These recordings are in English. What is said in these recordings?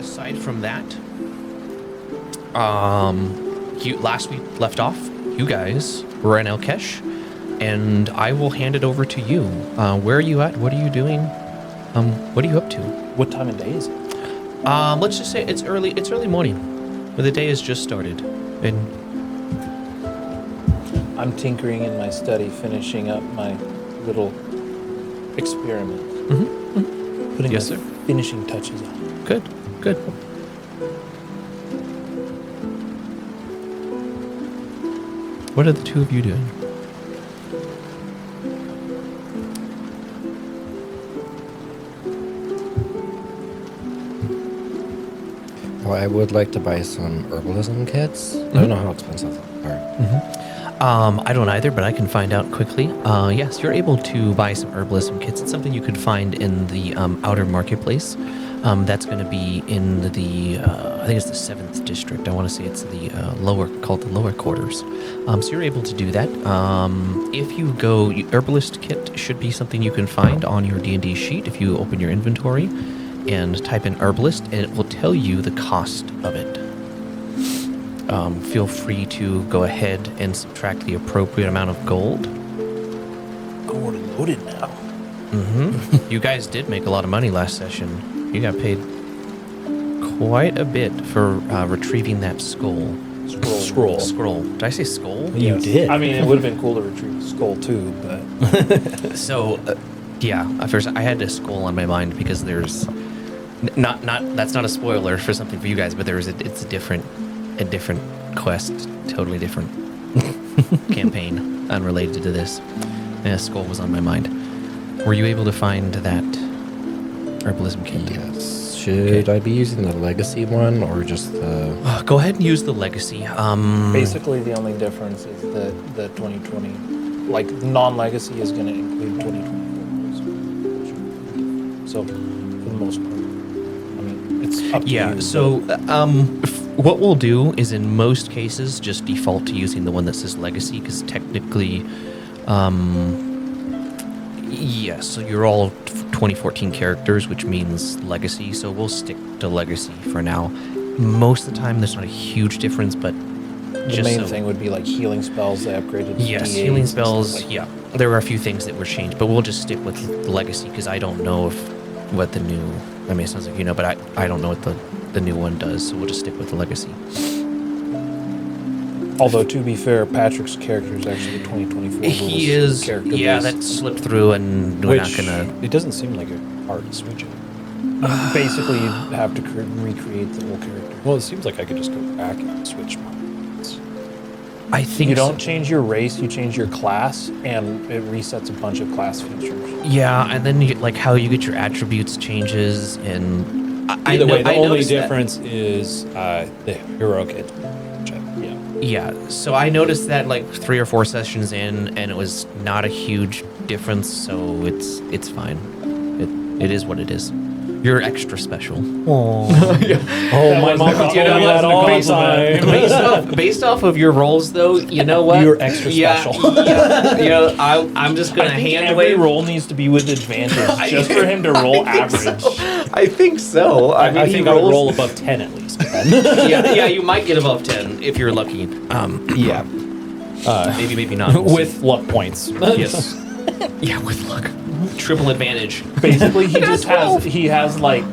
aside from that, last we left off, you guys were in Alkesh, and I will hand it over to you. Where are you at? What are you doing? What are you up to? What time of day is it? Let's just say it's early morning, but the day has just started, and I'm tinkering in my study, finishing up my little experiment. Putting Yes, the sir. finishing touches on. good. What are the two of you doing? Well, I would like to buy some herbalism kits. I don't know how expensive they are. I don't either, but I can find out quickly. Yes, you're able to buy some herbalism kits. It's something you could find in the outer marketplace. That's going to be in the, I think it's the 7th district. I want to say it's the called the lower quarters. So you're able to do that. If you go, herbalist kit should be something you can find on your D&D sheet if you open your inventory and type in herbalist, and it will tell you the cost of it. Feel free to go ahead and subtract the appropriate amount of gold. Gold loaded now. You guys did make a lot of money last session. You got paid quite a bit for retrieving that skull. Scroll. Did I say skull? You did. I mean, it would have been cool to retrieve the skull too, but So, yeah. At first, I had a skull on my mind because there's not. That's not a spoiler for something for you guys, but it's a different quest, totally different campaign, unrelated to this. And a skull was on my mind. Were you able to find that herbalism kit? Yes. Should I be using the legacy one or just the... Go ahead and use the legacy. basically the only difference is that the 2020, like non-legacy, is going to include 2024 rules. So for the most part, I mean, it's up to you. Yeah, so what we'll do is in most cases just default to using the one that says legacy, because technically, yes, so you're all 2014 characters, which means legacy, so we'll stick to legacy for now. Most of the time there's not a huge difference, but The main thing would be like healing spells they upgraded. Yes, D8s healing and stuff spells, like yeah. There were a few things that were changed, but we'll just stick with legacy, because I don't know what the new... I mean, it sounds like you know, but I don't know what the new one does, so we'll just stick with the legacy. Although, to be fair, Patrick's character is actually a 2024 rules He is, character. yeah, base. that slipped through, and we're not gonna... It doesn't seem like a hard to switch it. Basically, you'd have to recreate the whole character. Well, it seems like I could just go back and switch mine. I think You don't change your race, you change your class, and it resets a bunch of class features. Yeah, and then like how you get your attributes changes, and Either way, the only noticed that- difference is the hero kit. Yeah, so I noticed that like 3 or 4 sessions in, and it was not a huge difference, so it's fine. It is what it is. You're extra special. Oh, my mom told me that all the time. Based off of your roles, though, you know what? You're extra special. Yeah, you know, I'm just gonna I think hand every wave. roll needs to be with advantage, just for him to roll average. I think so. I mean, think I would roll above 10 at least. yeah, you might get above 10 if you're lucky. Yeah. Maybe not. We'll With luck points. yes. Yeah, with luck. Triple advantage. Basically, he has like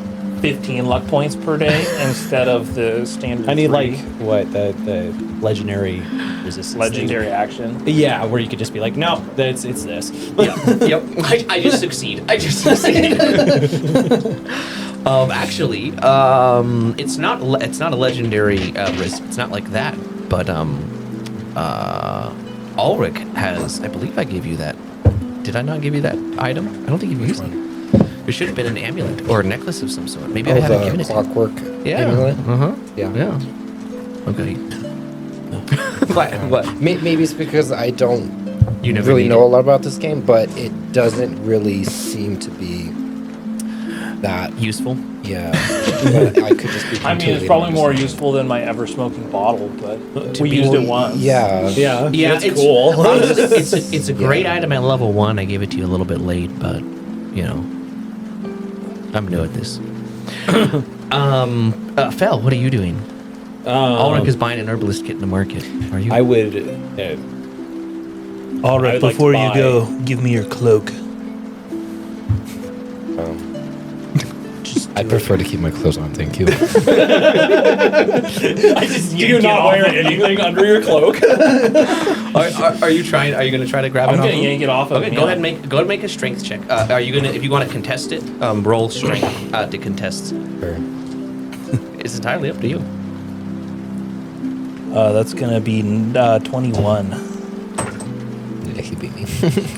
15 luck points per day instead of the standard. I need 3 like what the legendary resistance. legendary thing. Yeah, where you could just be like, no, it's this. Yep. I just succeed. Actually, it's not a legendary risk. It's not like that. But Ulrich has. I believe I gave you that. Did I not give you that item? I don't think you've used it. There should have been an amulet or a necklace of some sort. Maybe I haven't given it to you. clockwork Yeah. amulet? Yeah. Yeah. Okay. What? Maybe it's because I don't You never really need know it. a lot about this game, but it doesn't really seem to be that... Useful. Yeah. But I could just be I mean, it's probably more useful than my ever smoking bottle, but we used it once. Yeah. Yeah, Yeah, it's cool. It's a great item at level 1. I gave it to you a little bit late, but you know, I'm new at this. Fel, what are you doing? Ulrich is buying an herbalist kit in the market. Are you? I would. All I right, would like before to you buy- go, give me your cloak. I prefer to keep my clothes on, thank you. I just do you not wear anything under your cloak? Are you trying? Are you going to try to grab I'm it off? gonna him? yank it off of Okay, him. go ahead and make a strength check. Are you gonna, if you want to contest it, roll strength to contest. Sure. It's entirely up to you. That's gonna be 21. Yeah, he beat me.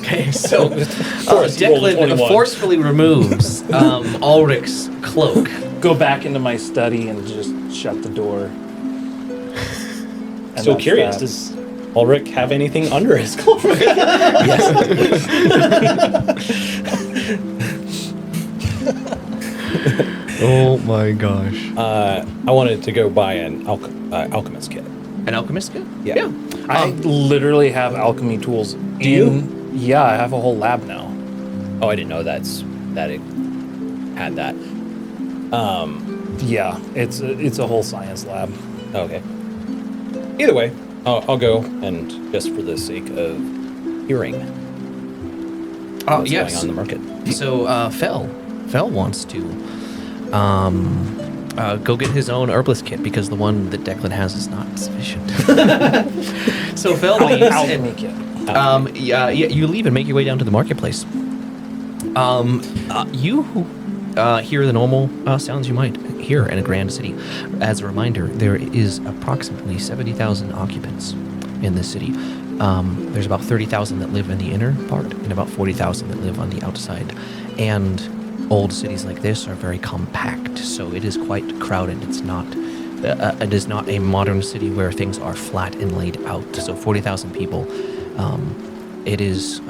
Okay, so Forrest, you rolled a Declan 21. forcefully removes Ulrich's cloak. Go back into my study and just shut the door. And So that's curious, that. does Ulrich have anything under his cloak? Oh my gosh. I wanted to go buy an alchemist kit. An alchemist kit? Yeah. I literally have alchemy tools. Do you? Yeah, I have a whole lab now. Oh, I didn't know that it had that. Yeah, it's a whole science lab. Okay. Either way, I'll go, and just for the sake of hearing what's Yes. going on in the market. So Fel wants to go get his own herbalist kit because the one that Declan has is not sufficient. So Fel leaves Alchemy and kit. you leave and make your way down to the marketplace. You hear the normal sounds you might hear in a grand city. As a reminder, there is approximately 70,000 occupants in this city. There's about 30,000 that live in the inner part and about 40,000 that live on the outside. And old cities like this are very compact, so it is quite crowded. It is not a modern city where things are flat and laid out. So 40,000 people. It is.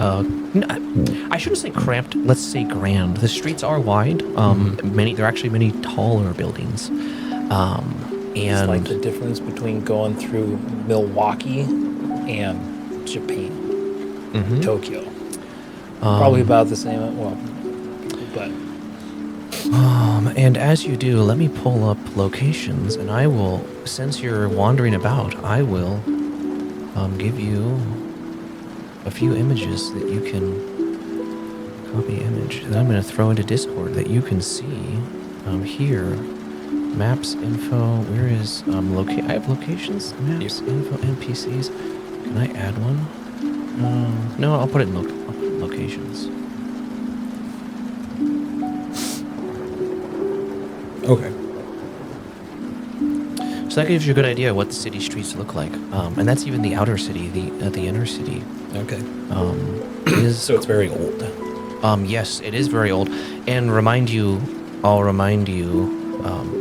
I shouldn't say cramped. Let's say grand. The streets are wide. There are actually many taller buildings. It's like the difference between going through Milwaukee and Japan, Tokyo. Probably about the same. Well, but And as you do, let me pull up locations, and I will, since you're wandering about, I will give you a few images that you can copy image that I'm going to throw into Discord that you can see here. Maps, info, where is I have locations, maps, info, NPCs. Can I add one? No, I'll put it in locations. Okay. So that gives you a good idea of what the city streets look like, and that's even the outer city. The inner city Okay. is So it's very old. Yes, it is very old. And I'll remind you,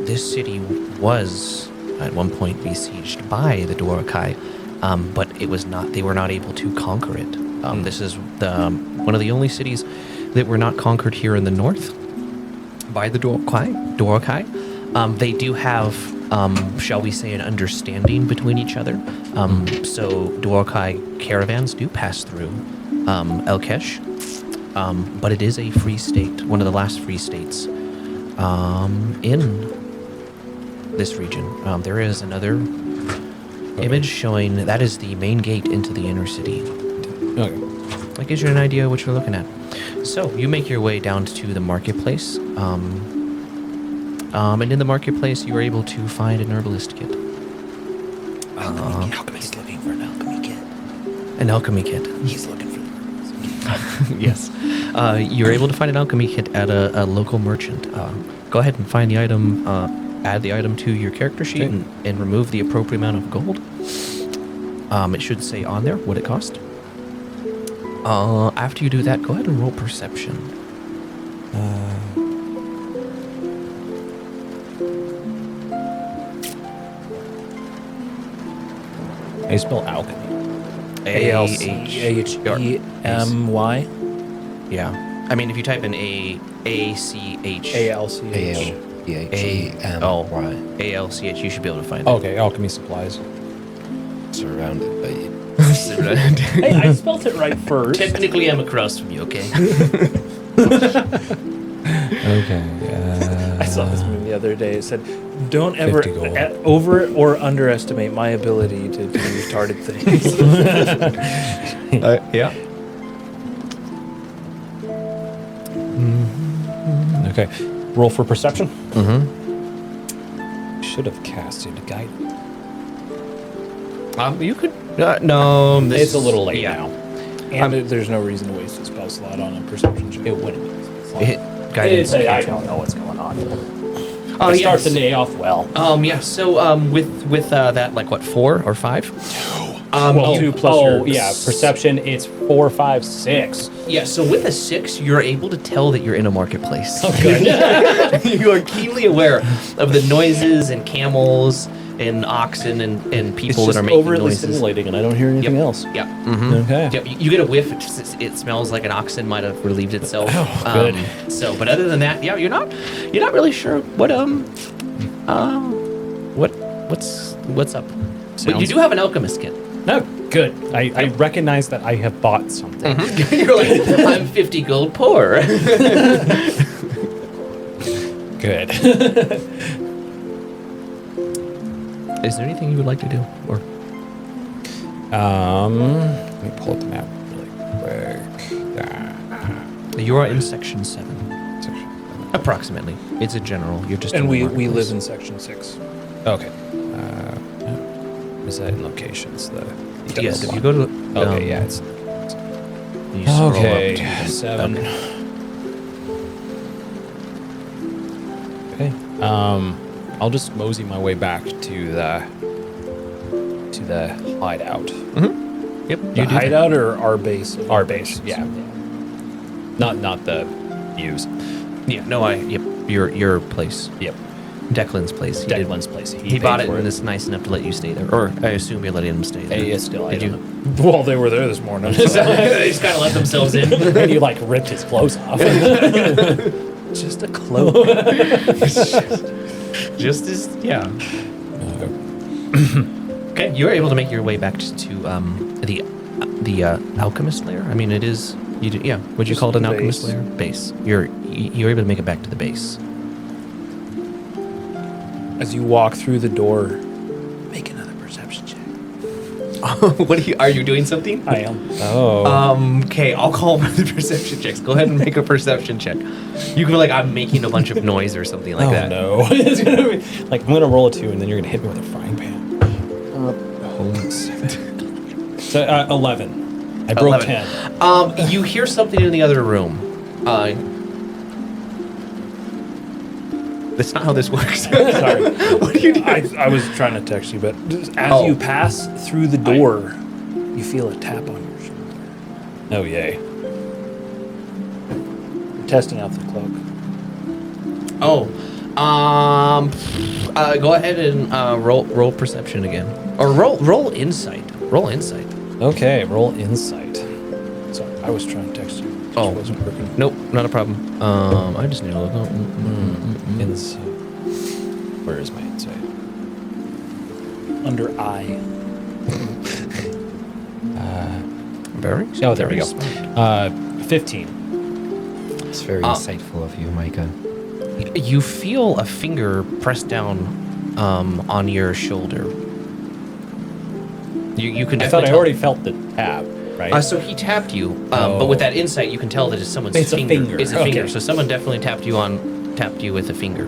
this city was at one point besieged by the Dorokai, but they were not able to conquer it. This is one of the only cities that were not conquered here in the north by the Dorokai. They do have, shall we say, an understanding between each other. So Dorokai caravans do pass through Alkesh. But it is a free state, one of the last free states in this region. There is another image showing that is the main gate into the inner city. Okay. That gives you an idea what you're looking at. So you make your way down to the marketplace, and in the marketplace you are able to find an herbalist kit. He's looking for an alchemy kit. An alchemy kit. He's looking for the herbalist kit. Yes. You're able to find an alchemy kit at a local merchant. Go ahead and find the item, add the item to your character sheet and remove the appropriate amount of gold. It should say on there what it cost. After you do that, go ahead and roll perception. How you spell alchemy? ALCHEMY. Yeah. I mean, if you type in ACH. ALCH. A-L-E-H-E-M-Y. ALCH, you should be able to find it. Okay, alchemy supplies. Surrounded by Hey, I spelled it right first. Technically, I'm across from you, okay? Okay. I saw this movie the other day. It said, "Don't ever 50 gold. over or underestimate my ability to do retarded things." Yeah. Okay. Roll for perception. Mm-hmm. Should have casted guide. You could. No, It's a little late yeah. now. And there's no reason to waste a spell slot on a perception check. It wouldn't. Hit guidance. I don't know what's going on. Oh, I start the yes. day off well. Yeah. So with that, like what, 4 or 5? Well, 2 plus your... yeah, perception. It's 4, 5, 6. Yeah. So with a 6, you're able to tell that you're in a marketplace. Oh, good. You are keenly aware of the noises and camels and oxen and people It's that are just making overly noises. stimulating, and I don't hear anything else. Yeah. Mm-hmm. Okay. Yep. You get a whiff. It smells like an oxen might have relieved itself. Oh, good. So, but other than that, yeah, you're not really sure what's up. But you Sounds- do have an alchemist kit. No, good. I recognize that I have bought something. You're like, I'm 50 gold poor. Good. Is there anything you would like to do, or? Let me pull up the map really quick. You are in section 7, approximately. It's a general. You're just. And in the we live marketplace. in section 6. Okay. Is that in locations? Yes. If you go to. Okay, yeah, it's You scroll okay. up to the- 7. Okay. Okay. I'll just mosey my way back to the hideout. Yep. The You do that. hideout or our base? Our base, yeah. Not the use. Yeah. No. Yep. Your place. Yep. Declan's place. He did- Declan's place. He paid bought it for and it's nice enough to let you stay there. Or I assume you're letting him stay there. Hey, it's still. I Did don't you? know. Well, they were there this morning. They just kind of let themselves in. And you like ripped his clothes off. Just a cloak. Just as yeah. Okay, you're able to make your way back to the alchemist lair. I mean, it is you do, yeah. Would you Just call it an the alchemist base. lair? Base. You're able to make it back to the base. As you walk through the door, make another perception check. What are you doing something? I am. Oh. Okay, I'll call one of the perception checks. Go ahead and make a perception check. You can be like, I'm making a bunch of noise or something like that. No. It's gonna be like I'm gonna roll a 2 and then you're gonna hit me with a frying pan. So 11. I broke 11. 10. You hear something in the other room. That's not how this works. Sorry. What are you doing? I was trying to text you, but just as Oh. you pass through the door, you feel a tap on your shoulder. Oh yay. You're testing out the cloak. Go ahead and roll perception again, or roll insight. Roll insight. Okay, roll insight. Sorry, I was trying to text you. It just Oh. wasn't working. Nope, not a problem. I just need to look. Insight. Where is my insight? Under I. Very. Oh, there we very go. smart. 15. It's very insightful of you, Micah. You feel a finger press down on your shoulder. You can. I definitely thought I tell- already felt the tap, right? So he tapped you, but with Oh. that insight, you can tell that it's someone's It's a finger. finger, It's a finger. okay. So someone definitely tapped you with a finger.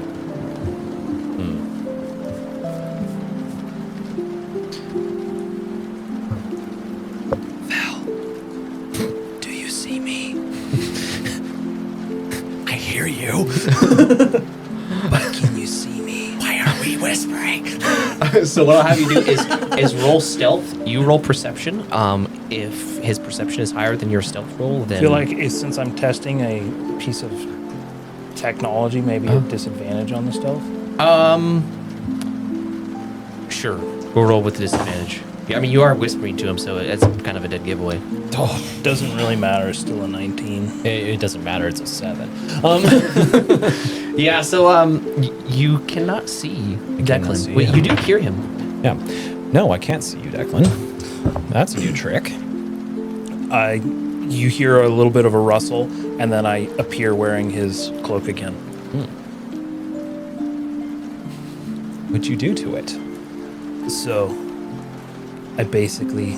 Do you see me? I hear you. But can you see me? Why are we whispering? So what I'll have you do is roll stealth. You roll perception. If his perception is higher than your stealth roll, then I feel like since I'm testing a piece of technology, maybe a disadvantage on the stealth. Sure, we'll roll with disadvantage. Yeah, I mean you are whispering to him, so it's kind of a dead giveaway. Doesn't really matter. It's still a 19. It doesn't matter. It's a 7. Yeah, so you cannot see Declan. see Wait, him. you do hear him. Yeah. No, I can't see you, Declan. That's a new trick. You hear a little bit of a rustle, and then I appear wearing his cloak again. What'd you do to it? So, I basically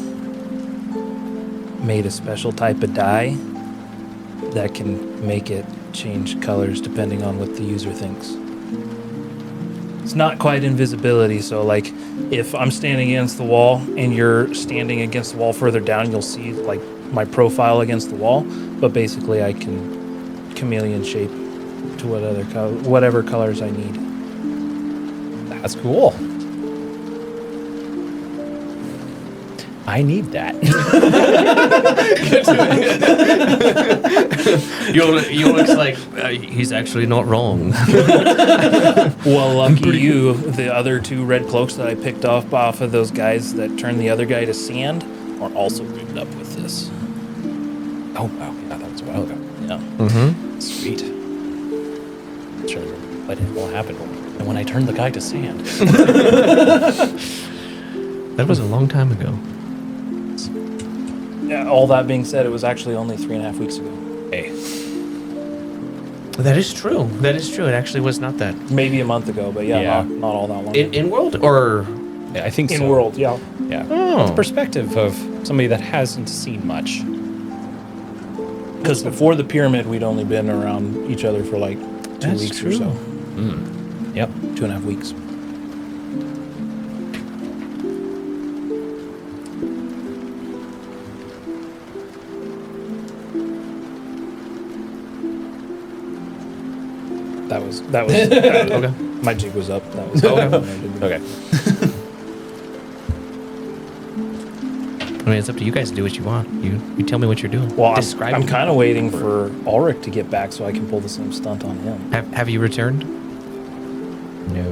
made a special type of dye that can make it change colors depending on what the user thinks. It's not quite invisibility, so like if I'm standing against the wall and you're standing against the wall further down, you'll see like my profile against the wall, but basically I can chameleon shape to whatever colors I need. That's cool. I need that. You looks like he's actually not wrong. Well, lucky you, the other 2 red cloaks that I picked off of those guys that turned the other guy to sand are also rigged up with this. Oh, wow. Yeah, that was a while ago. Yeah. Sweet. Sure, but it will happen. And when I turned the guy to sand. That was a long time ago. Yeah, all that being said, it was actually only 3.5 weeks ago. Hey. That is true. That is true. It actually was not that. Maybe a month ago, but Yeah. not all that long. In world or Yeah, I think so. In world, yeah. Yeah. Oh. The perspective of somebody that hasn't seen much. Because before the pyramid, we'd only been around each other for like 2 That's weeks true. or so. Yep. 2.5 weeks. That was okay. my jig was up. That was Okay. Okay. I mean, it's up to you guys to do what you want. You tell me what you're doing. Well, Describe I'm it. kind of waiting for Ulrich to get back so I can pull the same stunt on him. Have you returned? No.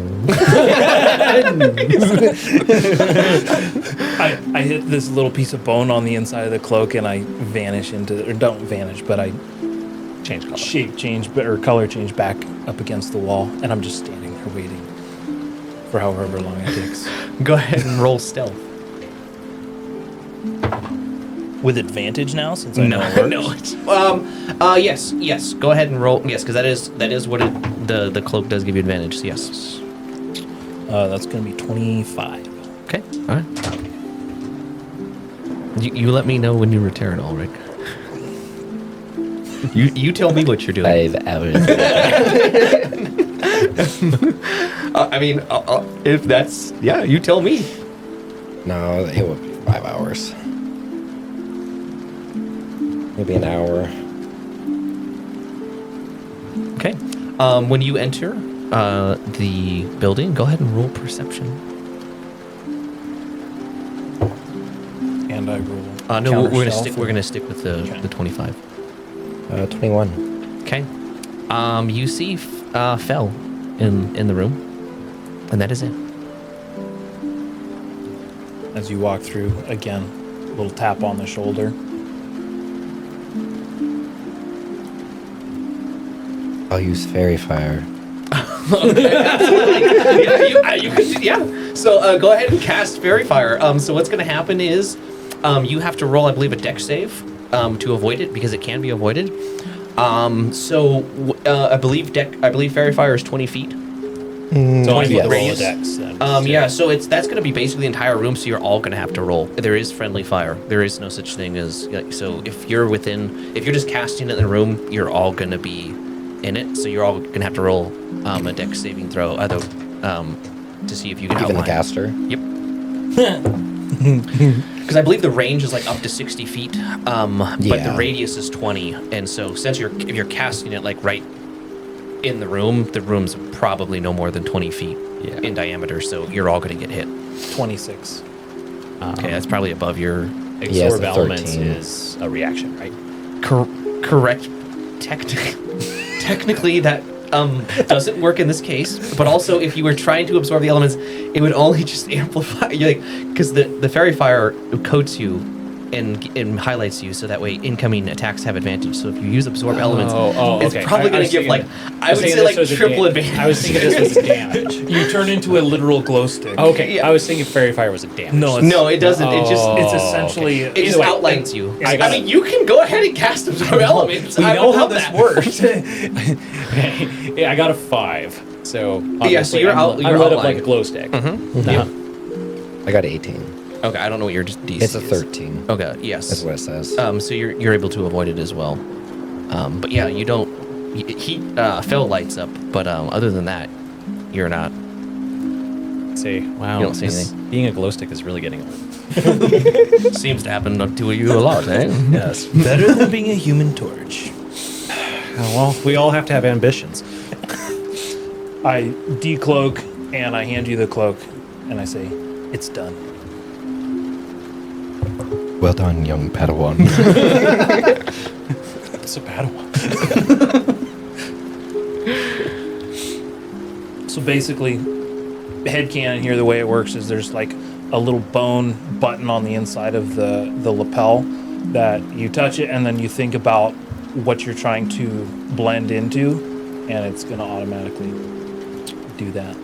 I hit this little piece of bone on the inside of the cloak and I vanish into, or don't vanish, but I Change color. shape change or color change back up against the wall, and I'm just standing there waiting for however long it takes. Go ahead and roll stealth. With advantage now, since I know it works. No. It's yes. Go ahead and roll. Yes, because that is what the cloak does give you advantage. So yes. That's gonna be 25. Okay. All right. You let me know when you return, Ulrich. You tell me what you're doing. 5 hours. I mean, if that's you tell me. No, it would be 5 hours. Maybe an hour. Okay. When you enter the building, go ahead and roll perception. And I roll. No, counter we're gonna stealth stick. or- We're gonna stick with the 25. 21. Okay. You see Fel in the room, and that is it. As you walk through, again, a little tap on the shoulder. I'll use fairy fire. So go ahead and cast Fairy Fire. So what's going to happen is you have to roll, I believe, a dex save to avoid it because it can be avoided. I believe Fairy Fire is 20 feet. So I yes. roll a dex then. So that's going to be basically the entire room. So you're all going to have to roll. There is friendly fire. There is no such thing as so. If you're just casting it in the room, you're all going to be in it. So you're all going to have to roll a dex saving throw, either to see if you can Even the outline. caster. Yep. Because I believe the range is like up to 60 feet, but the Yeah. radius is 20, and so since if you're casting it like right in the room's probably no more than 20 feet in diameter, so you're all going to get hit. 26. Okay, that's probably above your Yes, Absorb a elements 13. is a reaction, right? correct. Technically, that doesn't work in this case. But also, if you were trying to absorb the elements, it would only just amplify. Because the fairy fire coats you and highlights you, so that way incoming attacks have advantage. So if you use absorb elements, it's okay. probably going to give I would say like triple advantage. I was thinking this was a damage. You turn into a literal glow stick. Okay, Yeah. I was thinking fairy fire was a damage. No, it's, No, it doesn't. It just it's essentially. it just Either way, outlines you. I I got mean, you can go ahead and cast absorb elements. We I know would how love this that. works. yeah, I got a 5. So Yeah, so obviously you're I'm, out- I'm you're lit up outlined. like a glow stick. I got 18. Okay, I don't know what your DC It's a is. 13. Okay, yes. That's what it says. So you're able to avoid it as well. But yeah, you don't. Heat Phil lights up, but other than that, you're not. Say, wow, You don't see this- anything. being a glow stick is really getting old. Seems to happen to you a lot, eh? Yes. Better than being a human torch. Well, we all have to have ambitions. I decloak and I hand you the cloak and I say, it's done. Well done, young Padawan. It's a bad one. So basically, headcanon here, the way it works is there's like a little bone button on the inside of the lapel that you touch it and then you think about what you're trying to blend into and it's going to automatically do that.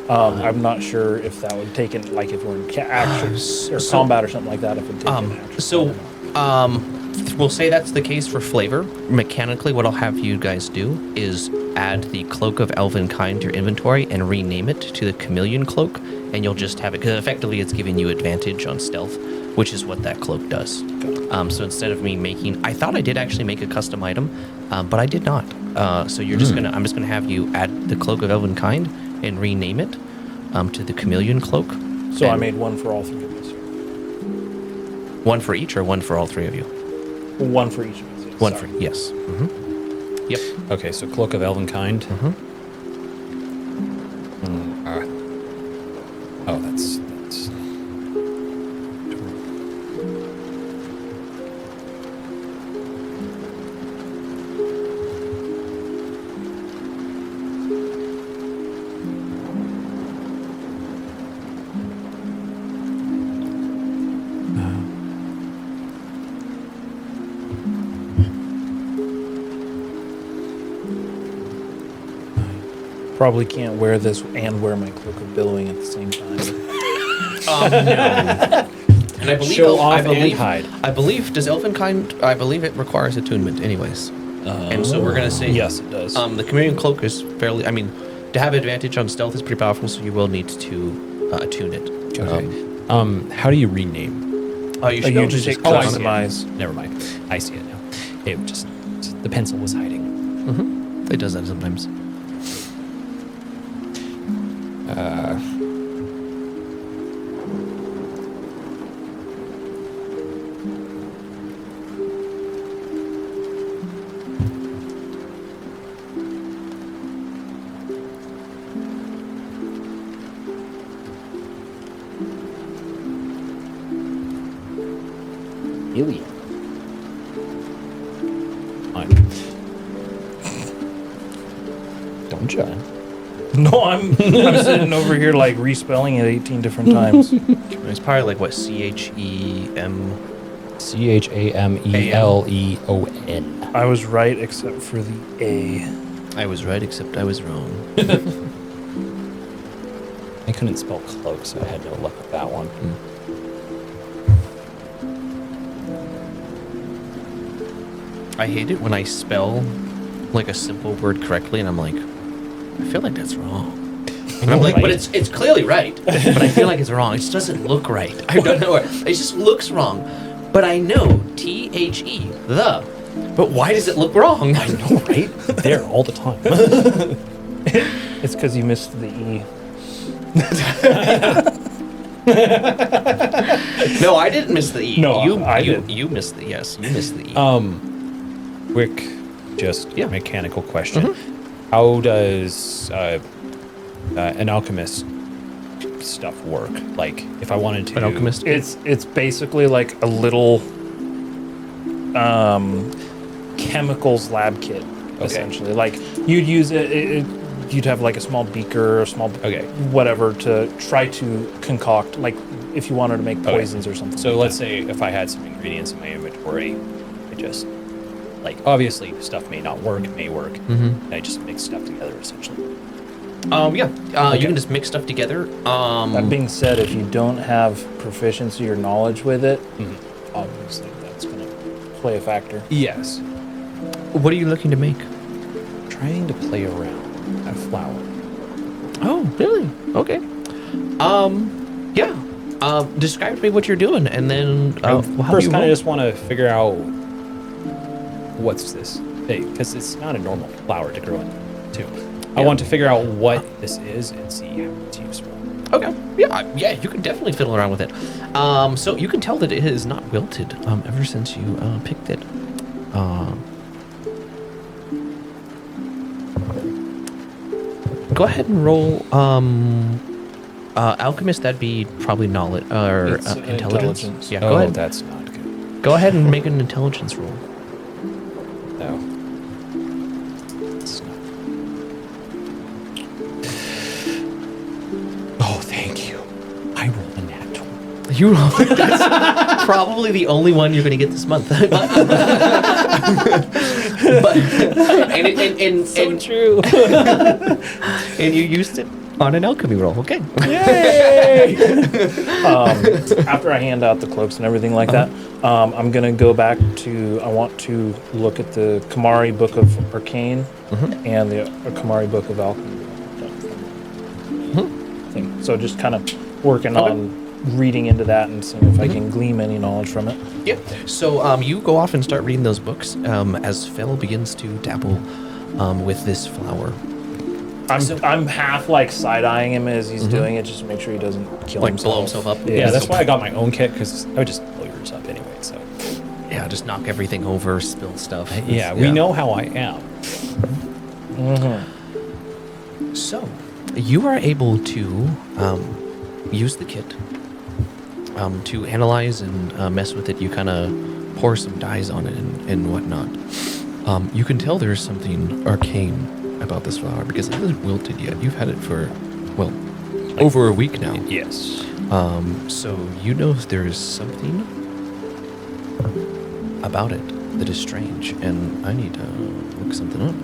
I'm not sure if that would take it, like if we're in action or combat or something like that, if it would take an action. So, we'll say that's the case for flavor. Mechanically, what I'll have you guys do is add the Cloak of Elven Kind to your inventory and rename it to the Chameleon Cloak, and you'll just have it, because effectively it's giving you advantage on stealth, which is what that cloak does. So instead of me making, I thought I did actually make a custom item, but I did not. So you're just I'm just gonna have you add the Cloak of Elven Kind and rename it to the Chameleon Cloak. So I And made one for all three of us. one for each, or one for all three of you? One for each of us. One Sorry. for yes. Yep. Okay, so Cloak of Elven Kind. Oh, that's. Probably can't wear this and wear my cloak of billowing at the same time. And I believe Show off I believe, and hide. I believe does Elvenkind. I believe it requires attunement, anyways. And so we're gonna say Yes, it does. The Chameleon Cloak is fairly. I mean, to have advantage on stealth is pretty powerful, so you will need to attune it. Okay. How do you rename? You should you just just click on it. customize. Never mind. I see it now. It just the pencil was hiding. It does that sometimes. Ilya. Don't you? No, I'm sitting over here like respelling it 18 different times. It's probably like what CHEM. CHAMELEON. I was right except for the A. I was right, except I was wrong. I couldn't spell cloak, so I had no luck with that one. I hate it when I spell like a simple word correctly, and I'm like, I feel like that's wrong. And I'm like, but it's clearly right. But I feel like it's wrong. It just doesn't look right. I don't know. It just looks wrong. But I know THE, the. But why does it look wrong? I know, right? There all the time. It's because you missed the E. No, I didn't miss the E. No, I you, did. you missed the yes. You missed the E. Quick, just Yeah. mechanical question. How does an alchemist stuff work? Like, if I wanted to... An alchemist. It's basically like a little chemicals lab kit, essentially. Like you'd use it, you'd have like a small beaker or small whatever to try to concoct, like if you wanted to make poisons or something. So like let's say if I had some ingredients in my inventory, I just... Like, obviously, stuff may not work, may work. And I just mix stuff together, essentially. You can just mix stuff together. that being said, if you don't have proficiency or knowledge with it, obviously that's going to play a factor. Yes. What are you looking to make? Trying to play around a flower. Oh, really? Okay. Yeah. Describe to me what you're doing, and then we'll have First, you kind of roll. just want to figure out what's this thing, because it's not a normal flower to grow into. I want to figure out what this is and see how it's useful. Okay. Yeah. You can definitely fiddle around with it. So you can tell that it is not wilted ever since you picked it. Go ahead and roll. Alchemist. That'd be probably knowledge or It's, intelligence. intelligence. Yeah. Oh, Go ahead. that's not good. Go ahead and make an intelligence roll. No. It's not. Oh, thank you. I rolled a nat 20. You roll. That's probably the only one you're going to get this month. But and True. and you used it on an alchemy roll. Okay. Yay! After I hand out the cloaks and everything like that, I'm gonna go back to. I want to look at the Kamari Book of Arcane and the Kamari Book of Alchemy. Thing. So just kind of working on reading into that and seeing if I can glean any knowledge from it. Yep. So you go off and start reading those books as Phil begins to dabble with this flower. I'm half like side eyeing him as he's doing it, just to make sure he doesn't kill Like himself. blow himself up? Yeah, that's why I got my own kit, because I would just blow yours up anyway. So Yeah, just knock everything over, spill stuff. yeah, we know how I am. So you are able to use the kit to analyze and mess with it. You kind of pour some dyes on it and whatnot. You can tell there's something arcane about this flower because it hasn't wilted yet. You've had it for, well, over a week now. Yes. So you know there is something about it that is strange, and I need to look something up.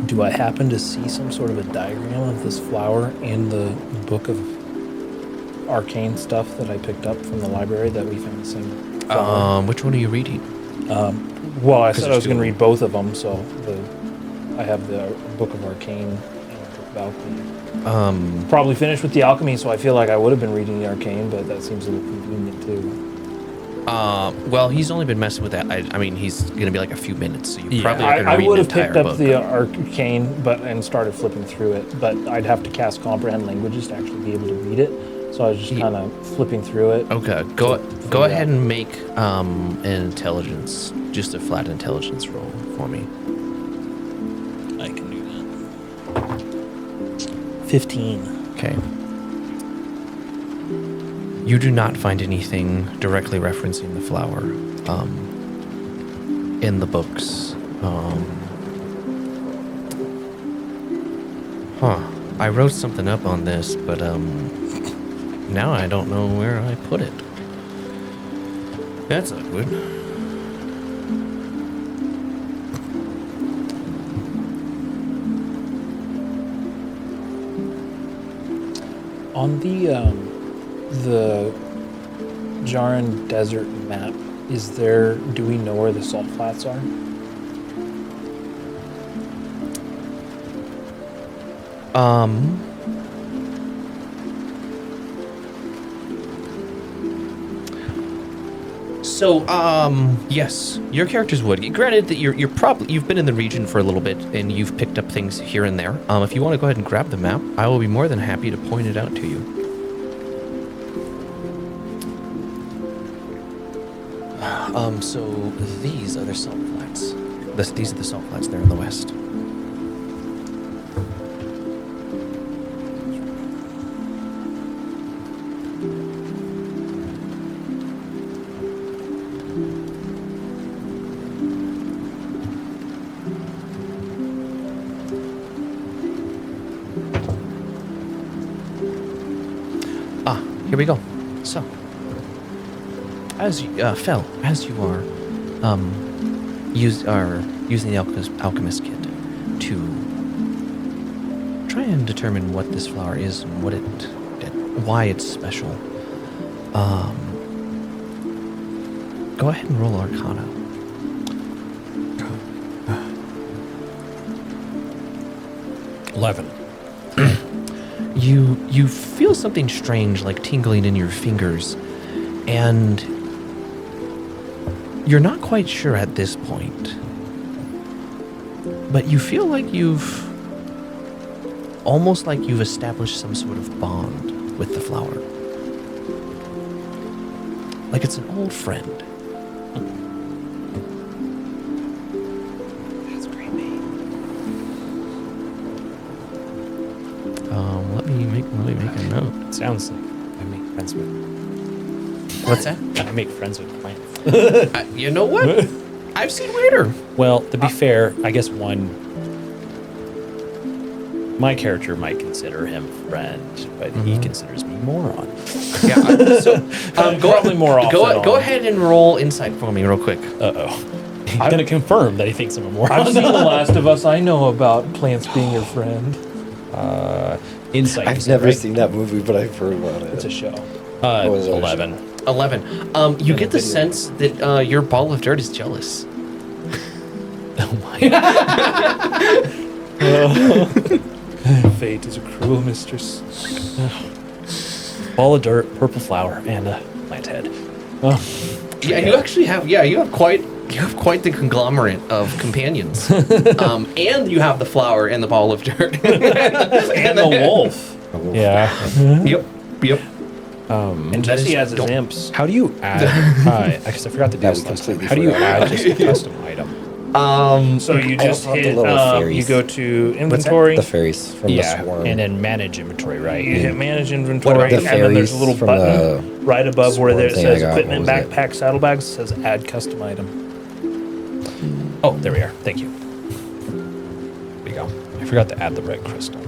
Do I happen to see some sort of a diagram of this flower in the book of arcane stuff that I picked up from the library that we found the same flower? Which one are you reading? Well, I said I there's was going two. to read both of them, so I have the book of arcane and the book of alchemy. Probably finished with the alchemy, so I feel like I would have been reading the arcane, but that seems a little convenient too. Well, he's only been messing with that. I mean, he's going to be like a few minutes, so you probably are going to I read would an have picked entire up book. the arcane, and started flipping through it, but I'd have to cast comprehend languages to actually be able to read it. So I was just kind of flipping through it. Okay, go ahead and make an intelligence, just a flat intelligence roll for me. I can do that. 15. Okay. You do not find anything directly referencing the flower in the books. I wrote something up on this, but now I don't know where I put it. That's not good. On the Jaran Desert map, do we know where the salt flats are? So, yes, your characters would. Granted that you've been in the region for a little bit and you've picked up things here and there. If you want to go ahead and grab the map, I will be more than happy to point it out to you. So these are the salt flats. These are the salt flats there in the west. Here we go. So, as you, Fel, as you are using the alchemist kit to try and determine what this flower is and why it's special, go ahead and roll Arcana. you feel something strange, like tingling in your fingers, and you're not quite sure at this point. But you feel like almost like you've established some sort of bond with the flower. Like it's an old friend. That's creepy. Let me make a note. It sounds like I make friends with. What's that? I make friends with plants. You know what? I've seen weirder. Well, to be fair, I guess my character might consider him friend, but he considers me moron. Yeah. So Probably more off Go than go on. ahead and roll insight for me real quick. He's gonna confirm that he thinks I'm a moron. I've seen The Last of Us. I know about plants being your friend. Insight. you I've said, never right? seen that movie, but I've heard about it. It's a show. What was it? 11. 11. You get the sense that your ball of dirt is jealous. Oh my. Fate is a cruel mistress. Ball of dirt, purple flower, and a plant head. Oh. Yeah, you actually have. Yeah, you have quite the conglomerate of companions, and you have the flower and the ball of dirt, And the wolf. Yeah. Yep. And Jesse has his imps. How do you add? Because I forgot to do That this we last time. completely How do you forgot. add just a custom item? So you I just also have the hit, little you fairies. go to inventory, The fairies from the swarm. and then manage inventory, right? you hit manage inventory, The and then there's a fairies little from button right above where swarm it thing I says got, equipment, what was it? backpack, saddlebags. It says add custom item. Oh, there we are. Thank you. There you go. I forgot to add the red crystal.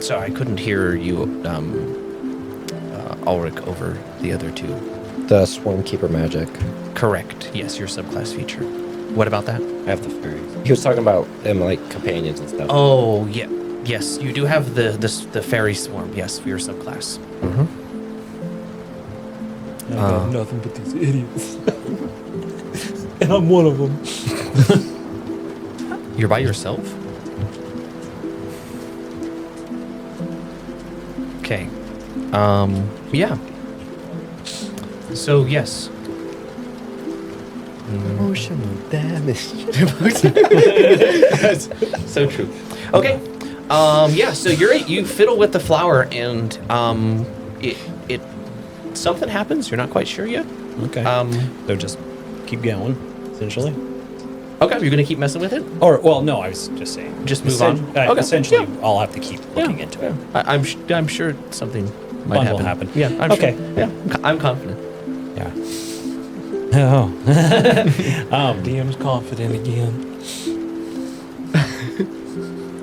So I couldn't hear you, Ulrich, over the other two. The swarm keeper magic. Correct. Yes, your subclass feature. What about that? I have the fairies. He was talking about them like companions and stuff. Oh, yeah. Yes, you do have the fairy swarm. Yes, for your subclass. I got nothing but these idiots, and I'm one of them. You're by yourself? Okay. Yeah. So, yes. Emotional damage. So true. Okay. Yeah, so you fiddle with the flower and it something happens, you're not quite sure yet. Okay. So just keep going, essentially. Okay, you're gonna keep messing with it? Or, well, no, I was just saying. Just move on? Okay, Essentially, yeah. I'll have to keep looking into it. I'm sure something might Fun happen. will happen. Yeah, I'm Okay. sure. Yeah, I'm confident. Yeah. Oh. DM's confident again.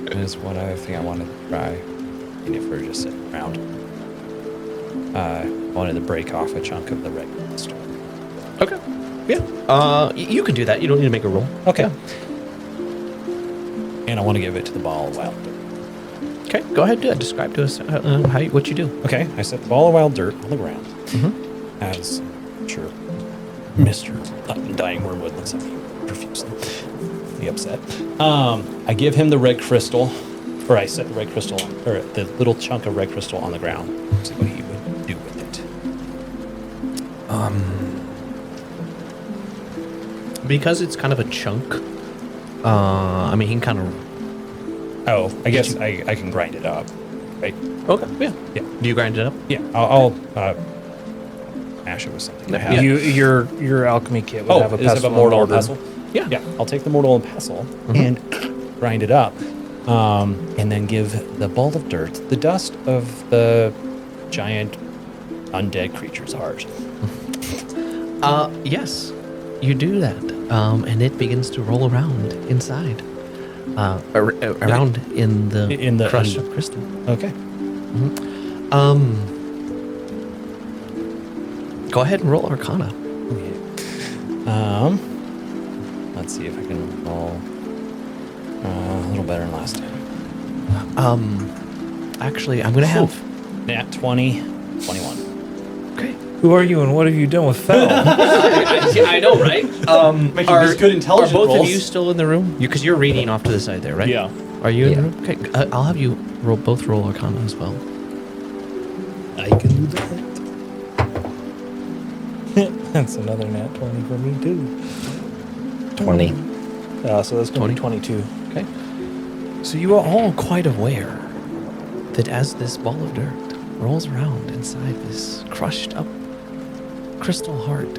There's one other thing I wanted to try. And if we're just sitting around. I wanted to break off a chunk of the red crystal. Okay. Yeah. You can do that. You don't need to make a roll. Okay. And I want to give it to the ball of wild dirt. Okay, go ahead. Describe to us what you do. Okay, I set the ball of wild dirt on the ground. As I'm sure Mr. Dying Wormwood looks at me profusely upset. I give him the red crystal, or I set the red crystal, or the little chunk of red crystal on the ground. See what he would do with it. Because it's kind of a chunk. I mean, he can kind of. Oh, I guess I can grind it up, right? Okay. Yeah. Yeah. Do you grind it up? Yeah, I'll mash it with something. I have. Your alchemy kit would have a does it have pestle a mortal and and mortar. pestle? Yeah. Yeah, I'll take the mortal and pestle and grind it up, and then give the ball of dirt the dust of the giant undead creature's heart. Yes, you do that, and it begins to roll around inside, around in the crush of crystal. Okay. Go ahead and roll Arcana. Let's see if I can roll a little better than last time. Actually, I'm gonna have. Nat 20, 21. Okay. Who are you and what have you done with Fel? I know, right? Making these good intelligence Are both rolls. of you still in the room? Because you're reading off to the side there, right? Yeah. Are you in Yeah. the room? Okay, I'll have you both roll Arcana as well. I can do that. That's another nat 20 for me, too. 20. So that's going to 20? be 22. Okay. So you are all quite aware that as this ball of dirt rolls around inside this crushed up crystal heart,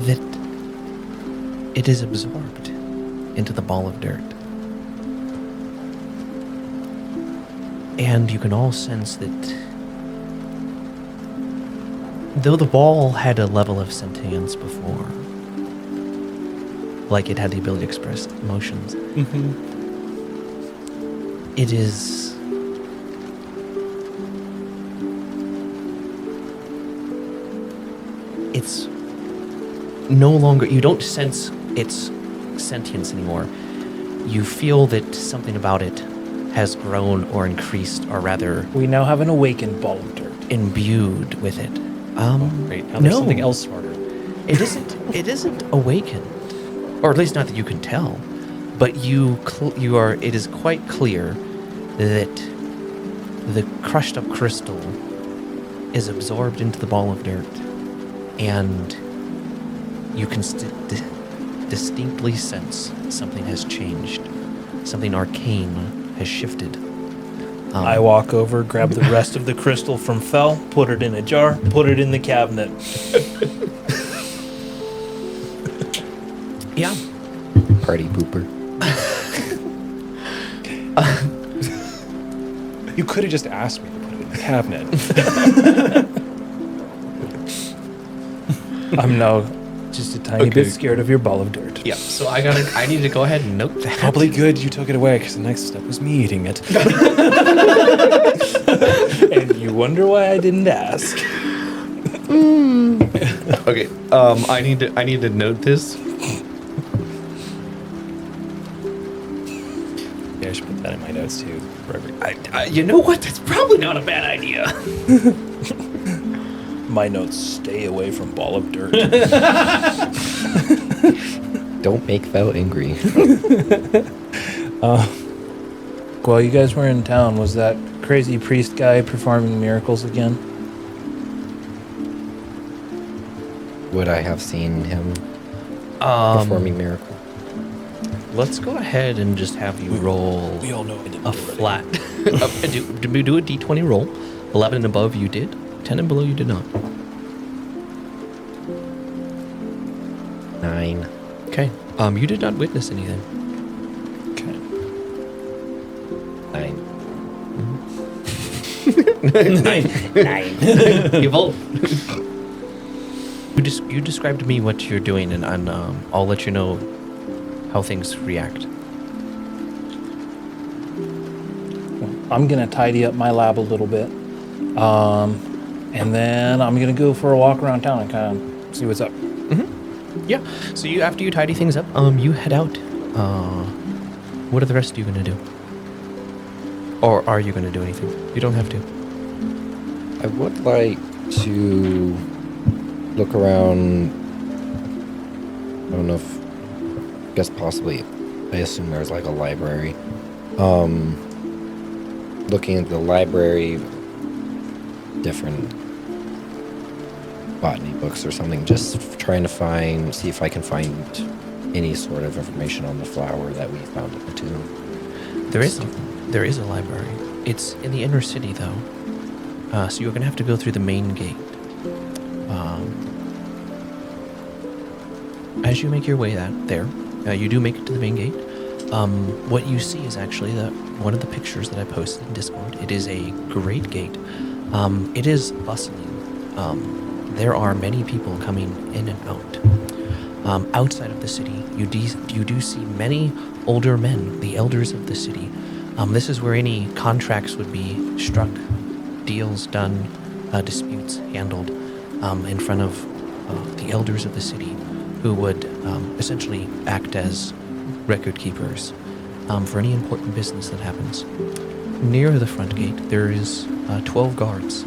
that it is absorbed into the ball of dirt. And you can all sense that though the ball had a level of sentience before, like it had the ability to express emotions, it is it's no longer, you don't sense its sentience anymore. You feel that something about it has grown or increased, or rather We now have an awakened ball of dirt. imbued with it. Great. Now there's no. something else smarter. It isn't. It isn't awakened, or at least not that you can tell. But you are. It is quite clear that the crushed up crystal is absorbed into the ball of dirt, and you can distinctly sense something has changed. Something arcane has shifted. I walk over, grab the rest of the crystal from Fel, put it in a jar, put it in the cabinet. Yeah. Party pooper. You could have just asked me to put it in the cabinet. I'm now just a tiny Okay. bit scared of your ball of dirt. Yeah. So I need to go ahead and note that. Probably good you took it away, because the next step was me eating it. And you wonder why I didn't ask. Okay. I need to note this. Yeah, I should put that in my notes too. For every. You know what? That's probably not a bad idea. My notes: stay away from ball of dirt. Don't make Val angry. While you guys were in town, was that crazy priest guy performing miracles again? Would I have seen him performing miracle? Let's go ahead and just have you roll We all know I didn't a do it. flat. do a d20 roll. 11 and above you did. 10 and below you did not. 9. Okay. You did not witness anything. Okay. 9. You both. You describe to me what you're doing, and I'll let you know how things react. I'm gonna tidy up my lab a little bit, and then I'm gonna go for a walk around town and kind of see what's up. Yeah. So after you tidy things up, you head out. What are the rest of you gonna do? Or are you gonna do anything? You don't have to. I would like to look around. I don't know if, I guess possibly, I assume there's like a library. Looking at the library, different botany books or something, just trying to see if I can find any sort of information on the flower that we found at the tomb. There is a library. It's in the inner city, though. So you're gonna have to go through the main gate. As you make your way there, you do make it to the main gate. What you see is actually one of the pictures that I posted in Discord. It is a great gate. It is bustling. There are many people coming in and out. Outside of the city, you do see many older men, the elders of the city. This is where any contracts would be struck, deals done, disputes handled in front of the elders of the city, who would essentially act as record keepers for any important business that happens. Near the front gate, there is 12 guards.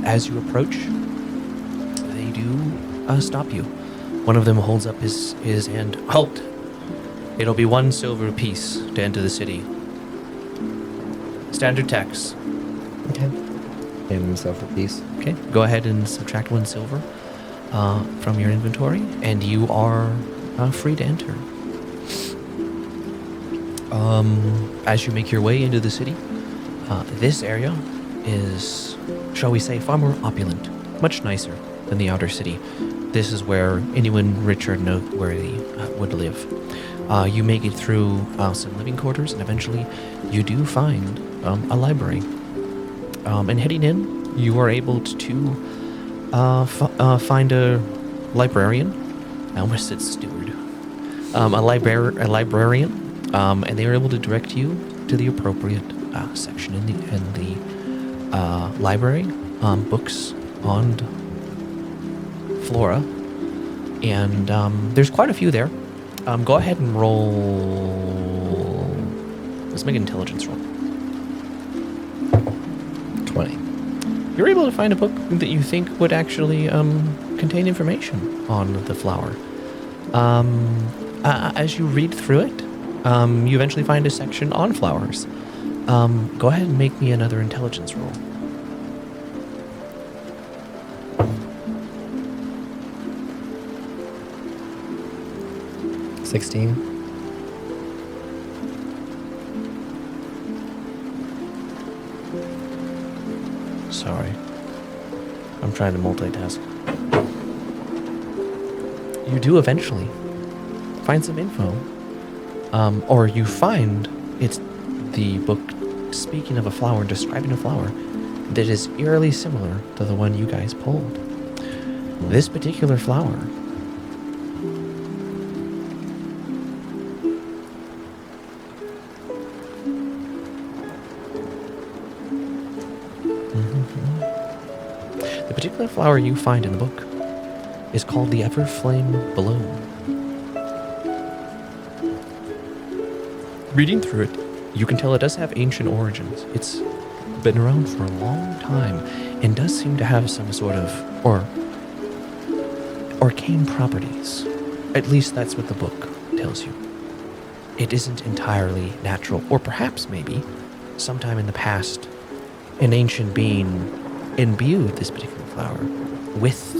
As you approach, they do stop you. One of them holds up his hand. Halt! It'll be 1 silver piece to enter the city. Standard tax. Okay. Hand himself a piece. Okay, go ahead and subtract 1 silver from your inventory, and you are free to enter. As you make your way into the city, this area is, shall we say, far more opulent, much nicer than the outer city. This is where anyone rich or noteworthy would live. You make it through some living quarters, and eventually you do find a library. And heading in, you are able to find a librarian. I almost said steward. A librarian, and they are able to direct you to the appropriate section in the library. Books on flora, and there's quite a few there. Go ahead and roll. Let's make an intelligence roll. 20. You're able to find a book that you think would actually contain information on the flower. As you read through it, you eventually find a section on flowers. Go ahead and make me another intelligence roll. $16. Sorry. I'm trying to multitask. You do eventually find some info. Or you find it's the book speaking of a flower, describing a flower that is eerily similar to the one you guys pulled. This particular flower The particular flower you find in the book is called the Everflame Bloom. Reading through it, you can tell it does have ancient origins. It's been around for a long time and does seem to have some sort of arcane properties. At least that's what the book tells you. It isn't entirely natural, or perhaps maybe sometime in the past an ancient being imbued this particular flower with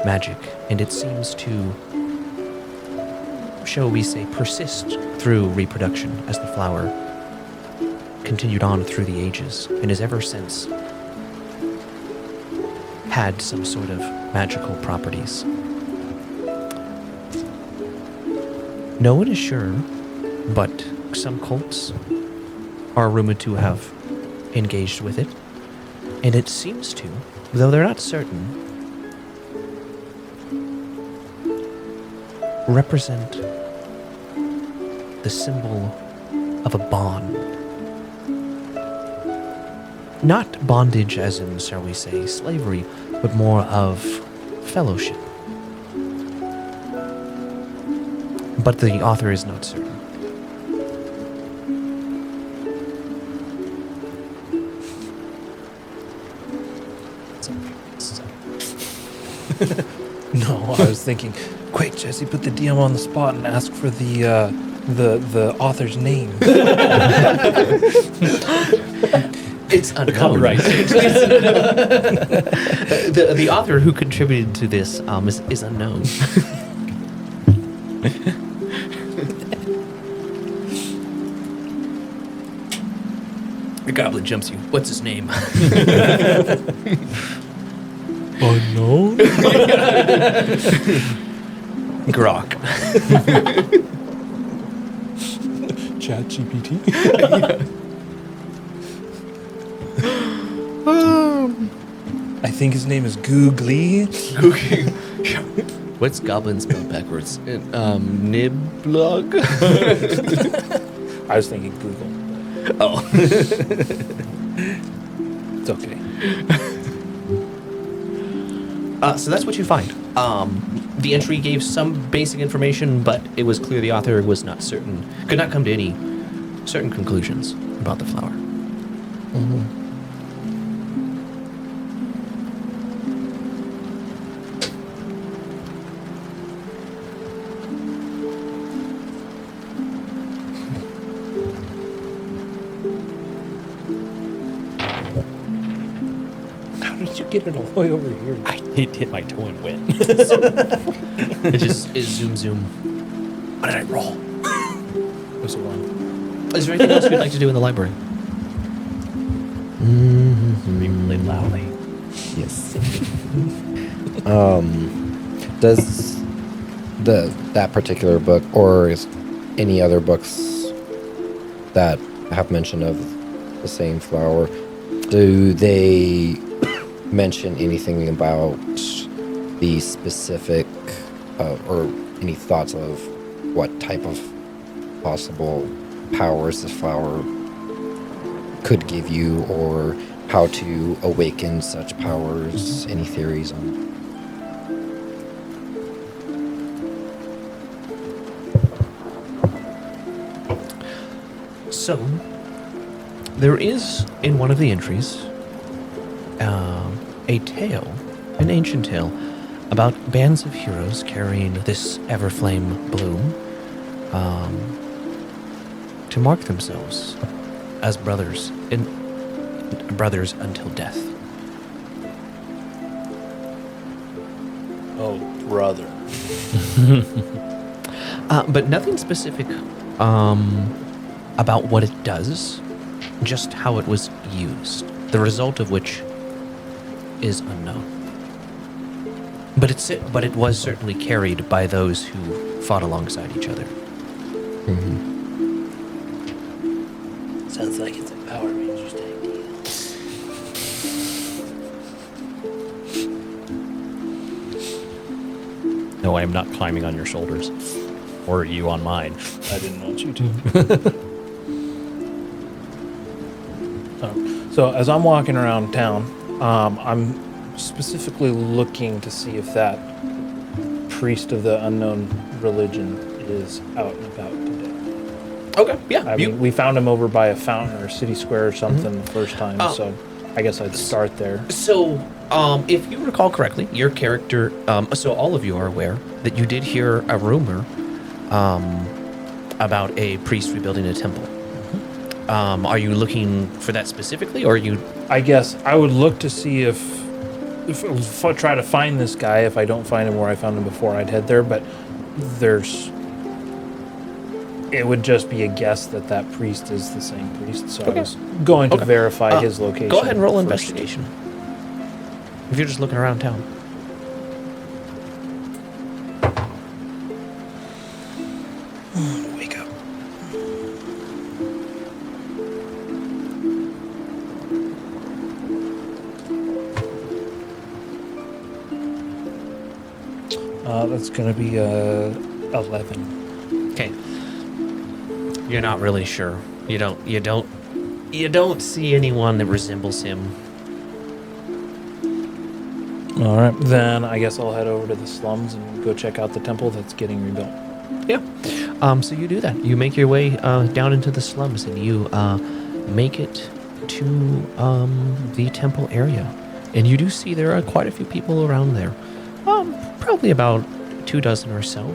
magic, and it seems to, shall we say, persist through reproduction as the flower continued on through the ages, and has ever since had some sort of magical properties. No one is sure, but some cults are rumored to have engaged with it, and it seems to, though they're not certain, represent the symbol of a bond. Not bondage as in, shall we say, slavery, but more of fellowship. But the author is not certain. No, I was thinking, quick, Jesse, put the DM on the spot and ask for the author's name. It's unknown. The copyright. The author who contributed to this is unknown. The goblin jumps you. What's his name? Unknown? Grok. Chat GPT. I think his name is Googly. What's goblin spelled backwards? Niblog? I was thinking Google. Oh. It's okay. So that's what you find. The entry gave some basic information, but it was clear the author was not certain, could not come to any certain conclusions about the flower. did you get it all the way over here? I did hit my toe and win. It just is zoom. What did I roll? It was a 1. Is there anything else you'd like to do in the library? Really loudly. Yes. Does that particular book, or is any other books that have mention of the same flower, do they mention anything about the specific or any thoughts of what type of possible powers this flower could give you, or how to awaken such powers? Any theories on? So, there is in one of the entries a tale, an ancient tale, about bands of heroes carrying this everflame bloom to mark themselves as brothers until death. Oh, brother. But nothing specific about what it does, just how it was used, the result of which is unknown. But it was certainly carried by those who fought alongside each other. Sounds like it's a Power Rangers tag deal. No, I am not climbing on your shoulders. Or you on mine. I didn't want you to. So as I'm walking around town, I'm specifically looking to see if that priest of the unknown religion is out and about today. Okay, yeah. I mean, we found him over by a fountain or city square or something the first time, so I guess I'd start there. So, if you recall correctly, your character, so all of you are aware that you did hear a rumor about a priest rebuilding a temple. Are you looking for that specifically, or are you... I guess I would look to see if I try to find this guy. If I don't find him where I found him before, I'd head there, but it would just be a guess that that priest is the same priest, so I was going to verify his location. Go ahead and roll first. investigation. If you're just looking around town. Wake up. That's going to be 11. Okay. You're not really sure. You don't see anyone that resembles him. All right, then I guess I'll head over to the slums and go check out the temple that's getting rebuilt. Yeah. So you do that. You make your way down into the slums, and you make it to the temple area. And you do see there are quite a few people around there. Probably about 24 or so.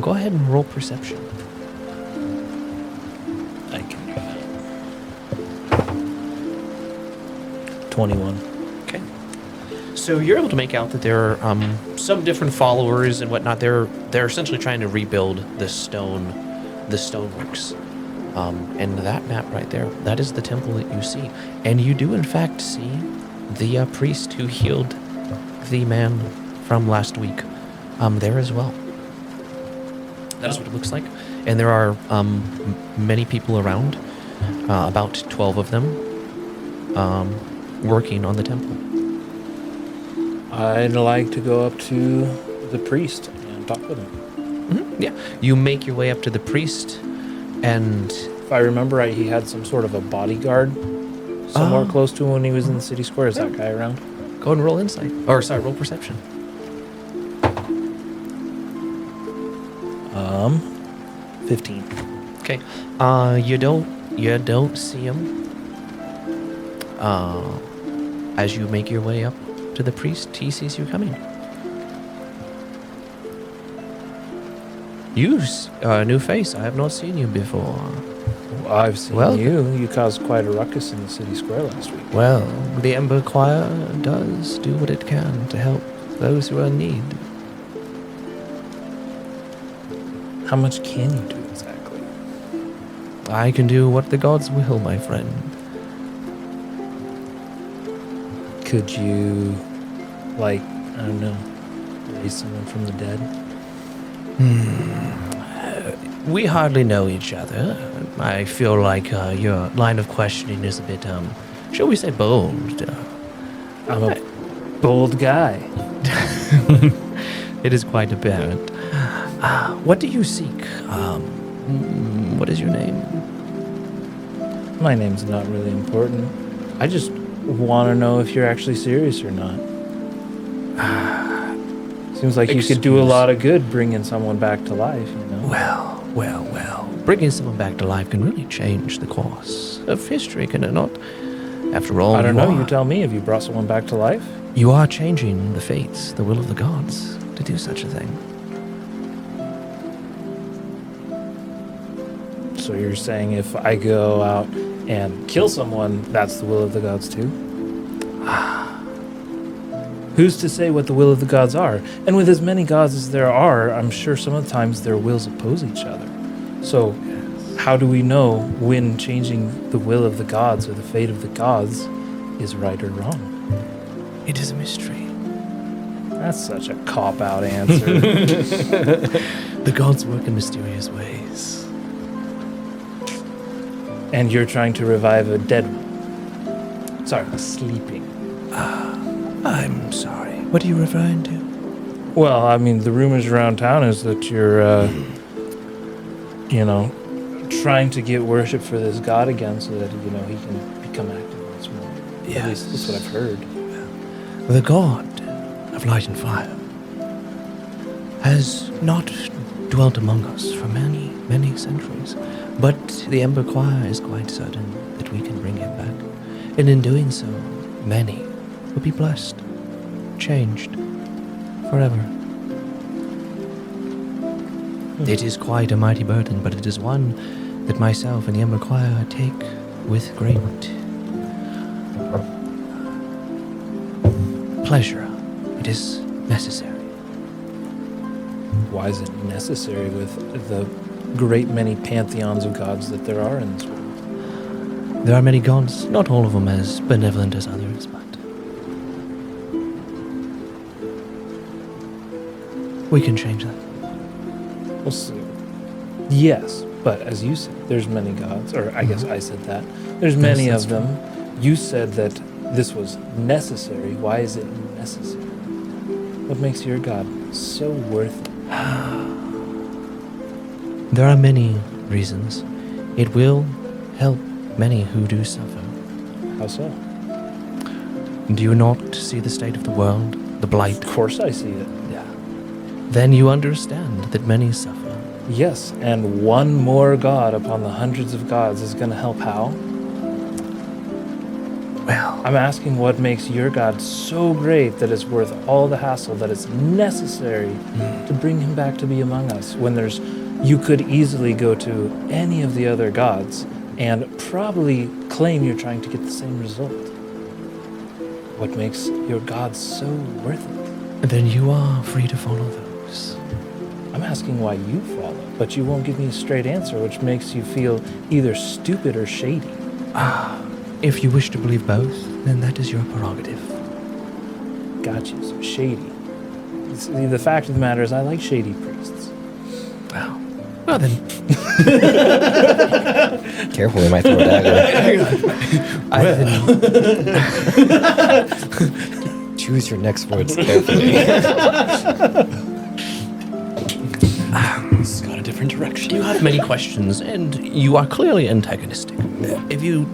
Go ahead and roll perception. I can do that. 21. Okay. So you're able to make out that there are some different followers and whatnot. They're essentially trying to rebuild the stoneworks. And that map right there, that is the temple that you see. And you do in fact see the priest who healed the man from last week there as well. That is what it looks like. And there are many people around, about 12 of them, working on the temple. I'd like to go up to the priest and talk with him. Mm-hmm. Yeah. You make your way up to the priest, and... If I remember right, he had some sort of a bodyguard somewhere close to him when he was in the city square. Is that guy around? Go ahead and roll insight. Or, sorry, roll perception. 15. Okay. You don't see him. As you make your way up to the priest, he sees you coming. You, new face. I have not seen you before. I've seen Well- you. You caused quite a ruckus in the city square last week. Well, the Ember Choir does do what it can to help those who are in need. How much can you do exactly? I can do what the gods will, my friend. Could you, like, I don't know, raise someone from the dead? We hardly know each other. I feel like your line of questioning is a bit, shall we say, bold. I'm a bold guy. It is quite apparent. What do you seek? What is your name? My name's not really important. I just want to know if you're actually serious or not. Seems like you could do a Excuse- lot of good bringing someone back to life, you know? Well. Bringing someone back to life can really change the course of history, can it not? After all, I don't know. You are- tell me. Have you brought someone back to life? You are changing the fates, the will of the gods, to do such a thing. So you're saying if I go out and kill someone, that's the will of the gods too? Who's to say what the will of the gods are? And with as many gods as there are, I'm sure some of the times their wills oppose each other. So how do we know when changing the will of the gods or the fate of the gods is right or wrong? It is a mystery. That's such a cop-out answer. The gods work in mysterious ways. And you're trying to revive a dead one. Sorry, a sleeping. I'm sorry. What are you referring to? Well, I mean, the rumors around town is that you're, trying to get worship for this god again so that, he can become active once more. At least that's what I've heard. The god of light and fire has not dwelt among us for many, many centuries. But the Ember Choir is quite certain that we can bring him back. And in doing so, many will be blessed, changed, forever. It is quite a mighty burden, but it is one that myself and the Ember Choir take with great pleasure. It is necessary. Why is it necessary with the great many pantheons of gods that there are in this world? There are many gods, not all of them as benevolent as others, but we can change that. We'll see. Yes, but as you said, there's many gods, or I guess I said that. There's many Yes, of that's them. You said that this was necessary. Why is it necessary? What makes your god so worth it? There are many reasons. It will help many who do suffer. How so? Do you not see the state of the world, the blight? Of course I see it. Yeah. Then you understand that many suffer. Yes, and one more god upon the hundreds of gods is going to help how? Well, I'm asking what makes your god so great that it's worth all the hassle that it's necessary to bring him back to be among us when you could easily go to any of the other gods and probably claim you're trying to get the same result. What makes your god so worth it? then you are free to follow those. I'm asking why you follow, but you won't give me a straight answer, which makes you feel either stupid or shady. If you wish to believe both, then that is your prerogative. Got you, so shady. See, the fact of the matter is I like shady priests. Well then, Careful, we might throw a dagger. Choose your next words carefully. It's got a different direction. you have many questions, and you are clearly antagonistic. If you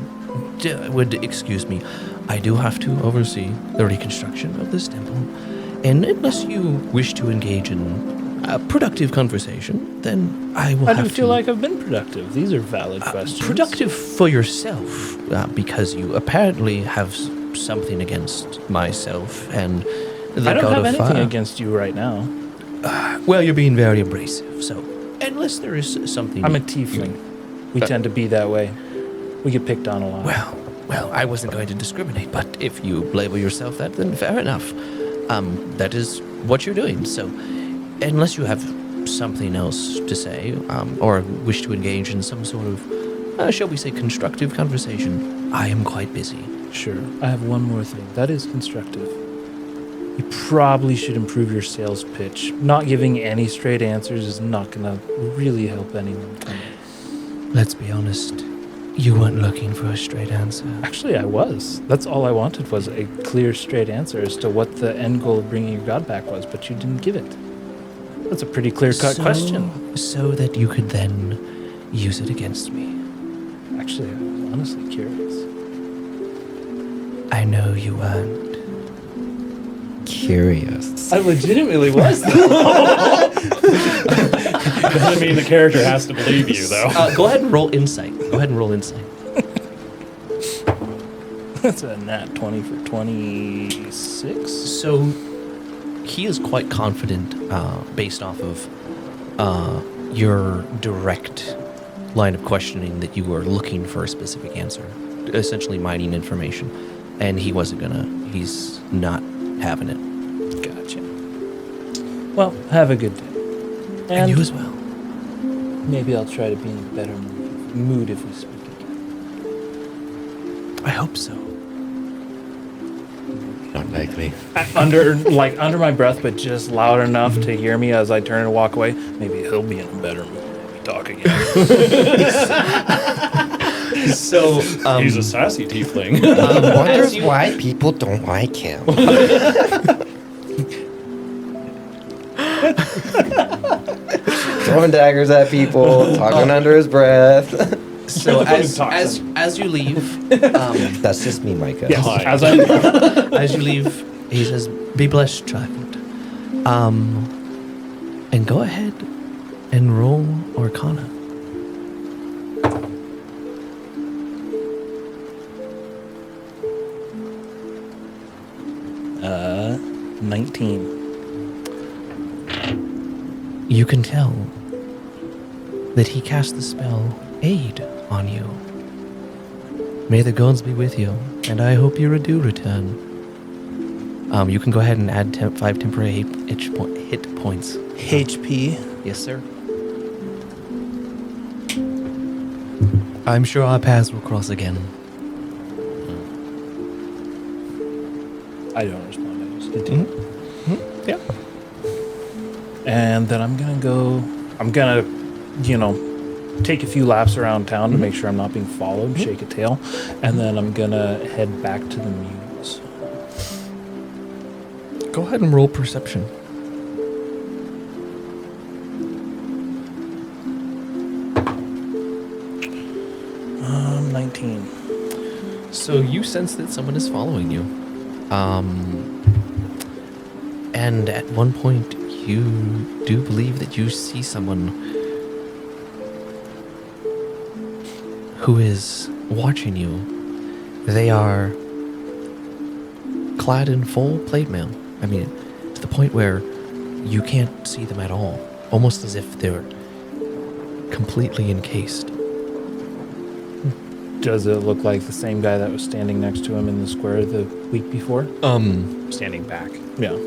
would excuse me, I do have to oversee the reconstruction of this temple, and unless you wish to engage in a productive conversation, then I will I have do feel to... like I've been productive. These are valid questions. Productive for yourself, because you apparently have something against myself and the I don't god have of anything fire. against you right now. Well, you're being very abrasive, so unless there is something... I'm a tiefling. We tend to be that way. We get picked on a lot. Well, I wasn't going to discriminate, but if you label yourself that, then fair enough. That is what you're doing. So, unless you have something else to say, or wish to engage in some sort of, shall we say, constructive conversation, I am quite busy. Sure. I have one more thing. That is constructive. You probably should improve your sales pitch. Not giving any straight answers is not going to really help anyone. Let's be honest. You weren't looking for a straight answer. Actually, I was. That's all I wanted was a clear, straight answer as to what the end goal of bringing your god back was, but you didn't give it. That's a pretty clear-cut question. So that you could then use it against me. Actually, I was honestly curious. I know you weren't. Curious. I legitimately was. Doesn't mean the character has to believe you, though. Go ahead and roll insight. That's a nat 20 for 26. So he is quite confident, based off of your direct line of questioning, that you were looking for a specific answer, essentially mining information, and he's not having it. Gotcha. Well, have a good day. And you as well. Maybe I'll try to be in a better mood if we speak again. I hope so. Don't like me. Under my breath, but just loud enough to hear me as I turn and walk away. Maybe he'll be in a better mood when we talk again. So He's a sassy tiefling. Wonders why people don't like him. Throwing daggers at people, talking under his breath. So as you leave, That's just me, Micah. Yes, Hi. as you leave, he says, "Be blessed, child." And go ahead and roll Arcana. Uh, 19. You can tell that he cast the spell Aid on you. May the gods be with you, and I hope you do return. You can go ahead and add 5 temporary hit points. HP. Yes, sir. I'm sure our paths will cross again. I don't respond. I just continue. Yeah. And then I'm gonna, take a few laps around town to make sure I'm not being followed, shake a tail, and then I'm gonna head back to the muse. Go ahead and roll perception. 19. So you sense that someone is following you. And at one point, you do believe that you see someone who is watching you. They are clad in full plate mail. I mean, to the point where you can't see them at all. Almost as if they're completely encased. Does it look like the same guy that was standing next to him in the square the week before? Standing back. Yeah.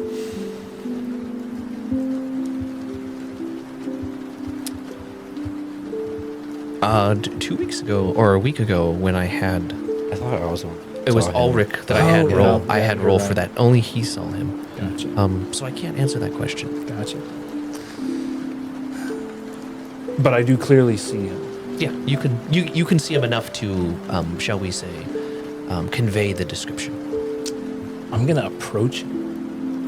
Two weeks ago, or a week ago, when I had... I thought I was. It was saw him. Ulrich that I had yeah. roll. I Yeah, had you're roll right. for that. Only he saw him. Gotcha. So I can't answer that question. Gotcha. But I do clearly see him. Yeah, you can see him enough to, shall we say, convey the description. I'm gonna approach him.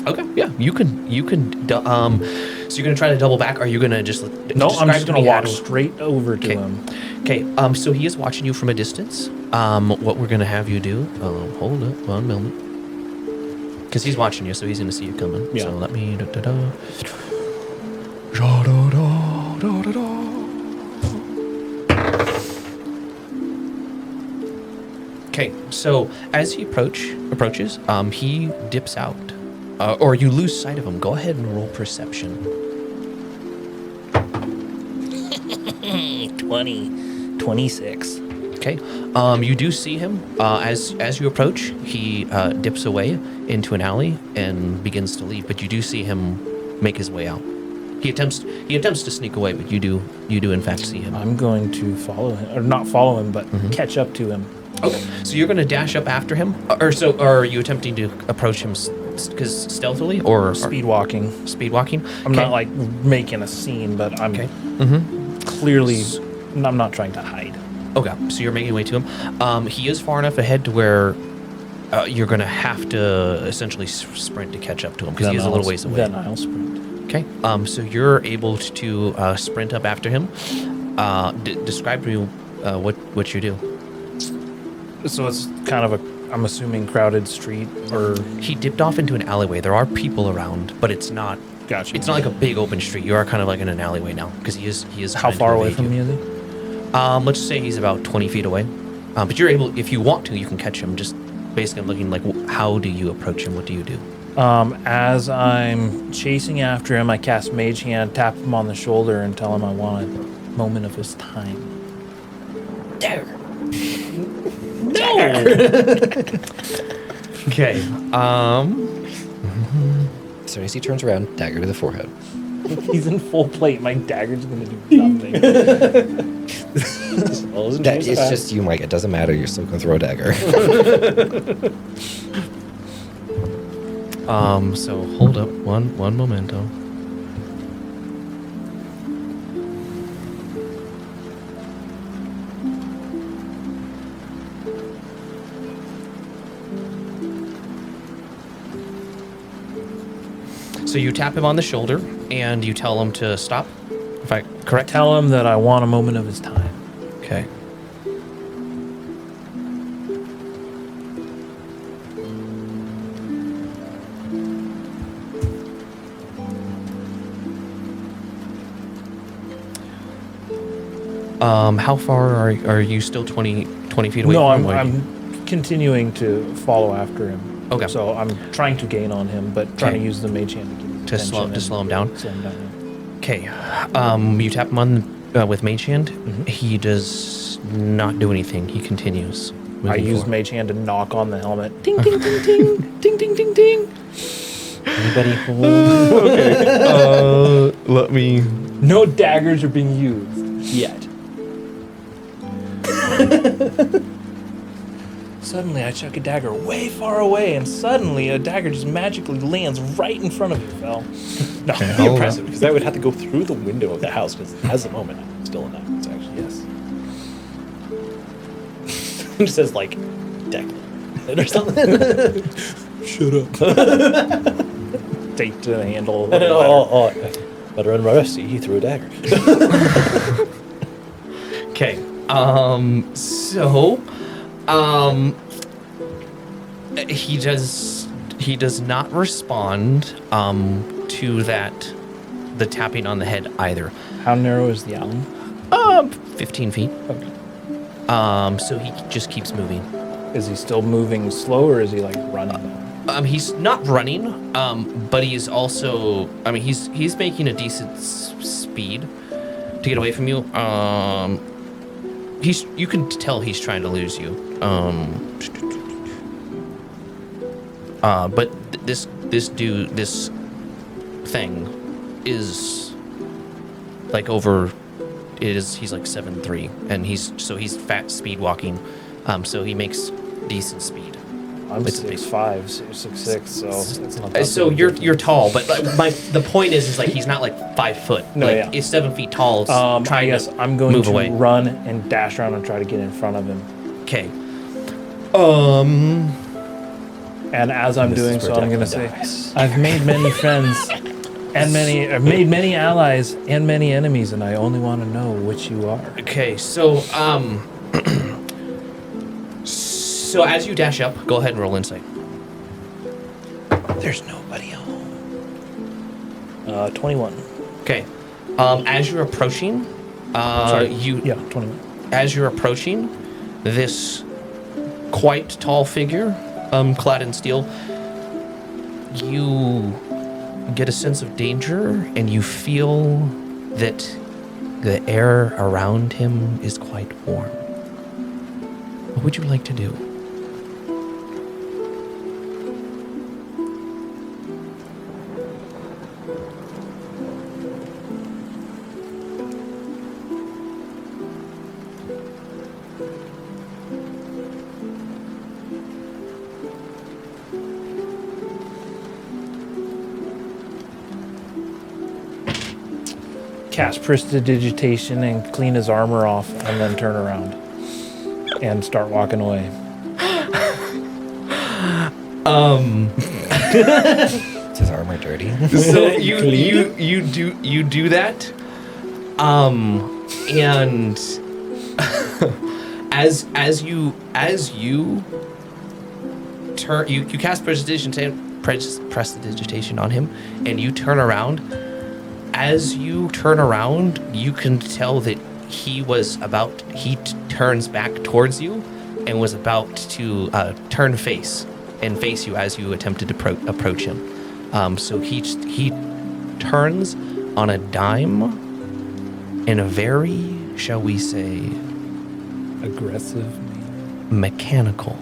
Okay. Yeah, you can. So you're gonna try to double back, or are you gonna just? No, I'm describe just to gonna me walk how- straight over to Okay. him. Okay. So he is watching you from a distance. What we're gonna have you do? Hold up, 1 moment. Because he's watching you, so he's gonna see you coming. Yeah. So let me. Okay, so as he approaches, he dips out, or you lose sight of him. Go ahead and roll perception. 20. 26. Okay. You do see him as you approach. He dips away into an alley and begins to leave. But you do see him make his way out. He attempts to sneak away, but you do in fact see him. I'm going to follow him, or not follow him, but catch up to him. Okay. So you're going to dash up after him, or are you attempting to approach him stealthily or Speed walking. speed walking? I'm not like making a scene, but I'm Okay. clearly. I'm not trying to hide. Okay, so you're making your way to him. He is far enough ahead to where you're going to have to essentially sprint to catch up to him because he is a little ways away. Then I'll sprint. Okay, so you're able to sprint up after him. Describe to me what you do. So it's kind of I'm assuming crowded street, or He dipped off into an alleyway. There are people around, but it's not. gotcha. It's not like a big open street. You are kind of like in an alleyway now because he is. How trying to far away evade from you. me is he? Let's say he's about 20 feet away. But you're able, if you want to, you can catch him. Just basically looking like, how do you approach him? What do you do? As I'm chasing after him, I cast Mage Hand, tap him on the shoulder, and tell him I want a moment of his time. Okay. As soon as he turns around, dagger to the forehead. He's in full plate. My dagger's gonna do nothing. It's just you, Mike. It doesn't matter. You're still gonna throw a dagger. So hold up one momento. So you tap him on the shoulder and you tell him to stop. If I correct? Tell him that I want a moment of his time. Okay. How far are you still 20 feet away No, from him? I'm continuing to follow after him. Okay. So I'm trying to gain on him, but trying to use the Mage Hand to get his To slow- attention to and slow him down? Slow him down. Okay. You tap him on with Mage Hand. He does not do anything. He continues. I moving use forward. Mage Hand to knock on the helmet. Ding, ding, ding, ding, ding, ding, ding, ding. Anybody hold? Let me. No daggers are being used yet. Suddenly, I chuck a dagger way far away, and suddenly a dagger just magically lands right in front of you, Phil. No, that'd be impressive because that would have to go through the window of the house because at the moment I'm still in that house actually. Yes. It just says like Declan or something. Shut up. Take to the handle. Of the ladder. Better unrest. He threw a dagger. Okay. He does not respond to the tapping on the head either. How narrow is the alley? 15 feet. Okay. So he just keeps moving. Is he still moving slow, or is he like running? He's not running, but he's also. He's making a decent speed to get away from you. You can tell he's trying to lose you. But this thing is like over. He's like 7'3", and he's fat speed walking. So he makes decent speed. I'm It's a big- 6'5", 6'6", so it's not that So big. you're tall, but the point is like he's not like 5 foot. No, like, yeah. He's 7 feet tall. It's I trying guess to I'm going move to away. run and dash around and try to get in front of him. Okay. And as I'm This is doing where so, I'm going to Declan say, dies. I've made many friends and I've made many allies and many enemies, and I only want to know which you are. Okay. So so as you dash up, go ahead and roll insight. There's nobody home. 21. Okay. As you're approaching, Yeah, 21. as you're approaching this quite tall figure, clad in steel, you get a sense of danger, and you feel that The air around him is quite warm. What would you like to do? Cast prestidigitation and clean his armor off, and then turn around and start walking away. Is his armor dirty? So you do that, and as you turn, you cast prestidigitation on him, and you turn around. As you turn around, you can tell that he turns back towards you and was about to turn face and face you as you attempted to approach him. So he turns on a dime in a very, shall we say, Aggressive. mechanical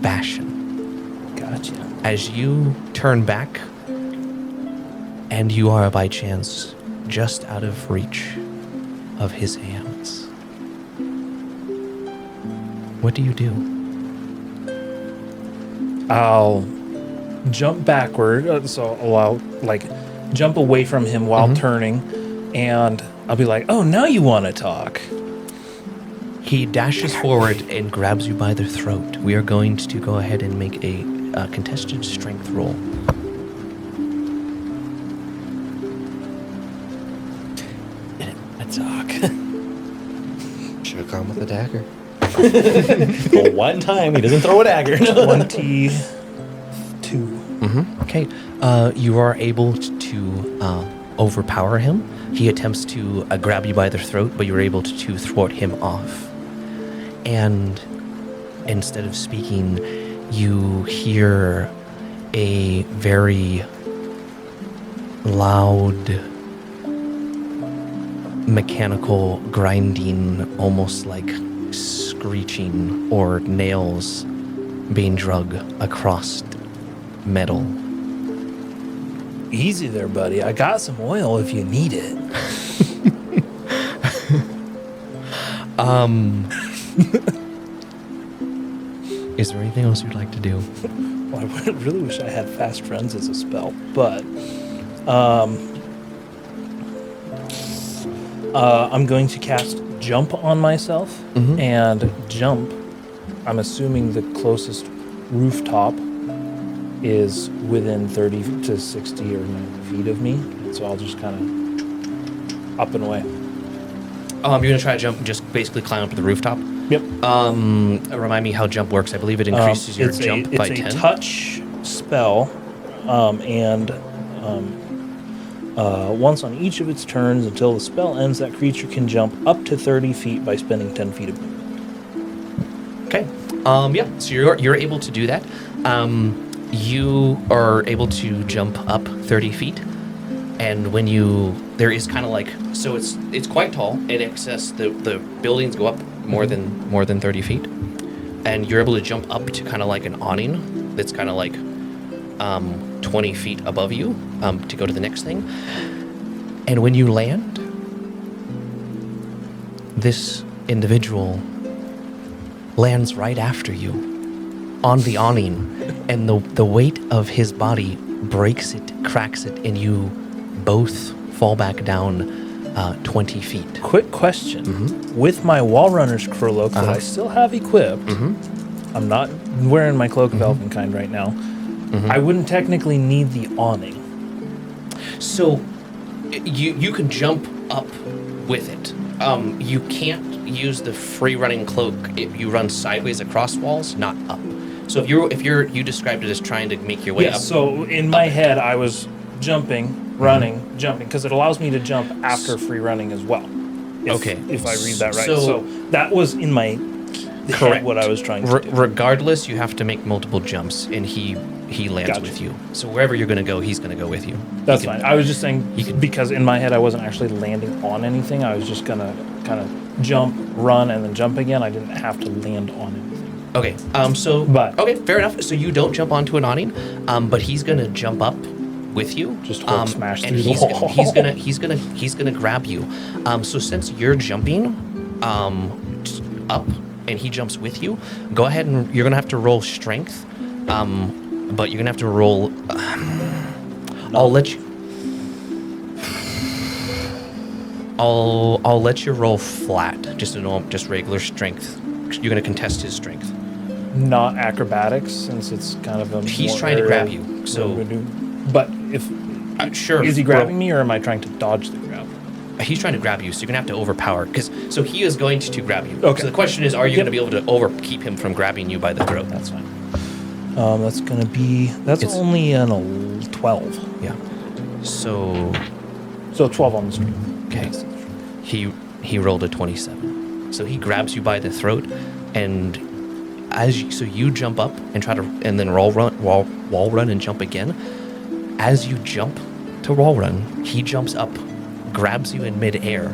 fashion. Gotcha. As you turn back, and you are by chance just out of reach of his hands, what do you do? I'll jump backward, so I'll jump away from him while turning, and I'll be like, "Oh, now you want to talk?" He dashes forward and grabs you by the throat. We are going to go ahead and make a contested strength roll. Talk. Should have gone with a dagger. For one time, he doesn't throw a dagger. 22. Okay, you are able to overpower him. He attempts to grab you by the throat, but you're able to thwart him off. And instead of speaking, you hear a very loud mechanical grinding, almost like screeching or nails being drug across metal. Easy there, buddy. I got some oil if you need it. Is there anything else you'd like to do? Well, I really wish I had fast friends as a spell, but I'm going to cast jump on myself, and jump. I'm assuming the closest rooftop is within 30 to 60 or 90 feet of me, so I'll just kind of up and away. You're gonna try to jump and just basically climb up to the rooftop? Yep. Remind me how jump works. I believe it increases your jump by 10. It's a touch spell, and once on each of its turns until the spell ends, that creature can jump up to 30 feet by spending 10 feet of movement. Okay. Yeah. So you're able to do that. You are able to jump up 30 feet, and when there is kind of like, so it's quite tall. In excess, the buildings go up more than 30 feet, and you're able to jump up to kind of like an awning that's kind of like 20 feet above you to go to the next thing. And when you land, this individual lands right after you on the awning, and the weight of his body breaks it, cracks it, and you both fall back down 20 feet. Quick question. With my wall runner's cloak that I still have equipped, I'm not wearing my cloak of Elvenkind right now. I wouldn't technically need the awning. So you can jump up with it. You can't use the free running cloak if you run sideways across walls, not up. So if you described it as trying to make your way up. So in my head, I was jumping, running, jumping, because it allows me to jump after free running as well. If I read that right. So that was in my head what I was trying to do. Regardless, you have to make multiple jumps, and he he lands Gotcha. with you. So wherever you're going to go, he's going to go with you. That's He can- fine. I was just saying you can- because in my head I wasn't actually landing on anything. I was just gonna kind of jump, run, and then jump again. I didn't have to land on anything. Okay. Okay, fair enough. So you don't jump onto an awning, but he's going to jump up with you. Just Hulk smash and through the he's wall. he's gonna grab you. So since you're jumping up and he jumps with you, go ahead and you're gonna have to roll strength. But you're gonna have to roll. I'll let you. I'll let you roll flat, just regular strength. You're gonna contest his strength. Not acrobatics, since it's kind of a. He's more trying to aerial grab you, so- But if Sure. is he roll. grabbing me, or am I trying to dodge the grab? He's trying to grab you, so you're gonna have to overpower. So he is going to grab you. Okay. So the question is, are you Yep. gonna be able to keep him from grabbing you by the throat? That's fine. That's gonna be. That's It's- only an 12. Yeah. So So 12 on the street. okay. He rolled a 27. So he grabs you by the throat, and so you jump up and and then wall run and jump again. As you jump to wall run, he jumps up, grabs you in midair,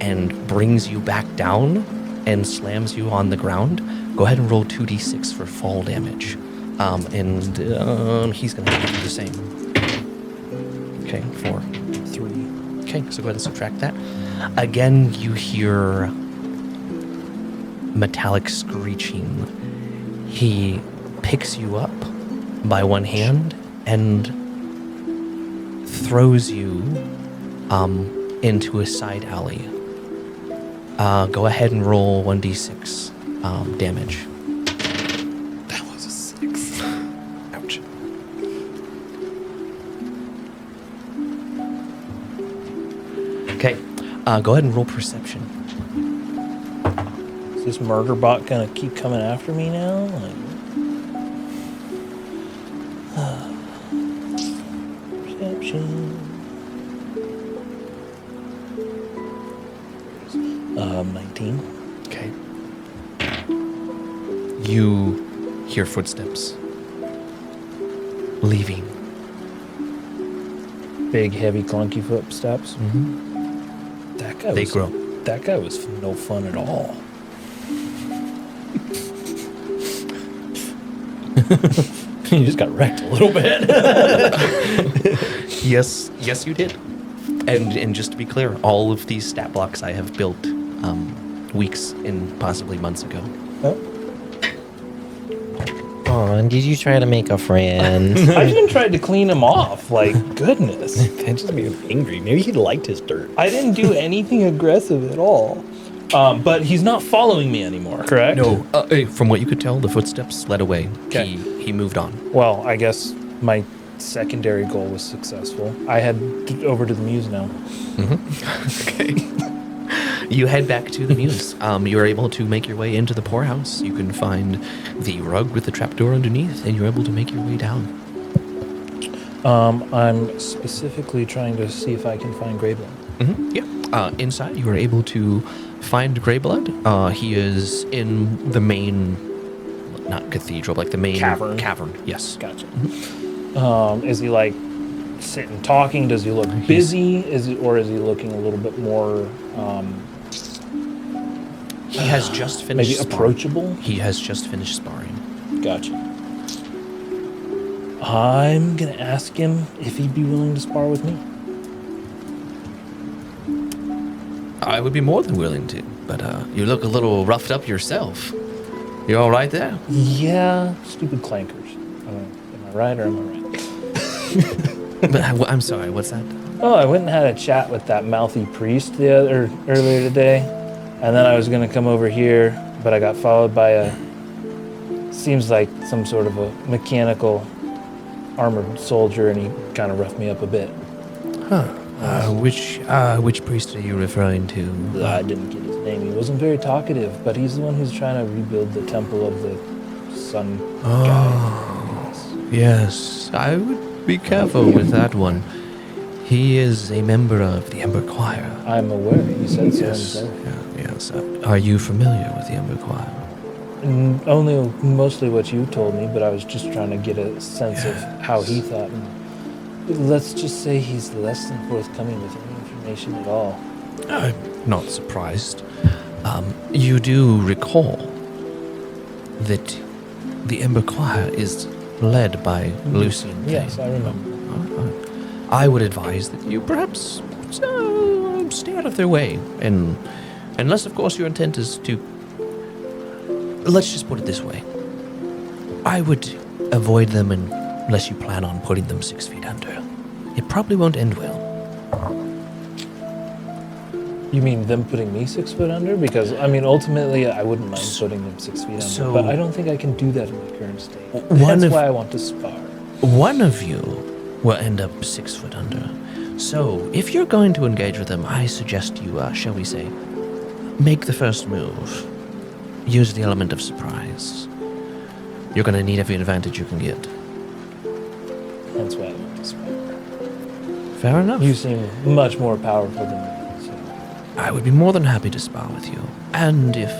and brings you back down and slams you on the ground. Go ahead and roll 2d6 for fall damage. He's gonna have to do the same. Okay, 4. 3. Okay, so go ahead and subtract that. Again, you hear metallic screeching. He picks you up by one hand and throws you into a side alley. Go ahead and roll 1d6 damage. That was a 6. Ouch. Okay, go ahead and roll perception. Is this murder bot gonna keep coming after me now? Perception. 19. Okay. You hear footsteps leaving. Big, heavy, clunky footsteps. Mm-hmm. That guy. They was, grow. That guy was no fun at all. You just got wrecked a little bit. Yes, you did. And just to be clear, all of these stat blocks I have built weeks and possibly months ago. Aw, and did you try to make a friend? I even tried to clean him off. Like, goodness. That just made him angry. Maybe he liked his dirt. I didn't do anything aggressive at all. But he's not following me anymore, correct? No, from what you could tell, the footsteps led away. Okay. He moved on. Well, I guess my secondary goal was successful. I head over to the muse now. Okay. You head back to the muse. You're able to make your way into the poorhouse. You can find the rug with the trapdoor underneath, and you're able to make your way down. I'm specifically trying to see if I can find Grayblood. Mm-hmm. Yeah. Inside, you are able to find Greyblood. He is in the main, not cathedral, like the main Cavern. Cavern. Yes. Gotcha. Is he like sitting talking? Does he look busy? Or is he looking a little bit more He has just finished. maybe sparring. approachable? He has just finished sparring. Gotcha. I'm gonna ask him if he'd be willing to spar with me. I would be more than willing to, but you look a little roughed up yourself. You all right there? Yeah, stupid clankers. Am I right or am I right? But, I'm sorry. What's that? Oh, I went and had a chat with that mouthy priest earlier today, and then I was gonna come over here, but I got followed by seems like some sort of a mechanical armored soldier, and he kind of roughed me up a bit. Which priest are you referring to? I didn't get his name. He wasn't very talkative, but he's the one who's trying to rebuild the temple of the sun guy. Yes, I would be careful with that one. He is a member of the Ember Choir. I'm aware. He said so Yes. himself. Yes. Are you familiar with the Ember Choir? Only mostly what you told me, but I was just trying to get a sense of how he thought. And let's just say he's less than forthcoming with any information at all. I'm not surprised. You do recall that the Ember Choir is led by Lucian Thane. Yes, I remember. I would advise that you perhaps stay out of their way, and unless, of course, your intent is to. Let's just put it this way: I would avoid them unless you plan on putting them 6 feet under. It probably won't end well. You mean them putting me 6 foot under? Because, I mean, ultimately, I wouldn't mind putting them 6 feet under. So- but I don't think I can do that in my current state. One That's of- why I want to spar. One of you will end up 6 foot under. So, if you're going to engage with them, I suggest you, shall we say, make the first move. Use the element of surprise. You're going to need every advantage you can get. That's why I want to spar. Fair enough. You seem much more powerful than me. So. I would be more than happy to spar with you. And if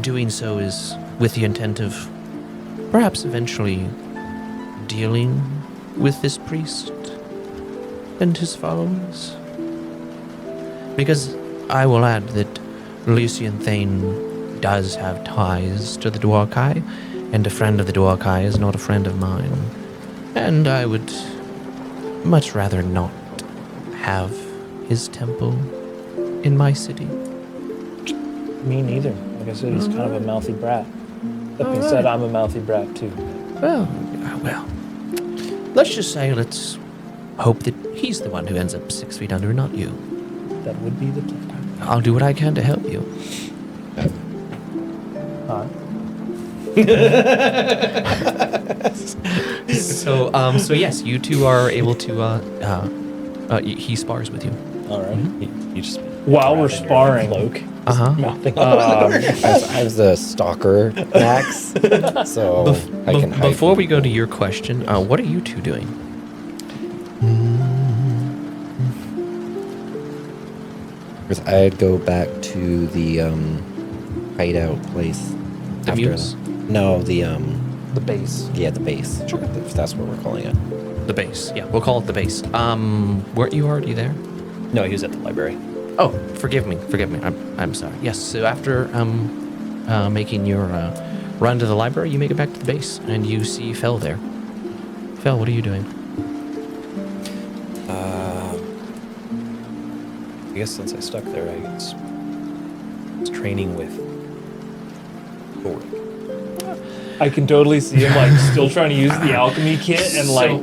doing so is with the intent of perhaps eventually dealing with this priest and his followers. Because I will add that Lucian Thane does have ties to the Dwarkai, and a friend of the Dwarkai is not a friend of mine. And I would much rather not have his temple in my city. Me neither. Like I said, he's kind of a mouthy brat. That being said, I'm a mouthy brat too. Well, let's just say let's hope that he's the one who ends up 6 feet under, not you. That would be the plan. I'll do what I can to help you. Huh? So yes, you two are able to. He spars with you. All right. You just While we're wrap in your sparring. cloak. Mouthing I was the stalker, Max, so I can hide. Before we go to your question, what are you two doing? Because I'd go back to the hideout place. The muse? No, the base. yeah, the base. Sure. If that's what we're calling it. The base. Yeah, we'll call it the base. Weren't you already there? No, he was at the library. Oh, forgive me. I'm sorry. Yes. So after making your run to the library, you make it back to the base, and you see Fel there. Fel, what are you doing? I guess since I stuck there, I was training with Thor. I can totally see him like still trying to use the alchemy kit and like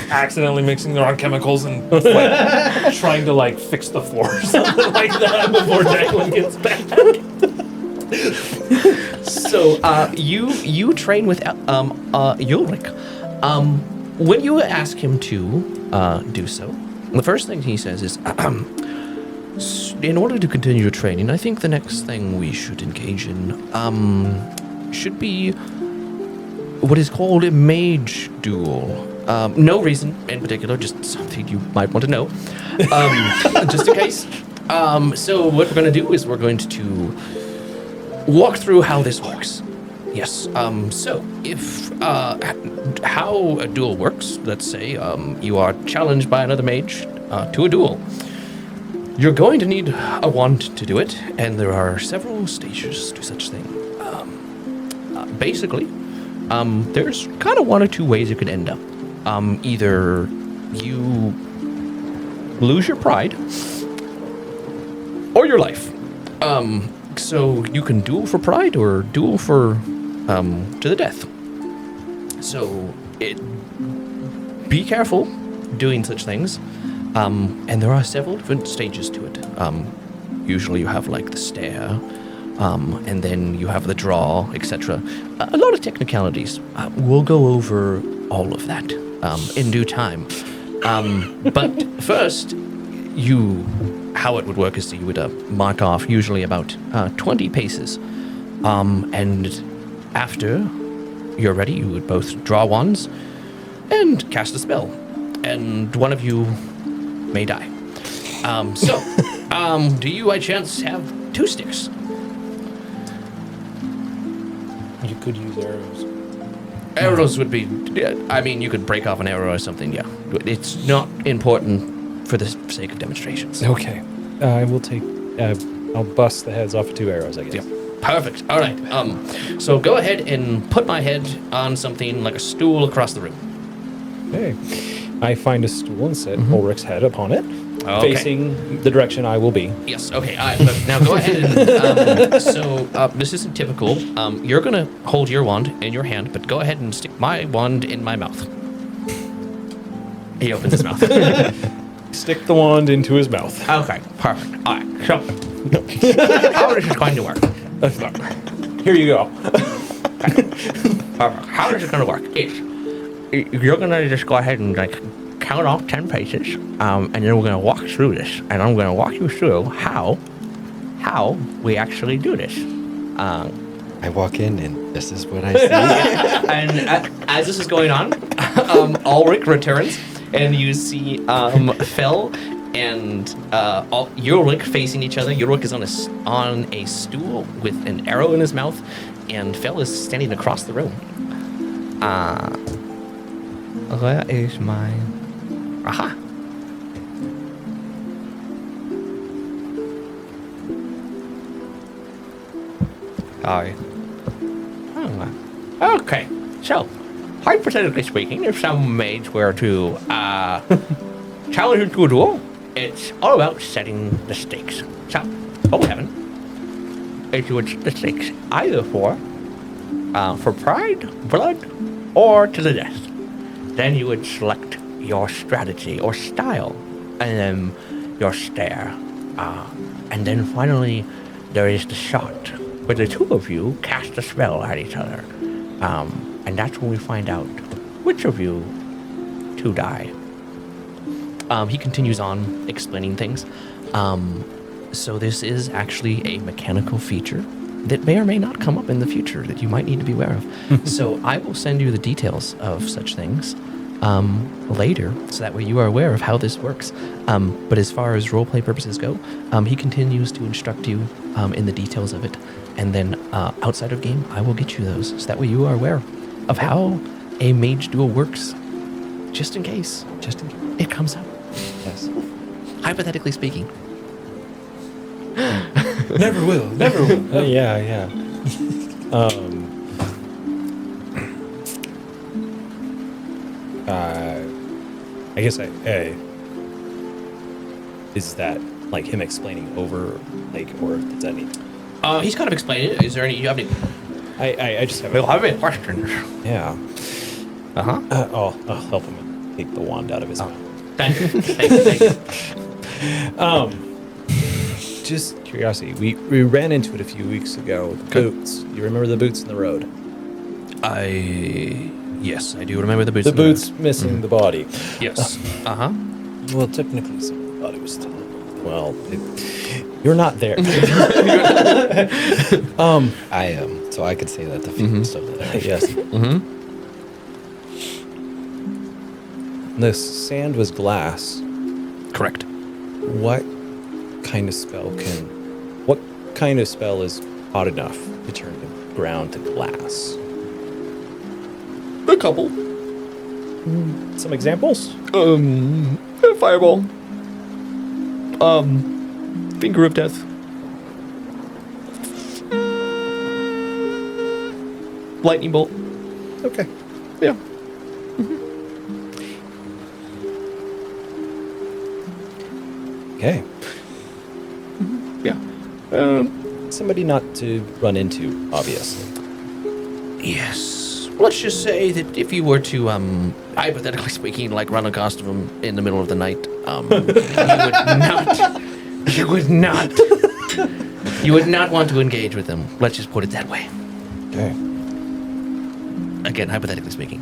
accidentally mixing the wrong chemicals and like trying to like fix the floor or something like that before Declan gets back. So you train with Ulrich. When you ask him to do so, the first thing he says is, in order to continue your training, I think the next thing we should engage in should be what is called a mage duel. No reason in particular, just something you might want to know, just in case. So what we're going to do is we're going to walk through how this works. Yes. So if how a duel works, let's say you are challenged by another mage to a duel. You're going to need a wand to do it, and there are several stages to such thing. Basically, there's kind of one or two ways it could end up. Either you lose your pride or your life. So you can duel for pride or duel for to the death. So be careful doing such things. And there are several different stages to it. Usually you have like the stare, and then you have the draw, etc. A lot of technicalities. We'll go over all of that in due time. But first, how it would work is that you would mark off usually about 20 paces. And after you're ready, you would both draw wands and cast a spell. And one of you may die. Do you by chance have 2 sticks? You could use arrows. Arrows would be. I mean, you could break off an arrow or something. Yeah, it's not important for the sake of demonstrations. Okay. I will take. I'll bust the heads off of 2 arrows, I guess. Yep. Perfect. All right. So go ahead and put my head on something like a stool across the room. Okay. I find a stool and set Ulrich's head upon it, Okay. facing the direction I will be. Yes. Okay. But now go ahead and. This isn't typical. You're gonna hold your wand in your hand, but go ahead and stick my wand in my mouth. He opens his mouth. Stick the wand into his mouth. Okay. Perfect. All right. So how is this going to work? Here you go. Perfect. How is it going to work? You're going to just go ahead and like count off 10 paces, and then we're going to walk through this, and I'm going to walk you through how we actually do this. I walk in and this is what I see. And as this is going on, Ulrich returns, and you see Fel and Ulrich facing each other. Ulrich is on a stool with an arrow in his mouth, and Fel is standing across the room. Where is my... Aha! Sorry. Oh, okay. So, hypothetically speaking, if some mage were to challenge you to a duel, it's all about setting the stakes. So, what would happen is you would set the stakes either for pride, blood, or to the death. Then you would select your strategy or style, and then your stare. And then finally, there is the shot, where the 2 of you cast a spell at each other. And that's when we find out which of you to die. He continues on explaining things. So this is actually a mechanical feature that may or may not come up in the future that you might need to be aware of. So I will send you the details of such things later, so that way you are aware of how this works. But as far as roleplay purposes go, he continues to instruct you in the details of it. And then outside of game, I will get you those, so that way you are aware of how a mage duel works, just in case it comes up. Yes. Hypothetically speaking. Never will. Yeah. I guess is that like him explaining over, like, or does that need? He's kind of explaining it. Is there any? You have any? I just have. Well, I have any questions? Yeah. Uh-huh. I'll help him take the wand out of his mouth. Thank you. Thank you. Just curiosity. We ran into it a few weeks ago. The boots. You remember the boots in the road? Yes, I do remember the boots. The boots missing the body. Yes. Uh-huh. Well, technically, some of the body was still. Well, you're not there. I am, so I could say that the feet is still there. Yes. Mm-hmm. The sand was glass. Correct. What kind of spell is hot enough to turn the ground to glass? A couple. Some examples? Fireball. Finger of death. Lightning bolt. Okay. Yeah. Okay. Yeah. Somebody not to run into, obviously. Yes. Let's just say that if you were to, hypothetically speaking, like run across them in the middle of the night, you would not want to engage with them. Let's just put it that way. Okay. Again, hypothetically speaking.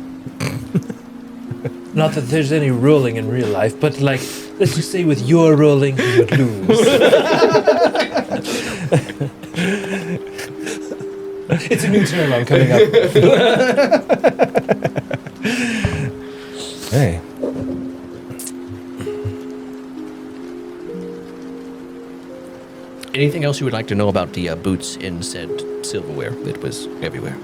Not that there's any rolling in real life, but like, let's just say with your rolling, you would lose. It's a new term I'm coming up with. Hey. Anything else you would like to know about the boots in said silverware that was everywhere?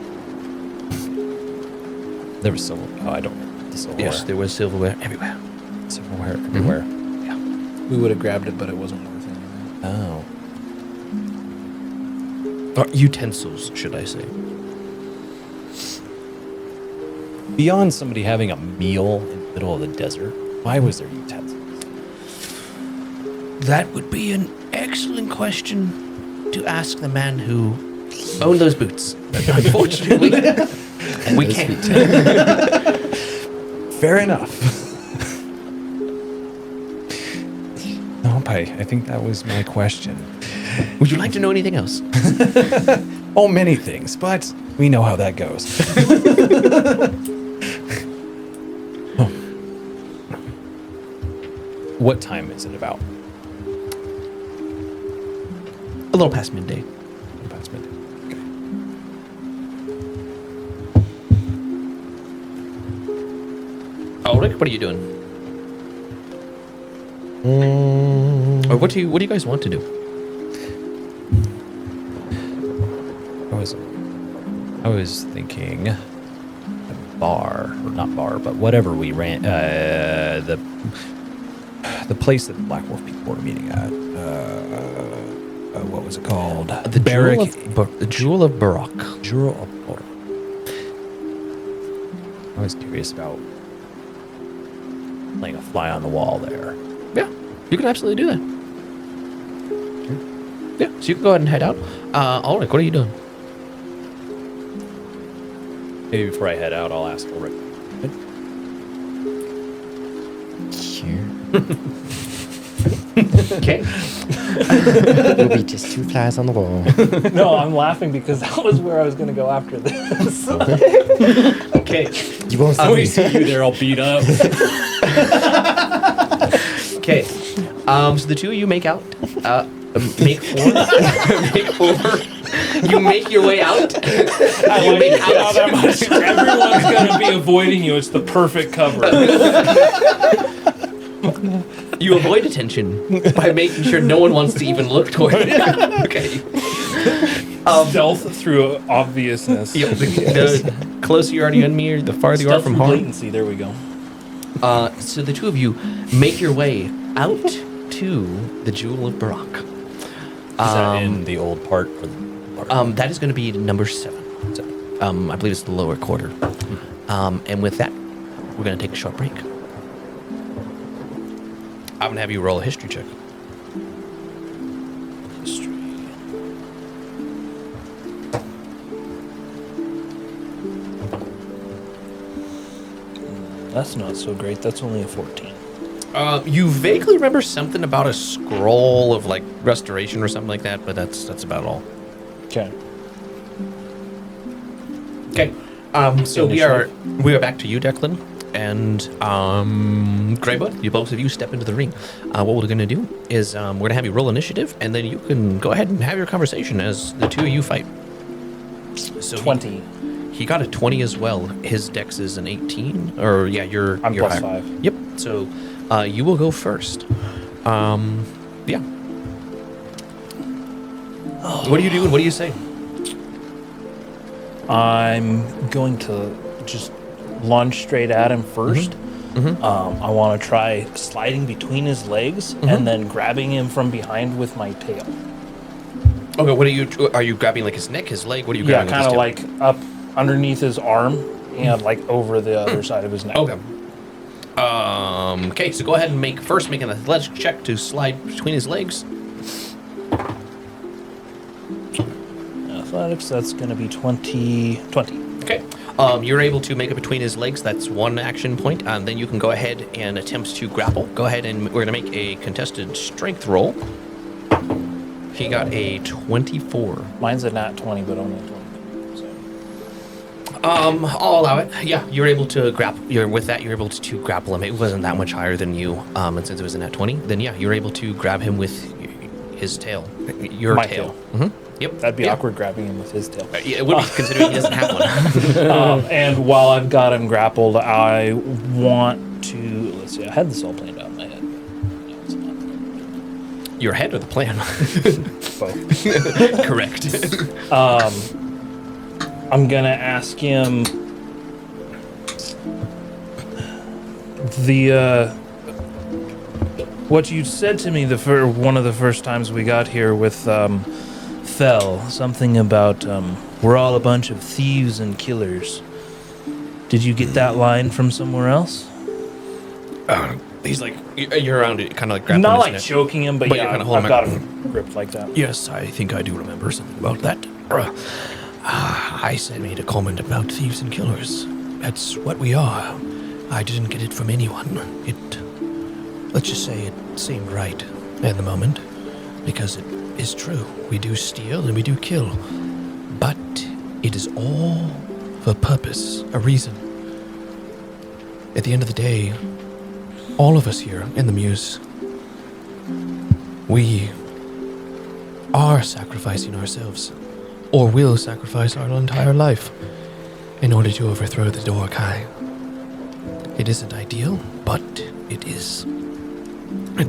There was silver. Oh, I don't remember the silverware. Yes, there was silverware everywhere. Silverware everywhere. Yeah. We would have grabbed it, but it wasn't worth anything. Oh. Or utensils, should I say. Beyond somebody having a meal in the middle of the desert, why was there utensils? That would be an excellent question to ask the man who owned those boots. But unfortunately, we can't. Fair enough. No, I think that was my question. Would you like to know anything else? Oh, many things, but we know how that goes. Oh. What time is it about? A little past midday. Past midday. Okay. Ulrich, what are you doing? Or what do you guys want to do? I was thinking a bar, or not bar, but whatever we ran, the place that the Black Wolf people were meeting at. What was it called? The Jewel of Barak. Jewel of Barak. I was curious about playing a fly on the wall there. Yeah, you can absolutely do that. Yeah, so you can go ahead and head out. Ulrich, what are you doing? Maybe before I head out, I'll ask Ulrich. Sure. Okay. It'll be just two flies on the wall. No, I'm laughing because that was where I was going to go after this. Okay. You won't see We me. see you there all beat up. Okay. So the two of you make out. Make four. Make four. You make your way out. I like it how that much. Everyone's going to be avoiding you. It's the perfect cover. You avoid attention by making sure no one wants to even look toward it. Okay. Stealth through obviousness. Yep, the closer you are to the enemy, the farther you are Stealth from through harm. latency. There we go. So the two of you make your way out to the Jewel of Barak. Is that in the old part? Or the part? That is going to be number 7. I believe it's the lower quarter. And with that, we're going to take a short break. I'm going to have you roll a history check. History. That's not so great. That's only a 14. You vaguely remember something about a scroll of like restoration or something like that, but that's about all. Okay. Okay. So we are back to you, Declan, and Greybutt. You both of you step into the ring. What we're going to do is we're going to have you roll initiative, and then you can go ahead and have your conversation as the two of you fight. So 20. He got a 20 as well. His dex is an 18, or yeah, you're I'm you're plus higher. 5. Yep. So you will go first. Yeah. What do you do and what do you say? I'm going to just lunge straight at him 1st. I want to try sliding between his legs and then grabbing him from behind with my tail. Okay, what are you grabbing like his neck, his leg? What are you Yeah, grabbing? kind of like up underneath his arm and like over the other side of his neck. Okay. Okay, so go ahead and make an athletics check to slide between his legs. Athletics, that's going to be 20. Okay. You're able to make it between his legs. That's one action point. And then you can go ahead and attempt to grapple. Go ahead and we're going to make a contested strength roll. He got a 24. Mine's a nat 20, but only a 20. So. I'll allow it. Yeah, you're able to grapple. You're able to grapple him. It wasn't that much higher than you. And since it was a nat 20, then yeah, you're able to grab him with his tail. Your My tail. tail. Yep. That'd be Yeah. awkward grabbing him with his tail. Yeah, it would be considering he doesn't have one. And while I've got him grappled, I want to. Let's see, I had this all planned out in my head. No, it's not. Your head or the plan? Both. Correct. I'm gonna ask him what you said to me one of the first times we got here with Fell. Something about we're all a bunch of thieves and killers. Did you get that line from somewhere else? He's like, you're around it, kind of like grabbing Not his like neck. choking him, but But yeah, you're kinda I've holding got him. him gripped like that. Yes, I think I do remember something about that. I said made a comment about thieves and killers. That's what we are. I didn't get it from anyone. Let's just say it seemed right at the moment, because it is true. We do steal and we do kill, but it is all for a purpose, a reason. At the end of the day, all of us here in the Muse, we are sacrificing ourselves, or will sacrifice our entire life, in order to overthrow the Dorkai. It isn't ideal, but it is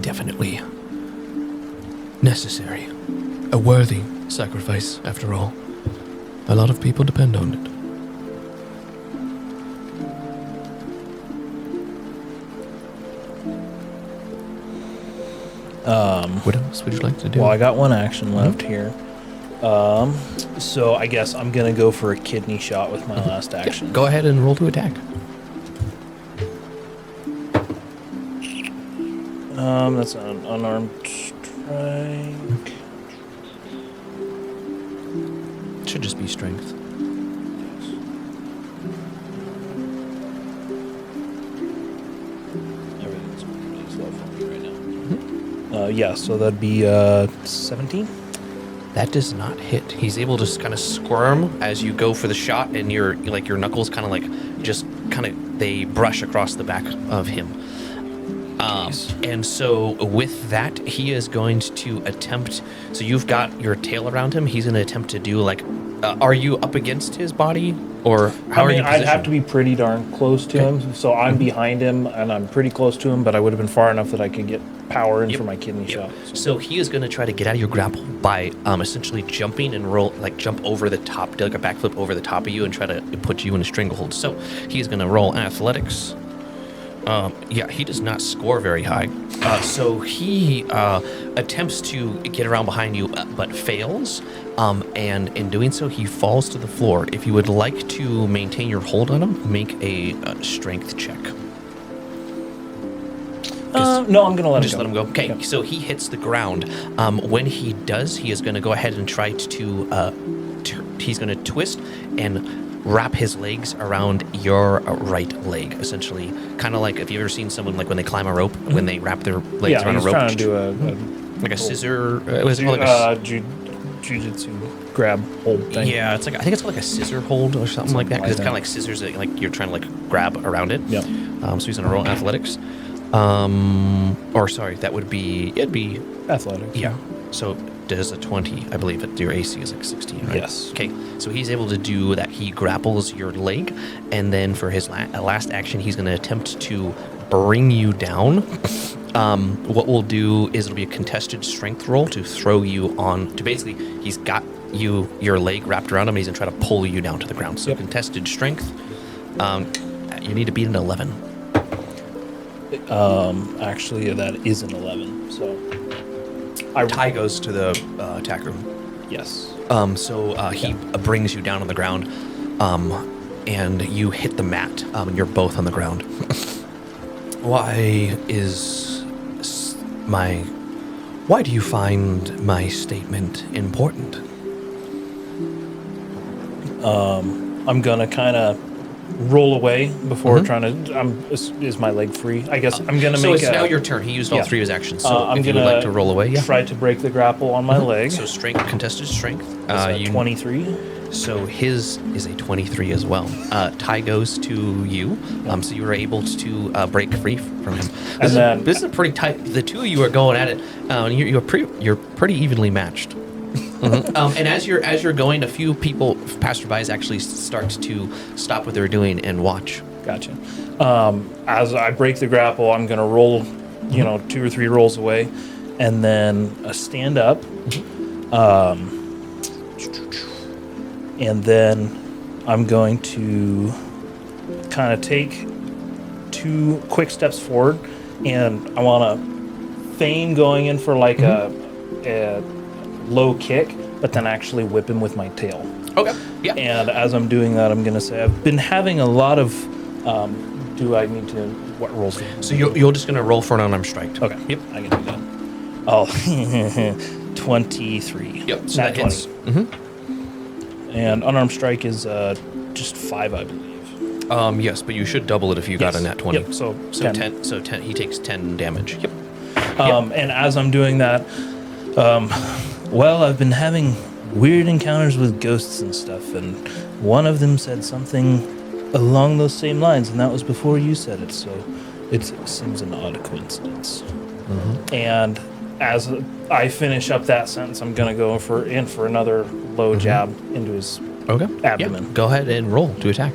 definitely necessary. A worthy sacrifice, after all. A lot of people depend on it. What else would you like to do? Well, I got one action left here. So I guess I'm gonna go for a kidney shot with my last action. Go ahead and roll to attack. That's an unarmed strike. Should just be strength. Everything's really slow for me right now. Yeah, so that'd be 17. That does not hit. He's able to kind of squirm as you go for the shot, and your knuckles kind of they brush across the back of him. And so with that, he is going to attempt. So you've got your tail around him. He's going to attempt to do are you up against his body, or how are you I'd have positioned? to be pretty darn close to him, so I'm behind him and I'm pretty close to him, but I would have been far enough that I could get power in for my kidney shot. So he is going to try to get out of your grapple by essentially jumping and jump over the top, do like a backflip over the top of you and try to put you in a stranglehold. So he's going to roll athletics. He does not score very high. So he attempts to get around behind you, but fails. And in doing so, he falls to the floor. If you would like to maintain your hold on him, make a strength check. No, I'm gonna let him go. Let him go. Okay, so he hits the ground. When he does, he is going to go ahead and try to. He's going to twist and wrap his legs around your right leg, essentially. Kind of like if you've ever seen someone when they climb a rope, when they wrap their legs around a rope. Trying to do like a scissor. Was it called like a jiu-jitsu grab hold thing. Yeah, I think it's called like a scissor hold or something like that, because it's kind of like scissors that you're trying to grab around it. Yeah. So he's gonna roll athletics. It'd be Athletics. yeah. So does a 20, I believe your AC is 16, right? Yes. Okay, so he's able to do that. He grapples your leg, and then for his last action, he's going to attempt to bring you down. What we'll do is it'll be a contested strength roll to throw you on. He's got your leg wrapped around him. And he's going to try to pull you down to the ground. So contested strength. You need to beat an 11. Actually, that is an 11. So Tie goes to the attacker. Yes. He brings you down on the ground, and you hit the mat, and you're both on the ground. Why do you find my statement important? I'm gonna kind of roll away before trying to. Is my leg free? I guess I'm gonna So make. it's now your turn. He used all three of his actions. So I'm if you gonna would like to roll away, try to break the grapple on my leg. So strength, contested strength. 23. So his is a 23 as well. Tie goes to you. So you were able to break free from him. This is a pretty tight. The two of you are going at it. You're pretty evenly matched. And as you're going, a few passerbys actually start to stop what they're doing and watch. Gotcha. As I break the grapple, I'm gonna roll, 2 or 3 rolls away, and then stand up. And then I'm going to kind of take 2 quick steps forward, and I want to feign going in for like a low kick, but then actually whip him with my tail. Okay. Yeah. And as I'm doing that, I'm going to say I've been having a lot of. Do I need to what rolls? So you're just gonna roll for an unarmed strike. Okay. Yep, I can do that. Oh, 23. Yep. So that hits. And unarmed strike is just 5, I believe. Yes, but you should double it if you got a nat 20. Yep. So 10. So 10. He takes 10 damage. Yep. And as I'm doing that, well, I've been having weird encounters with ghosts and stuff, and one of them said something along those same lines, and that was before you said it, so it seems an odd coincidence. And as I finish up that sentence, I'm going to go for another low jab into his Okay. abdomen. Yeah. Go ahead and roll to attack.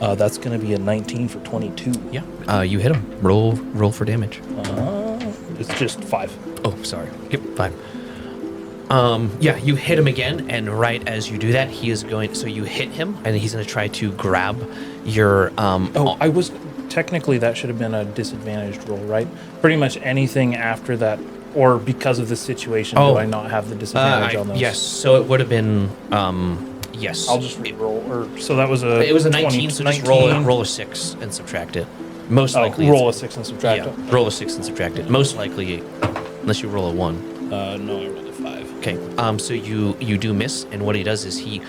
That's going to be a 19 for 22. Yeah. You hit him. Roll for damage. It's just 5. Oh, sorry. Yep. 5. Yeah, you hit him again, and right as you do that, he is going. So you hit him, and he's going to try to grab your. I was technically that should have been a disadvantaged roll, right? Pretty much anything after that, or because of the situation, do I not have the disadvantage on those? Yes. So it would have been. Yes. I'll just re-roll. So that was a. It was a 20, 19. So just 19. roll a 6 and subtract it. Most likely. Roll a 6 and subtract it. Roll a 6 and subtract it. Most likely, unless you roll a 1. No, I rolled a 5. Okay. So you do miss, and what he does is he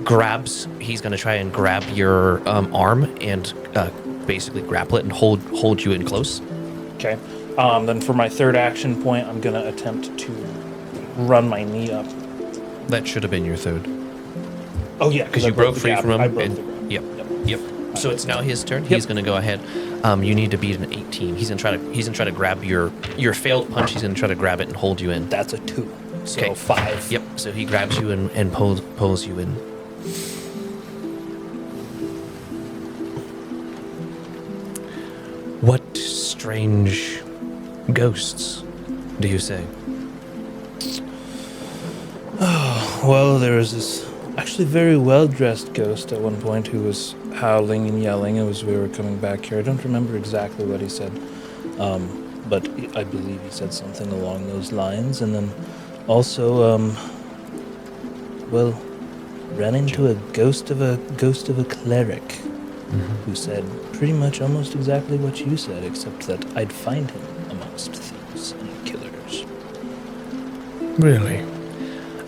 grabs. He's going to try and grab your arm and basically grapple it and hold you in close. Okay. Then for my third action point, I'm gonna attempt to run my knee up. That should have been your third. Oh yeah, Because you broke free from him. I broke and- the grab. Yep. So it's now his turn. He's going to go ahead. You need to beat an 18. He's going to try to grab your failed punch. He's going to try to grab it and hold you in. That's a 2. So Okay. 5. Yep. So he grabs you and pulls you in. What strange ghosts do you say? Well, there was this actually very well-dressed ghost at one point who was howling and yelling as we were coming back here. I don't remember exactly what he said, but I believe he said something along those lines. And then also, ran into a ghost of a cleric who said pretty much almost exactly what you said, except that I'd find him amongst thieves and killers. Really?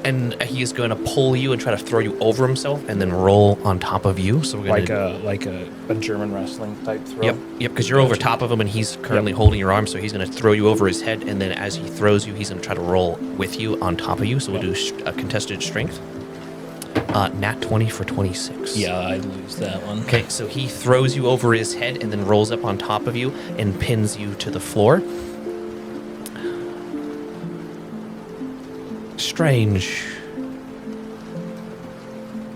And he is going to pull you and try to throw you over himself and then roll on top of you. So we're going Like a German wrestling type throw. Yep, because you're over top of him and he's currently holding your arm, so he's going to throw you over his head, and then as he throws you, he's going to try to roll with you on top of you. So we'll do a contested strength. Nat 20 for 26. Yeah, I'd lose that one. Okay, so he throws you over his head and then rolls up on top of you and pins you to the floor. Strange.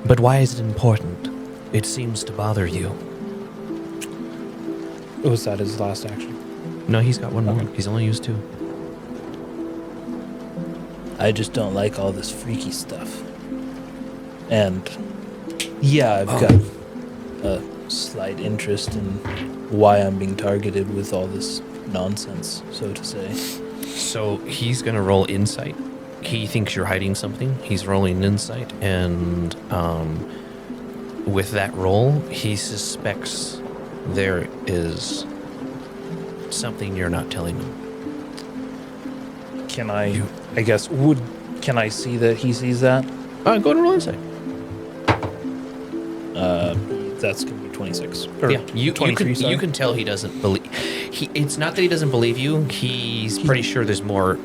But why is it important? It seems to bother you. Was that his last action? No, he's got one more. Okay. He's only used 2. I just don't like all this freaky stuff. And yeah, I've got a slight interest in why I'm being targeted with all this nonsense, so to say. So he's going to roll insight. He thinks you're hiding something. He's rolling insight, and with that roll, he suspects there is something you're not telling him. Can I can I see that he sees that? Go to roll insight. That's going to be 26. Yeah, you 23, sorry. you can tell he doesn't believe. It's not that he doesn't believe you. He's pretty sure there's more.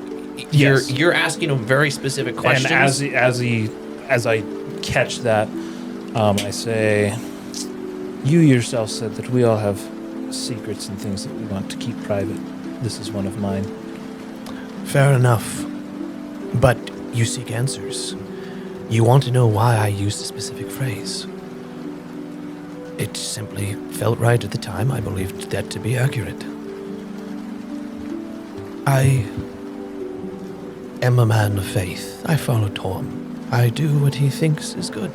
Yes. You're asking him very specific questions. And as I catch that, I say, you yourself said that we all have secrets and things that we want to keep private. This is one of mine. Fair enough. But you seek answers. You want to know why I used a specific phrase. It simply felt right at the time. I believed that to be accurate. I am a man of faith. I follow Torm. I do what he thinks is good.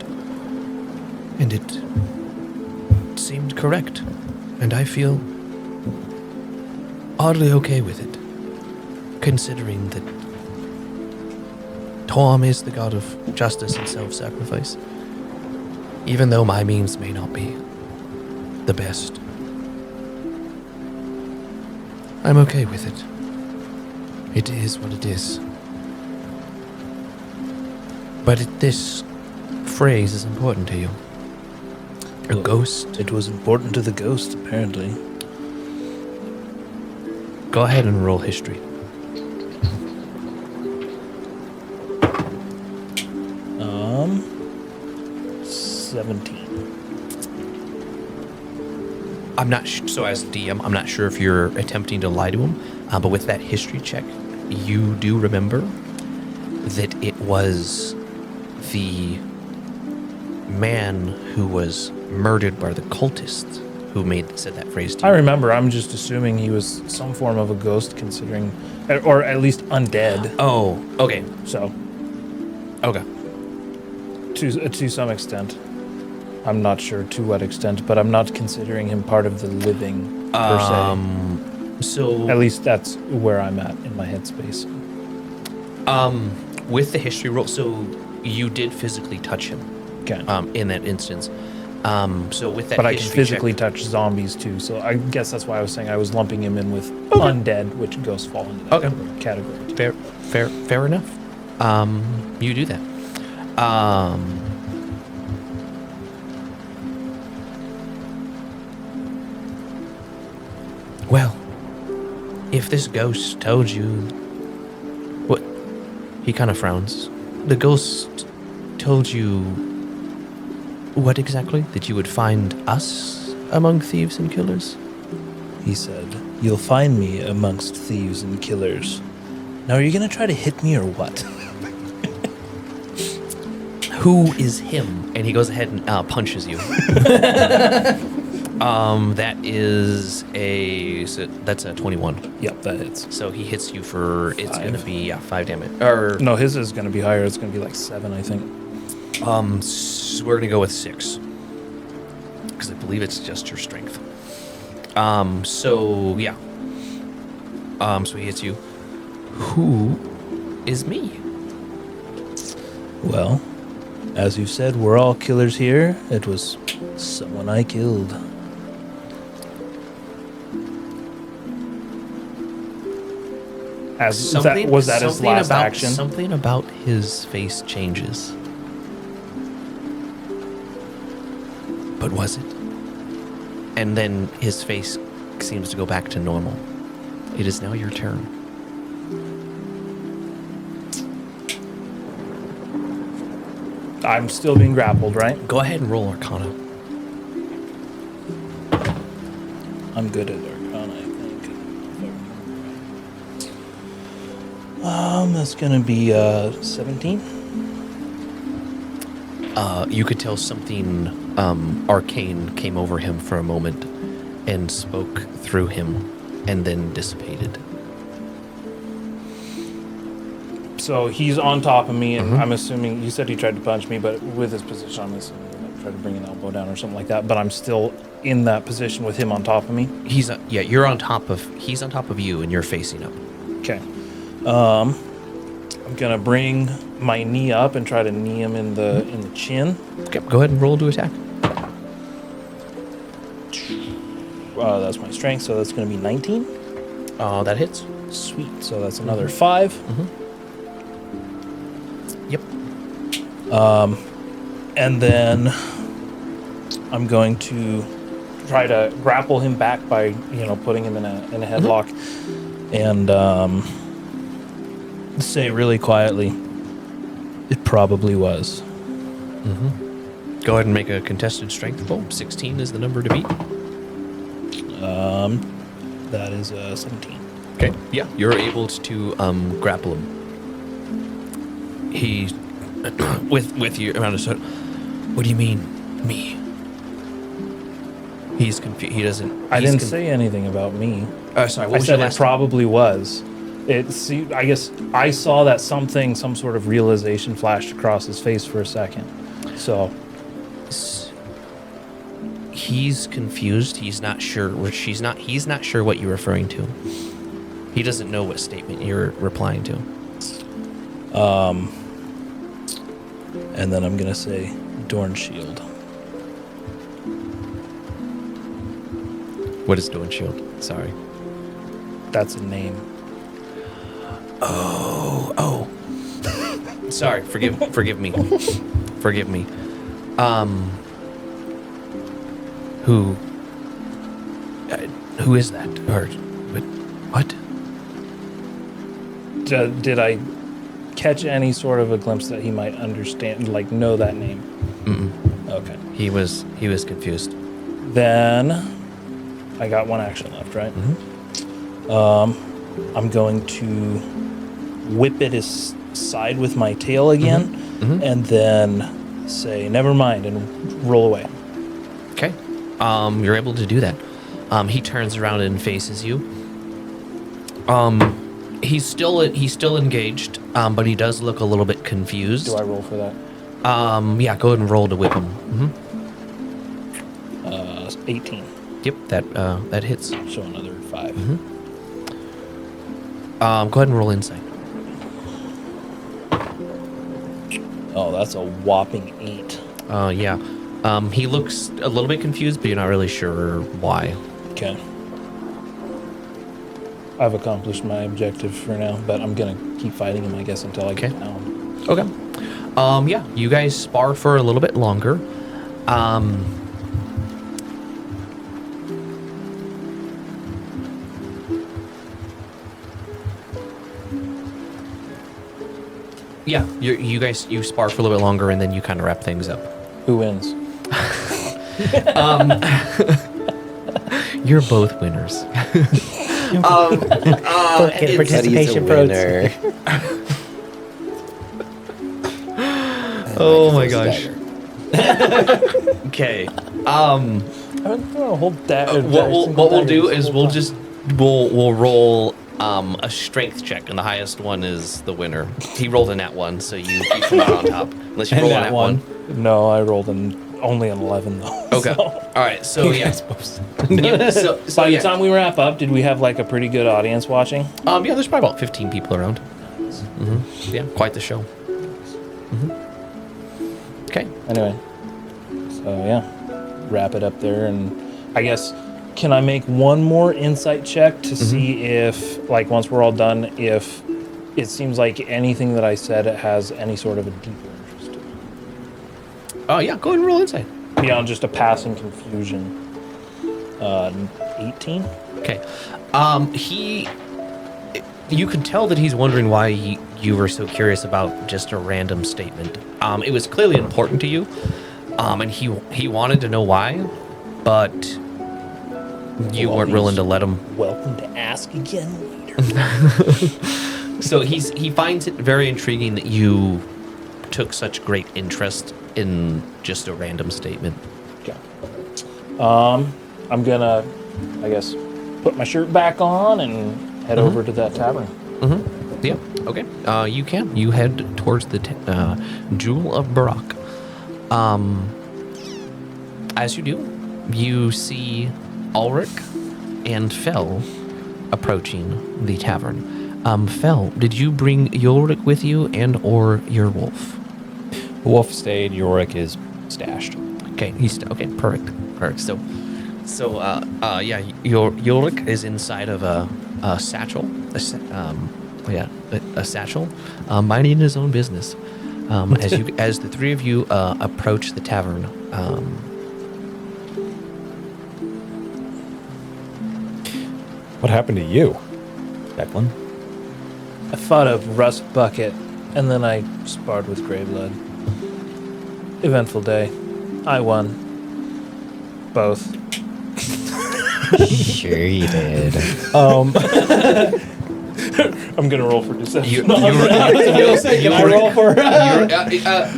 And it seemed correct. And I feel oddly okay with it, considering that Tom is the god of justice and self-sacrifice, even though my means may not be the best. I'm okay with it. It is what it is. But this phrase is important to you. A ghost. It was important to the ghost, apparently. Go ahead and roll history. 17. I'm not so as DM, I'm not sure if you're attempting to lie to him, but with that history check, you do remember that it was the man who was murdered by the cultists who said that phrase to I you. remember. I'm just assuming he was some form of a ghost, considering, or at least undead. Oh, okay. So, Okay. to some extent, I'm not sure to what extent, but I'm not considering him part of the living per So se. At least that's where I'm at in my headspace. with the history roll, so you did physically touch him Okay. in that instance. So with that But I can history physically check, touch zombies too, so I guess that's why I was saying I was lumping him in with undead, which ghosts fall into that Okay. category. fair enough. You do that. Well, if this ghost told you what, he kind of frowns. The ghost told you what exactly? That you would find us among thieves and killers? He said, "You'll find me amongst thieves and killers." Now, are you gonna try to hit me or what? Who is him? And he goes ahead and punches you. That is that's a 21. Yep, that hits. So he hits you for, it's going to 5. be 5 damage. Or, No, his is gonna be higher. It's gonna be like 7, I think. so we're going to go with 6. Because I believe it's just your strength. So, yeah. So he hits you. Who is me? Well, as you said, we're all killers here. It was someone I killed. As that was that his last action. Something about his face changes. But was it? And then his face seems to go back to normal. It is now your turn. I'm still being grappled, right? Go ahead and roll Arcana. I'm good at Arcana, I think. That's gonna be 17. You could tell something arcane came over him for a moment and spoke through him and then dissipated. So he's on top of me, and I'm assuming you said he tried to punch me, but with his position, I'm assuming he like, tried to bring an elbow down or something like that. But I'm still in that position with him on top of me. He's he's on top of you and you're facing up. Okay. I'm gonna bring my knee up and try to knee him in the chin. Okay, go ahead and roll to attack. That's my strength, so that's gonna be 19. That hits. Sweet. So that's another 5. Yep. And then I'm going to try to grapple him back by, putting him in a headlock, and say really quietly, "It probably was." Go ahead and make a contested strength roll. 16 is the number to beat. That is 17. Okay. Yeah, you're able to grapple him. He, with you around his head. What do you mean, me? He's confused. He doesn't. I didn't say anything about me. Sorry. What I was said your it last? probably was. I guess I saw that some sort of realization flashed across his face for a second. So He's confused. He's not sure where he's not sure what you're referring to. He doesn't know what statement you're replying to. And then I'm gonna say Dorn Shield. What is Dawn Shield? Sorry. That's a name. Oh. Sorry, forgive me. Forgive me. Who is that? Or what? Did I catch any sort of a glimpse that he might understand, like know that name? Mm-mm. Okay. He was confused. Then I got one action left, right? Mm-hmm. I'm going to whip it aside with my tail again, Mm-hmm. and then say "never mind" and roll away. Okay. You're able to do that. He turns around and faces you. He's still engaged, but he does look a little bit confused. Do I roll for that? Yeah, go ahead and roll to whip him. 18. Yep, that hits. So another 5. Go ahead and roll insight. Oh, that's a whopping 8. Yeah. He looks a little bit confused, but you're not really sure why. Okay. I've accomplished my objective for now, but I'm gonna keep fighting him, I guess, until I get Okay. down. Okay. Yeah, you guys spar for a little bit longer. Yeah, you guys spar for a little bit longer, and then you kind of wrap things up. Who wins? You're both winners. Buddy's a Participation winner. Oh my gosh. Okay. I'm gonna hold that. What we'll do is we'll roll a strength check, and the highest one is the winner. He rolled a nat 1, so you come out on top. Unless you And roll a nat nat one. 1. No, I rolled only an 11 though. Okay. So, All right. So yeah. Yeah, so by yeah. the time we wrap up, did we have like a pretty good audience watching? Yeah, there's probably about 15 people around. Yeah, quite the show. Okay. Anyway, so yeah, wrap it up there, and I guess can I make one more insight check to see if, like, once we're all done, if it seems like anything that I said has any sort of a deeper interest to it, Oh yeah, go ahead and roll insight. beyond just a passing confusion. 18. Okay. You could tell that he's wondering why you were so curious about just a random statement. It was clearly important to you, and he wanted to know why, but you Well, weren't willing to let him. Welcome to ask again later. So he finds it very intriguing that you took such great interest in just a random statement. Okay. I'm gonna, I guess, put my shirt back on and head over to that tavern. Yeah. Okay. You can. You head towards the Jewel of Barak. As you do, you see Ulrich and Fell approaching the tavern. Fell, did you bring Ulrich with you and or your wolf? Wolf stayed. Yorick is stashed. Okay. Okay. Perfect. So, yeah, your Ulrich is inside of a satchel. A satchel, minding his own business. As the three of you approach the tavern, What happened to you, Declan? I fought a rust bucket, and then I sparred with Greyblood. Eventful day. I won. Both. Sure you did. I'm gonna roll for deception. Can I roll for?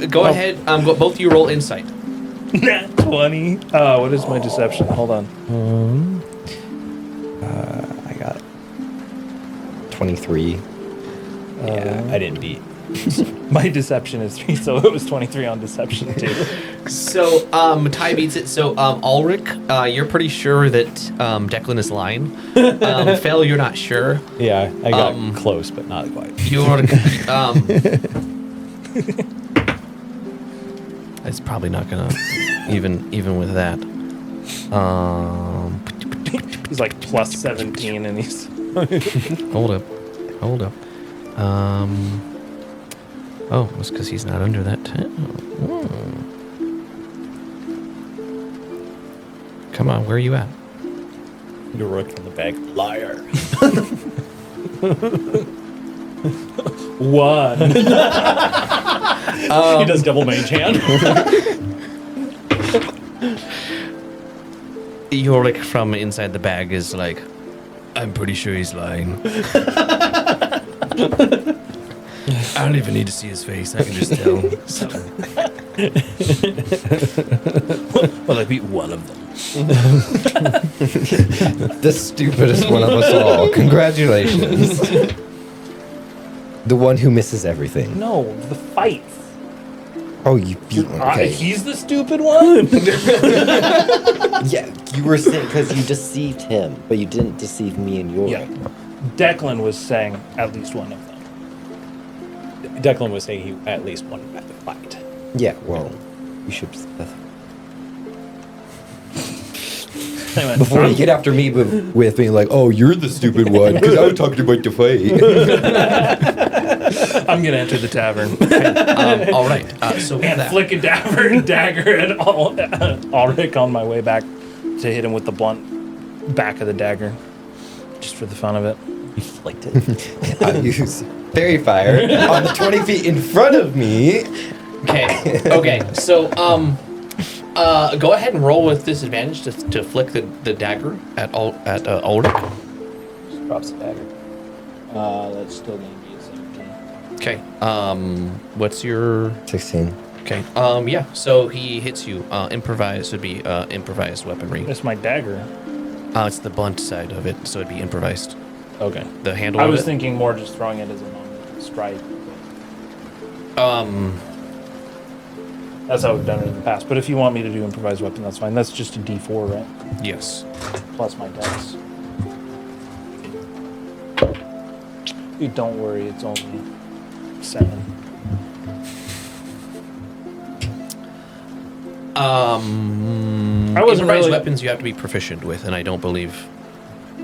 go ahead. Both of you roll insight. Nat 20. What is my deception? Hold on. I got. 23. Yeah, I didn't beat. My deception is 3, so it was 23 on deception too. So, Ty beats it. So, Ulrich, you're pretty sure that Declan is lying. Fel, you're not sure. Yeah, I got close, but not quite. You're, it's probably not gonna even with that. He's like plus 17 and he's Hold up. Oh, it's because he's not under that 10. Come on, where are you at? You're right from the bag. Liar. 1. He does double mage hand. Yorick from inside the bag is like, I'm pretty sure he's lying. I don't even need to see his face. I can just tell. So. well, I beat one of them. The stupidest one of us all. Congratulations. The one who misses everything. No, the fights. Oh, you beat one. Okay. He's the stupid one. Yeah, you were saying because you deceived him, but you didn't deceive me and Yorick. Yeah. Declan was saying at least one of them. Declan was saying he at least won at the fight. Yeah, well, you should specify. Before you get after me with being like, oh, you're the stupid one, because I was talking about the fight. I'm going to enter the tavern. All right. So And that. flick a dagger at Ulrich on my way back to hit him with the blunt back of the dagger. Just for the fun of it. You flicked it. I use fairy fire on the 20 feet in front of me. Okay. So go ahead and roll with disadvantage to flick the dagger at Ulrich. Just drops the dagger. That's still going to be a 17. Okay. What's your 16. Okay. Yeah. So he hits you. Improvised would be improvised weaponry. It's my dagger. It's the blunt side of it, so it'd be improvised. Okay. The handle. I of was it. thinking more just throwing it as a normal strike. That's how we've done it in the past. But if you want me to do improvised weapon, that's fine. That's just a D4, right? Yes. Plus my dex. Dude, don't worry. It's only 7. I wasn't Improvised really- weapons you have to be proficient with, and I don't believe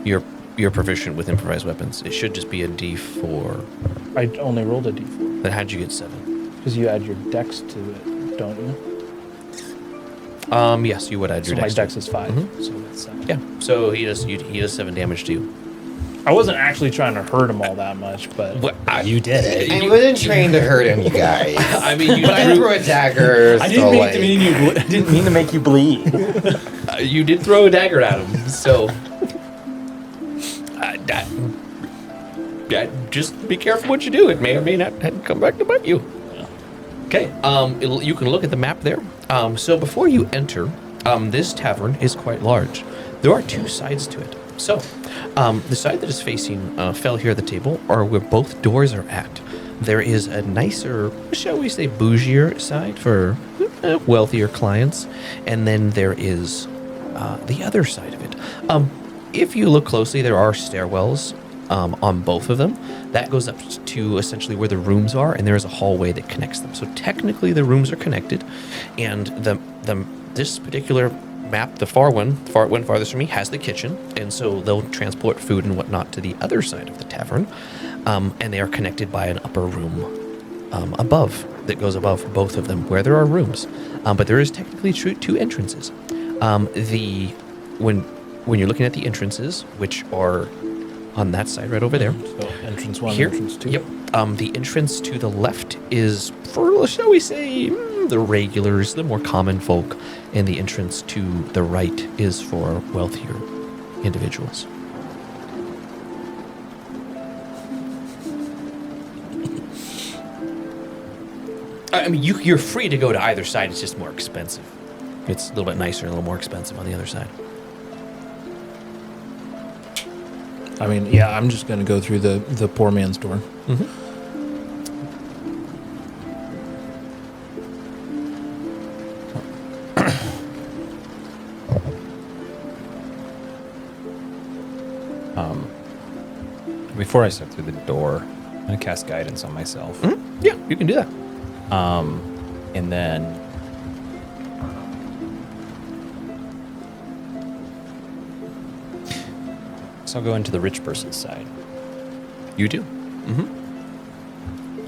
you're proficient with improvised weapons. It should just be a D4. I only rolled a D4. Then how'd you get 7? Because you add your dex to it, don't you? Yes, you would add So your my dex. dex is 5. Mhm. So that's 7. Yeah. So he does 7 damage to you. I wasn't actually trying to hurt him all that much, but You did it. I wasn't trained to hurt him, you guys. I mean, you But I threw a dagger. I so didn't mean like, to mean you. Didn't mean to make you bleed. you did throw a dagger at him, so just be careful what you do. It may or may not come back to bite you. Okay. You can look at the map there. So before you enter, this tavern is quite large. There are 2 sides to it. So, the side that is facing Fel here at the table are where both doors are at. There is a nicer, shall we say, bougier side for wealthier clients, and then there is the other side of it. If you look closely, there are stairwells on both of them. That goes up to essentially where the rooms are, and there is a hallway that connects them. So technically, the rooms are connected, and this particular map, the far one farthest from me, has the kitchen, and so they'll transport food and whatnot to the other side of the tavern, and they are connected by an upper room above that goes above both of them, where there are rooms, but there is technically 2 entrances. When you're looking at the entrances, which are on that side right over there. so entrance 1, Here, entrance 2. Yep. The entrance to the left is for, shall we say, the regulars, the more common folk, and the entrance to the right is for wealthier individuals. I mean, you're free to go to either side. It's just more expensive. It's a little bit nicer and a little more expensive on the other side. I mean, yeah, I'm just going to go through the poor man's door. Before I step through the door, I'm gonna cast guidance on myself, Yeah, you can do that. and then so I'll go into the rich person's side. You do.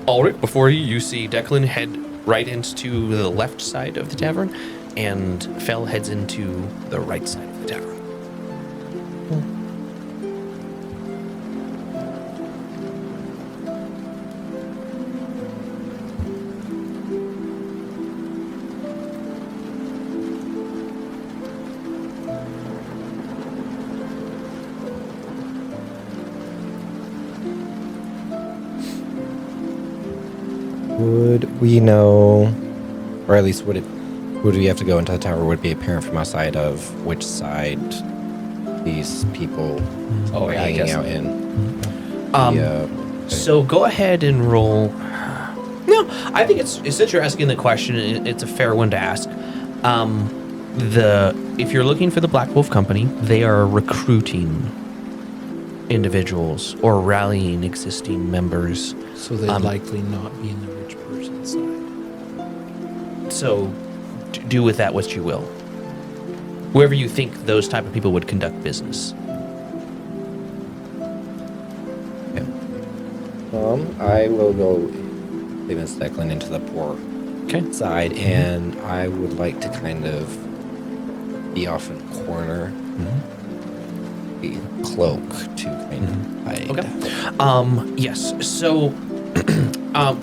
Ulrich, before you see Declan head right into the left side of the tavern, and Fell heads into the right side of the tavern. Would we know, or at least would we have to go into the tower? Would it be apparent from outside of which side these people Oh, are yeah, I hanging guess. out in? So go ahead and roll. No, I think it's since you're asking the question, it's a fair one to ask. If you're looking for the Black Wolf Company, they are recruiting individuals or rallying existing members. So they'd likely not be in the rich person's side. So do with that what you will. Wherever you think those type of people would conduct business. I will go leave Miss Declan into the poor Okay. side, and I would like to kind of be off in a corner, a cloak to kind of hide. Okay. Yes. So,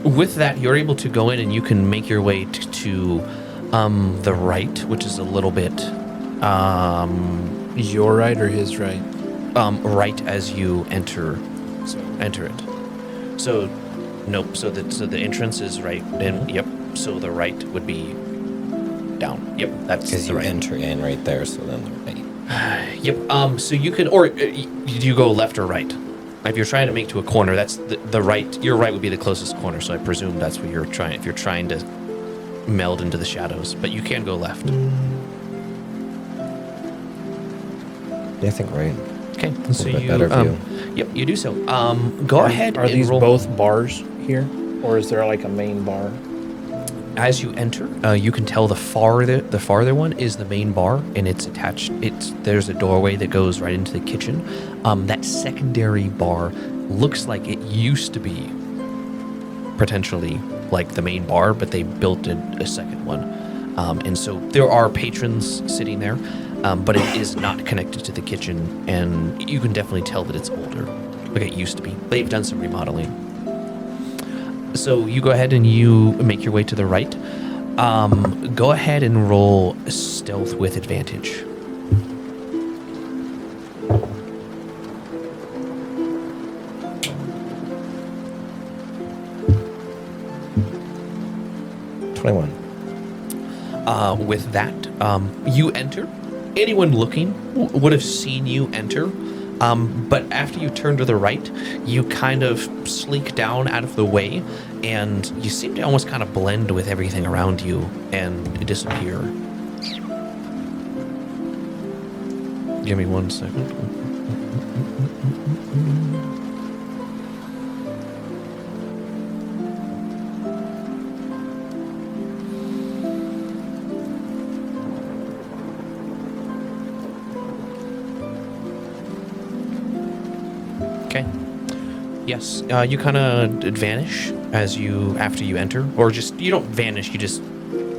with that, you're able to go in and you can make your way to the right, which is a little bit Your right or his right? right as you enter it. So, nope. So the entrance is right. And yep. So the right would be down. Yep. That's Because the you right. enter in right there, so then the right. Yep. So you could, or do you go left or right? If you're trying to make to a corner, that's the right. Your right would be the closest corner. So I presume that's what you're trying. If you're trying to meld into the shadows, but you can go left. Yeah, I think right. Okay. A So little bit you, better view. yep, you do so. Go ahead. Are and these roll. both bars here, or is there like a main bar? As you enter, you can tell the farther one is the main bar, and it's attached. There's a doorway that goes right into the kitchen. That secondary bar looks like it used to be potentially like the main bar, but they built a second one, and so there are patrons sitting there, but it is not connected to the kitchen, and you can definitely tell that it's older, like it used to be. They've done some remodeling. So you go ahead and you make your way to the right. Go ahead and roll stealth with advantage. With that, you enter. Anyone looking would have seen you enter. But after you turn to the right, you kind of slink down out of the way, and you seem to almost kind of blend with everything around you and disappear. Give me 1 second. Okay. Yes, you kind of vanish after you enter, or just you don't vanish.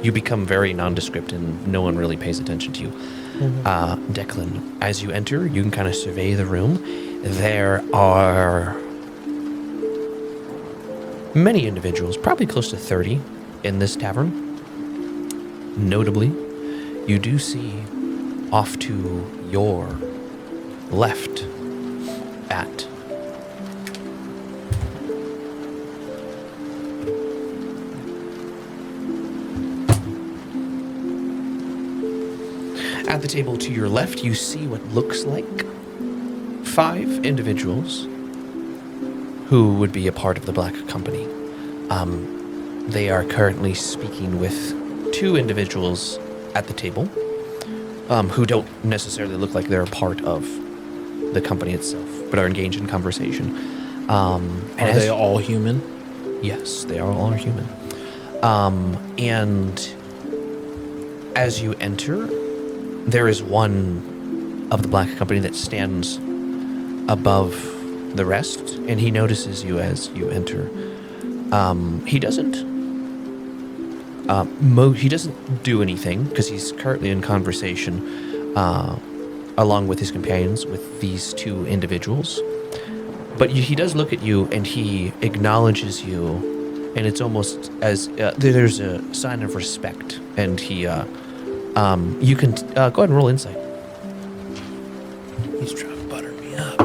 You become very nondescript, and no one really pays attention to you. Declan, as you enter, you can kind of survey the room. There are many individuals, probably close to 30, in this tavern. Notably, you do see off to your left at the table to your left, you see what looks like 5 individuals who would be a part of the Black Company. They are currently speaking with 2 individuals at the table. who don't necessarily look like they're a part of the company itself, but are engaged in conversation. Are they all human? Yes, they are all human. And as you enter, there is one of the black company that stands above the rest, and he notices you as you enter. He doesn't do anything because he's currently in conversation along with his companions with these two individuals. But he does look at you and he acknowledges you, and it's almost as there's a sign of respect. And he, you can go ahead and roll insight. He's trying to butter me up.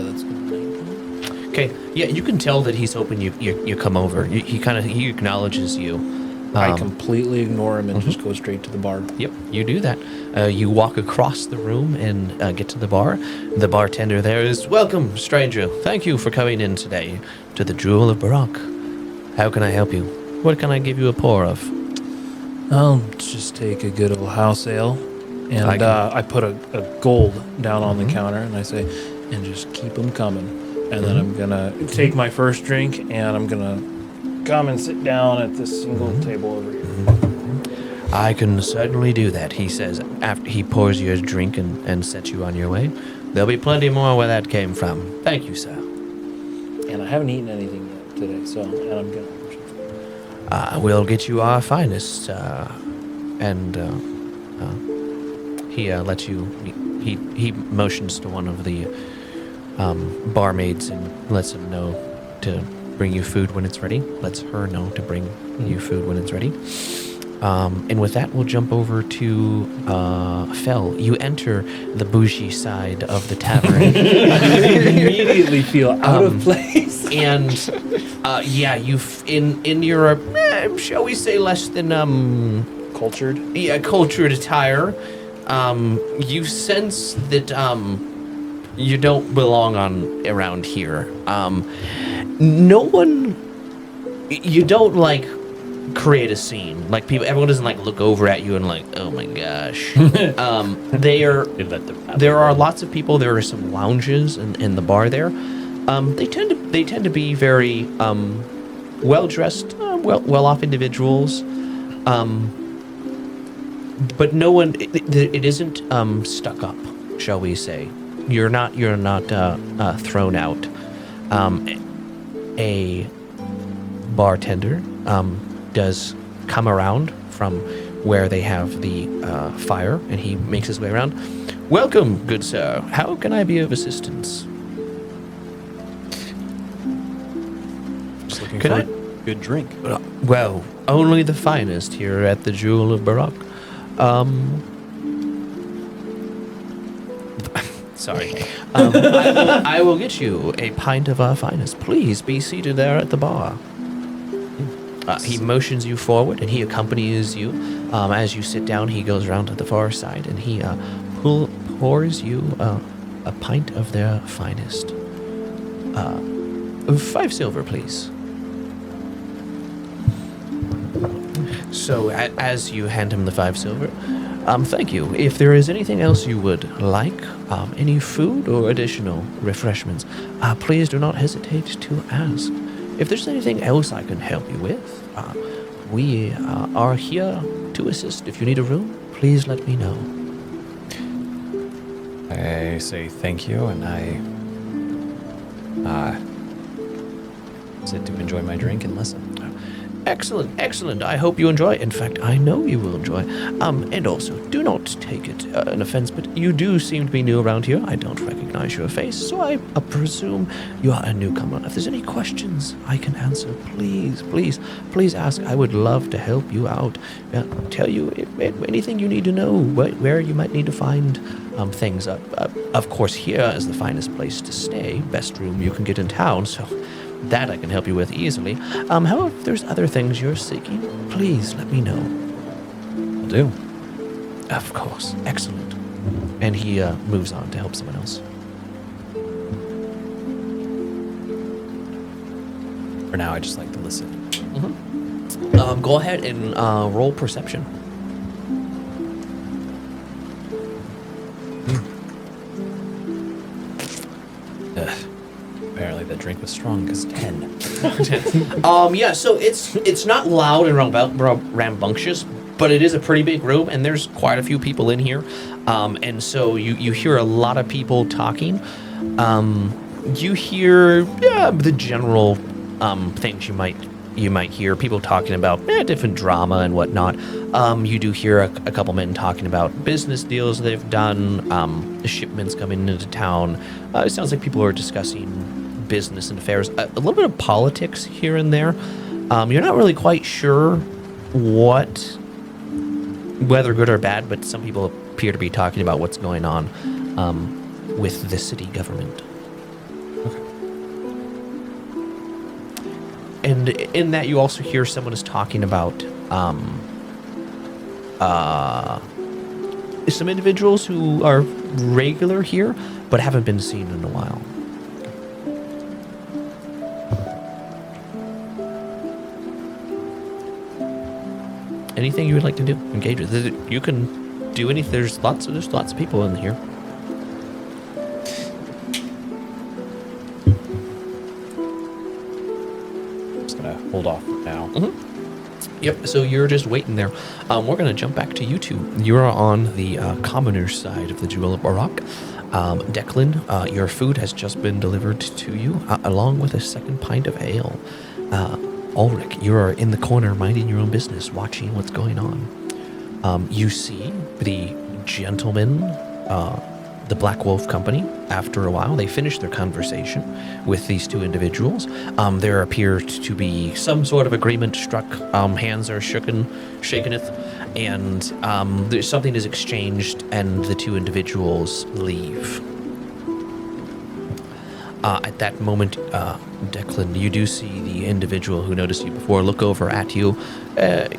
That's 19. Okay, yeah, you can tell that he's hoping you come over. He acknowledges you. I completely ignore him and just go straight to the bar. Yep, you do that. You walk across the room and get to the bar. The bartender there is, "Welcome, stranger. Thank you for coming in today to the Jewel of Barak. How can I help you? What can I give you a pour of?" I'll just take a good old house ale. And I put a gold down on the counter and I say, and just keep them coming. And then I'm going to take my first drink and I'm going to come and sit down at this single table over here. I can certainly do that, he says, after he pours you a drink and sets you on your way. There'll be plenty more where that came from. Thank you, sir. And I haven't eaten anything yet today, so, and I'm going to... We'll get you our finest, he lets you, he motions to one of the barmaids and lets him know to bring you food when it's ready. Lets her know to bring you food when it's ready. And with that, we'll jump over to Fel. You enter the bougie side of the tavern. immediately feel out of place. And in your shall we say less than Cultured? Yeah, cultured attire. You sense that you don't belong around here. No one. You don't create a scene. Everyone doesn't look over at you and oh my gosh. There are lots of people. There are some lounges in the bar there. They tend to be very well dressed, well off individuals. But no one. It isn't stuck up, shall we say? You're not thrown out. A bartender does come around from where they have the fire, and he makes his way around. "Welcome, good sir. How can I be of assistance?" Just looking Can for I- a good drink. Well, only the finest here at the Jewel of Barak. Sorry. I will get you a pint of our finest. Please be seated there at the bar. He motions you forward, and he accompanies you. As you sit down, he goes around to the far side, and he pours you a pint of their finest. 5 silver, please. So, as you hand him the 5 silver, thank you. If there is anything else you would like, any food or additional refreshments, please do not hesitate to ask. If there's anything else I can help you with, we are here to assist. If you need a room, please let me know. I say thank you, and I sit to enjoy my drink and listen. Excellent, excellent. I hope you enjoy. In fact, I know you will enjoy. And also, do not take it an offense, but you do seem to be new around here. I don't recognize your face, so I presume you are a newcomer. If there's any questions I can answer, please ask. I would love to help you out. Tell you anything you need to know, where you might need to find things. Of course, here is the finest place to stay, best room you can get in town, so that I can help you with easily. However, if there's other things you're seeking, please let me know. Will do. Of course. Excellent. And he moves on to help someone else. For now, I just like to listen. Go ahead and roll perception. Apparently the drink was strong because 10. Yeah, so it's not loud and rambunctious, but it is a pretty big room, and there's quite a few people in here. And so you hear a lot of people talking. You hear the general things you might hear people talking about different drama and whatnot. You do hear a couple men talking about business deals they've done, shipments coming into town. It sounds like people are discussing business and affairs, a little bit of politics here and there. You're not really quite sure whether good or bad, but some people appear to be talking about what's going on with the city government. And in that, you also hear someone is talking about some individuals who are regular here, but haven't been seen in a while. Anything you would like to do? Engage with. You can do anything. There's lots of people in here. Just gonna hold off for now. Yep, so you're just waiting there. We're going to jump back to you two. You're on the commoner's side of the Jewel of Barak. Declan, your food has just been delivered to you, along with a second pint of ale. Ulrich, you are in the corner minding your own business, watching what's going on. You see the gentleman, the Black Wolf Company. After a while, they finish their conversation with these two individuals. There appears to be some sort of agreement struck. Hands are shakeneth, and something is exchanged, and the two individuals leave. At that moment, Declan, you do see the individual who noticed you before look over at you.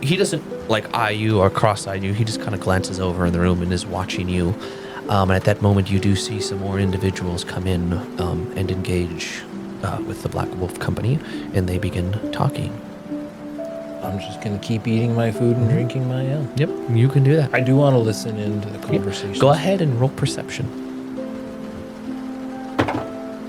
He doesn't eye you or cross-eye you. He just kind of glances over in the room and is watching you. And at that moment, you do see some more individuals come in and engage with the Black Wolf Company, and they begin talking. I'm just going to keep eating my food and drinking my ale. Yep, you can do that. I do want to listen into the conversation. Go ahead and roll perception.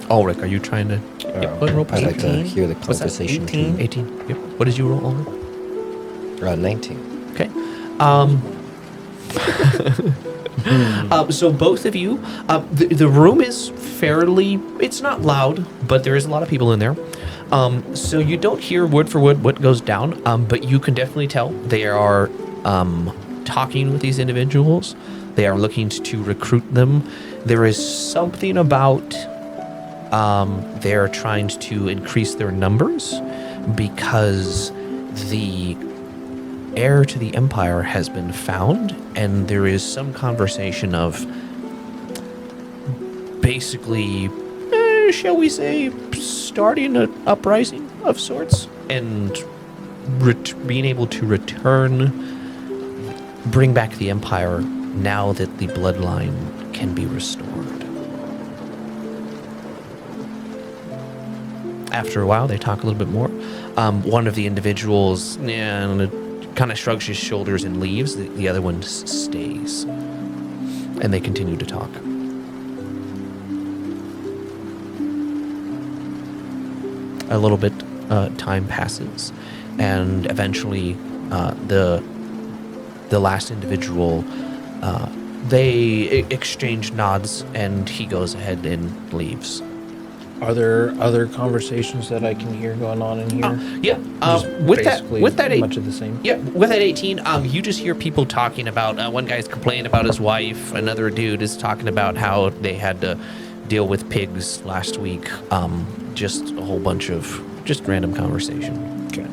Ulrich, are you trying to go ahead and roll I'd like perception? to hear the What's that? conversation. 18? 18. Yep. What did you roll, Ulrich? 19. Okay. So both of you, the room is it's not loud, but there is a lot of people in there. So you don't hear word for word what goes down, but you can definitely tell they are talking with these individuals. They are looking to recruit them. There is something about they're trying to increase their numbers because the heir to the empire has been found, and there is some conversation of basically, shall we say, starting an uprising of sorts, and being able to bring back the empire now that the bloodline can be restored. After a while, they talk a little bit more. One of the individuals kind of shrugs his shoulders and leaves. The other one stays. And they continue to talk. A little bit time passes, and eventually the last individual, they exchange nods, and he goes ahead and leaves. Are there other conversations that I can hear going on in here? Yeah. Just With basically that much of the same. Yeah, with that 18, you just hear people talking about, one guy's complaining about his wife, another dude is talking about how they had to deal with pigs last week. Just a whole bunch of just random conversation. Okay.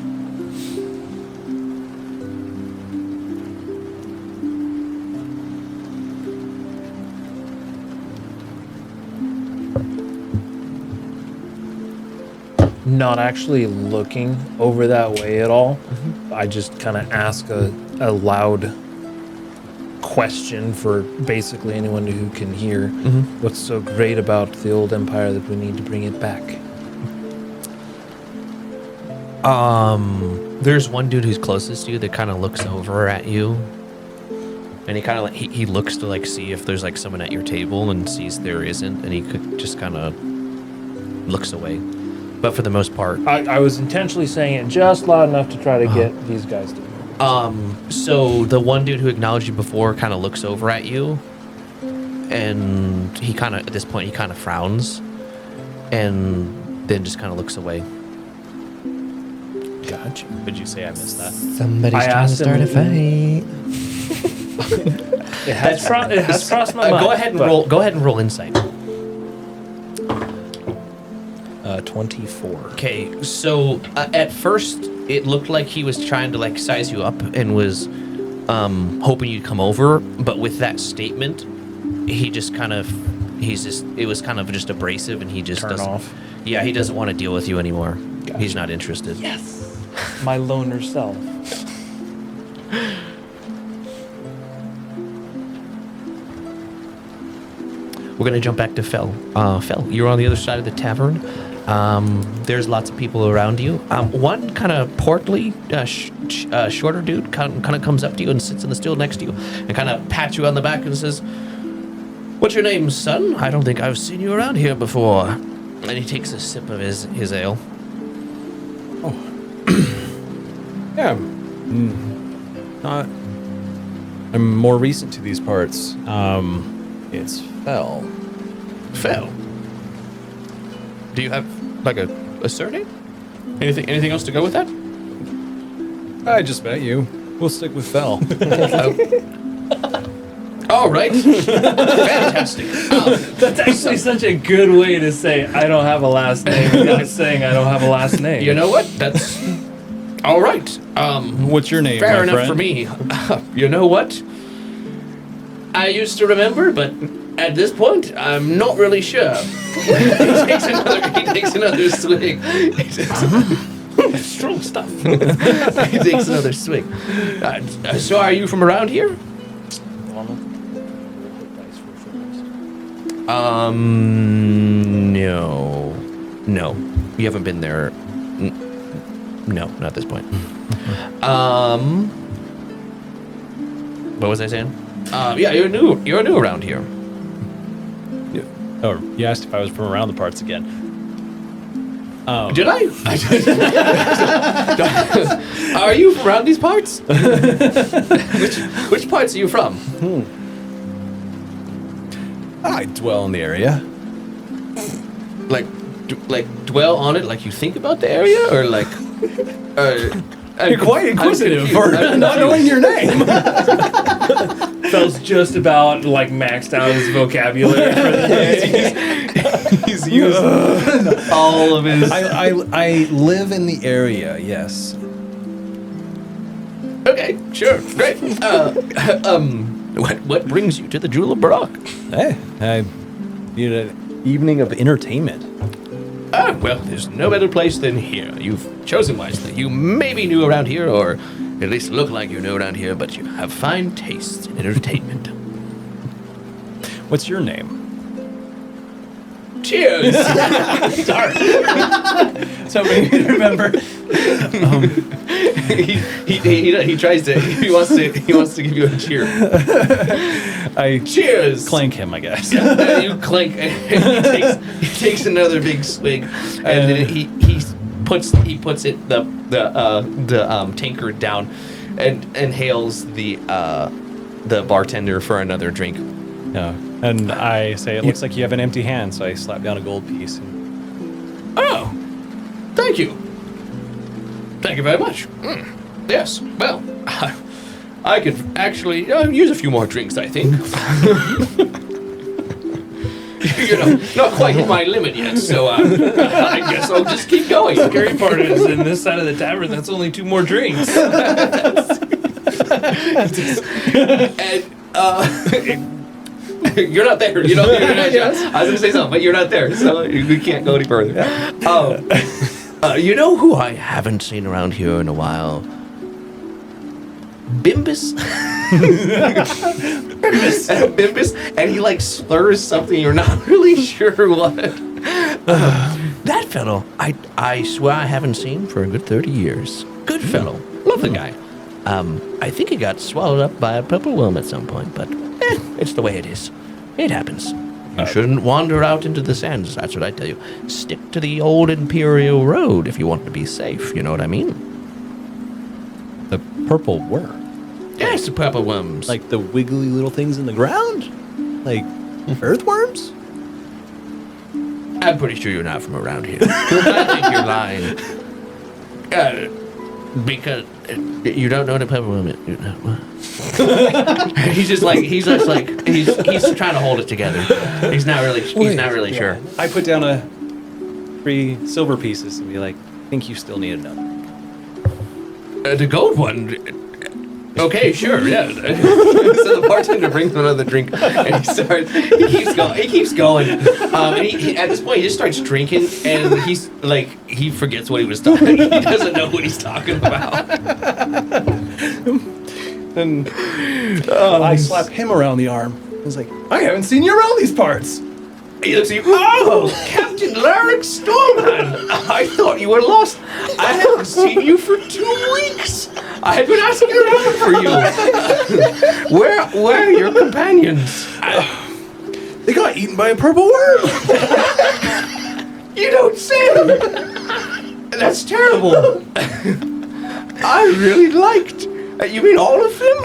Not actually looking over that way at all. I just kind of ask a loud question for basically anyone who can hear. What's so great about the old empire that we need to bring it back? There's one dude who's closest to you that kind of looks over at you, and he kind of like he looks to like see if there's like someone at your table, and sees there isn't, and he could just kind of looks away. But for the most part, I was intentionally saying it just loud enough to try to get these guys to. so the one dude who acknowledged you before kind of looks over at you, and he kind of at this point he kind of frowns, and then just kind of looks away. Gotcha. Would you say I missed that? Somebody's I trying to asked start a him- fight. It has crossed my mind. Go ahead and but- roll. Go ahead and roll insight. 24. Okay, so at first it looked like he was trying to like size you up and was hoping you'd come over, but with that statement, he just kind of it was kind of just abrasive, and he just Turn doesn't. off. Yeah, he doesn't want to deal with you anymore. Gotcha. He's not interested. Yes. My loner self. We're gonna jump back to Fel. Fel, you're on the other side of the tavern. There's lots of people around you. One kind of portly, shorter dude kind of comes up to you and sits in the stool next to you and kind of pats you on the back and says, "What's your name, son? I don't think I've seen you around here before." And he takes a sip of his ale. Yeah. I'm more recent to these parts. It's Fel. Fel. Do you have like a surname? Anything else to go with that? I just met you. We'll stick with Fel. All right. Fantastic. That's actually such a good way to say I don't have a last name without saying I don't have a last name. You know what? That's all right. What's your name, Fair my enough friend? for me. You know what? I used to remember, but at this point, I'm not really sure. He takes another swig. Strong stuff. He takes another swig. So, are you from around here? No. You haven't been there. No, not at this point. What was I saying? Yeah, you're new around here. Oh, you asked if I was from around the parts again. Did I? Are you from around these parts? which parts are you from? I dwell in the area. Like dwell on it, like you think about the area, or like? You're quite inquisitive for I'm not knowing your name. Fel's just about like maxed out his vocabulary for the day. He's using all of his. I live in the area, yes. Okay, sure, great. What brings you to the Jewel of Barak? Hey, I need an evening of entertainment. Well, there's no better place than here. You've chosen wisely. You may be new around here, or at least look like you're new around here, but you have fine taste in entertainment. What's your name? Cheers! Sorry. So maybe you remember. He tries to. He wants to give you a cheer. I Cheers! clank him, I guess. You clink, and he takes another big swig, and then he puts it the tankard down, and hails the bartender for another drink. Yeah. And I say, it looks like you have an empty hand, so I slap down a gold piece. And Oh, thank you. Thank you very much. Yes. Well, I could actually use a few more drinks, I think. Not quite at my limit yet, so I guess I'll just keep going. The scary part is in this side of the tavern, that's only 2 more drinks. And you're not there. You know. I was gonna say something, but you're not there, so we can't go any further. You know who I haven't seen around here in a while? Bimbus. Bimbus, and he like slurs something. You're not really sure what. That fellow, I swear I haven't seen for a good 30 years. Good fellow. Lovely guy. I think he got swallowed up by a purple worm at some point, but it's the way it is. It happens. You shouldn't wander out into the sands, that's what I tell you. Stick to the old Imperial Road if you want to be safe, you know what I mean? The purple worm. Yes, the purple worms. Like the wiggly little things in the ground? Like earthworms? I'm pretty sure you're not from around here. I think you're lying. Because you don't know what a purple worm is. He's he's trying to hold it together. He's not really sure. I put down 3 silver pieces and be like, I think you still need another. The gold one. Okay, sure, yeah. So the bartender brings him another drink, and he keeps going. And he at this point, he just starts drinking, and he's like, he forgets what he was talking. He doesn't know what he's talking about. And I slap him around the arm. I was like, I haven't seen you around these parts. He looks at you. Oh, Captain Larrick Stormhand! I thought you were lost. I haven't seen you for 2 weeks. I've been asking around for you. Where are your companions? They got eaten by a purple worm. You don't say. That's terrible. I really liked. You mean all of them?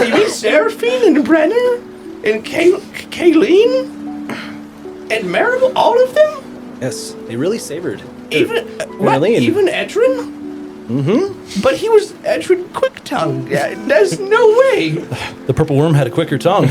You mean Seraphine and Brenner and Kayleen? And Maribel, all of them? Yes, they really savored. Even Marlene. even Edrin? Mm-hmm. But he was Edrin Quick Tongue. There's no way. The purple worm had a quicker tongue.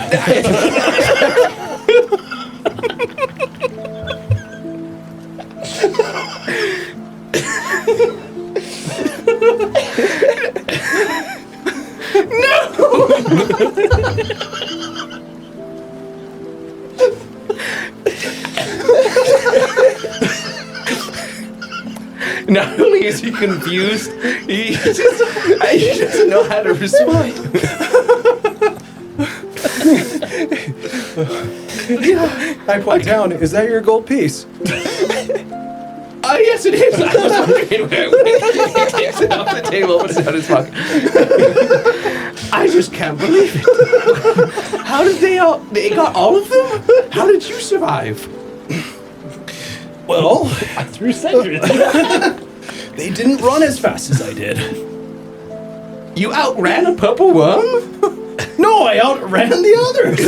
Not only is he confused, he doesn't know how to respond. I put down, is that your gold piece? Yes, it is. I was wondering where he takes it off the table, puts it out his pocket. I just can't believe it. How did they got all of them? How did you survive? Well, I threw sentries. They didn't run as fast as I did. You outran a purple worm? No, I outran the others.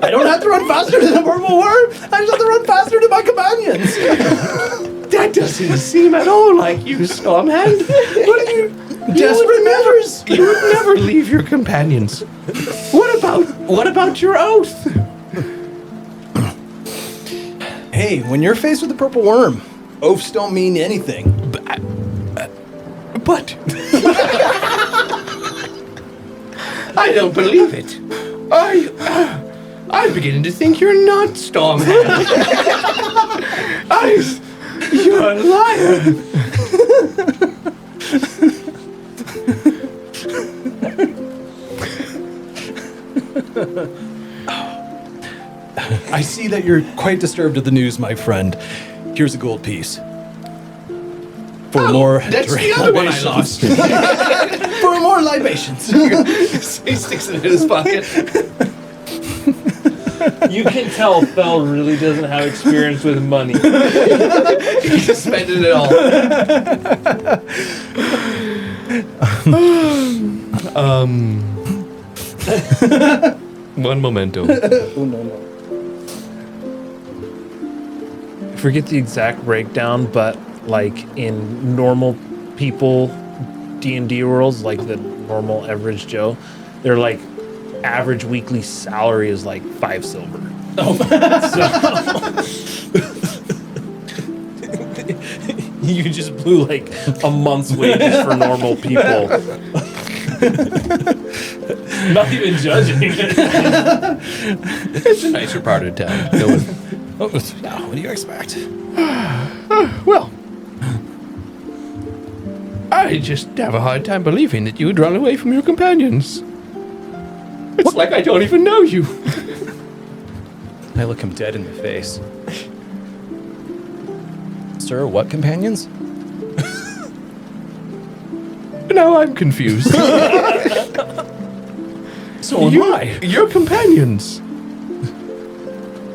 I don't have to run faster than a purple worm. I just have to run faster than my companions. That doesn't seem at all like you, Stormhand. What are you? Desperate measures. You would never leave your companions. What about your oath? Hey, when you're faced with a purple worm, oaths don't mean anything. But I don't believe it. I'm beginning to think you're not Stormhand. You're a liar. I see that you're quite disturbed at the news, my friend. Here's a gold piece. For more That's the other one I lost. For more libations. He sticks it in his pocket. You can tell Fel really doesn't have experience with money. He just spent it all. One momento. Oh, no. I forget the exact breakdown, but like in normal people D&D worlds, like the normal average Joe, they're like average weekly salary is like 5 silver. Oh, you just blew like a month's wages for normal people. Not even judging. It's a nicer part of town. What do you expect? Well, I just have a hard time believing that you would run away from your companions. It's like I don't even know you. I look him dead in the face. Sir, what companions? Now I'm confused. So am I. You're companions.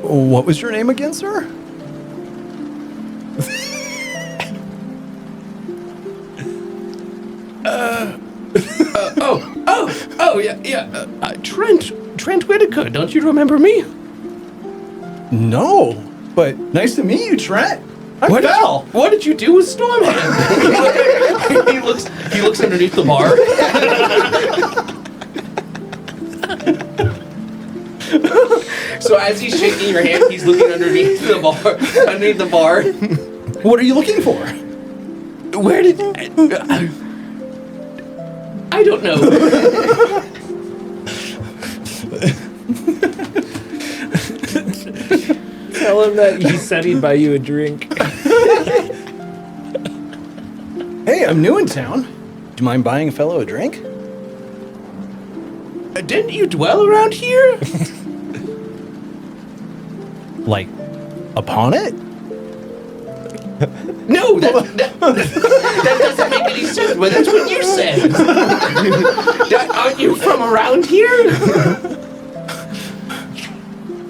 What was your name again, sir? Trent Whitaker. Don't you remember me? No, but nice to meet you, Trent. I'm Val. What did you do with Stormhand? he looks underneath the bar. So as he's shaking your hand, he's looking underneath the bar. What are you looking for? Where did I don't know. Tell him that he said he'd buy you a drink. Hey, I'm new in town. Do you mind buying a fellow a drink? Didn't you dwell around here? Like, upon it? No, that doesn't make any sense. But that's what you said. Aren't you from around here?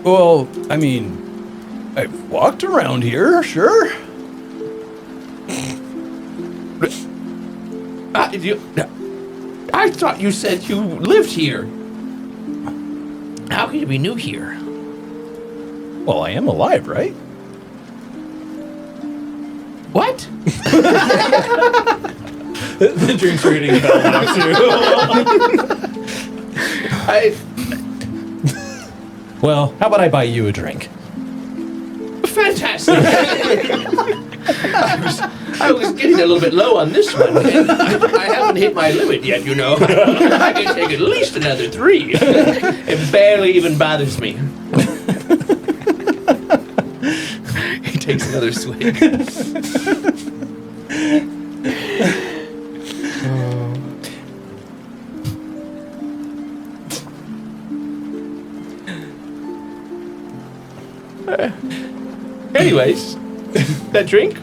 Well, I mean, I've walked around here, sure. I thought you said you lived here. How can you be new here? Well, I am alive, right? What? The drinks are getting fell now too. Well, how about I buy you a drink? Fantastic. I was getting a little bit low on this one. I haven't hit my limit yet, you know. I can take at least another 3. It barely even bothers me. He takes another swig. Anyways, that drink?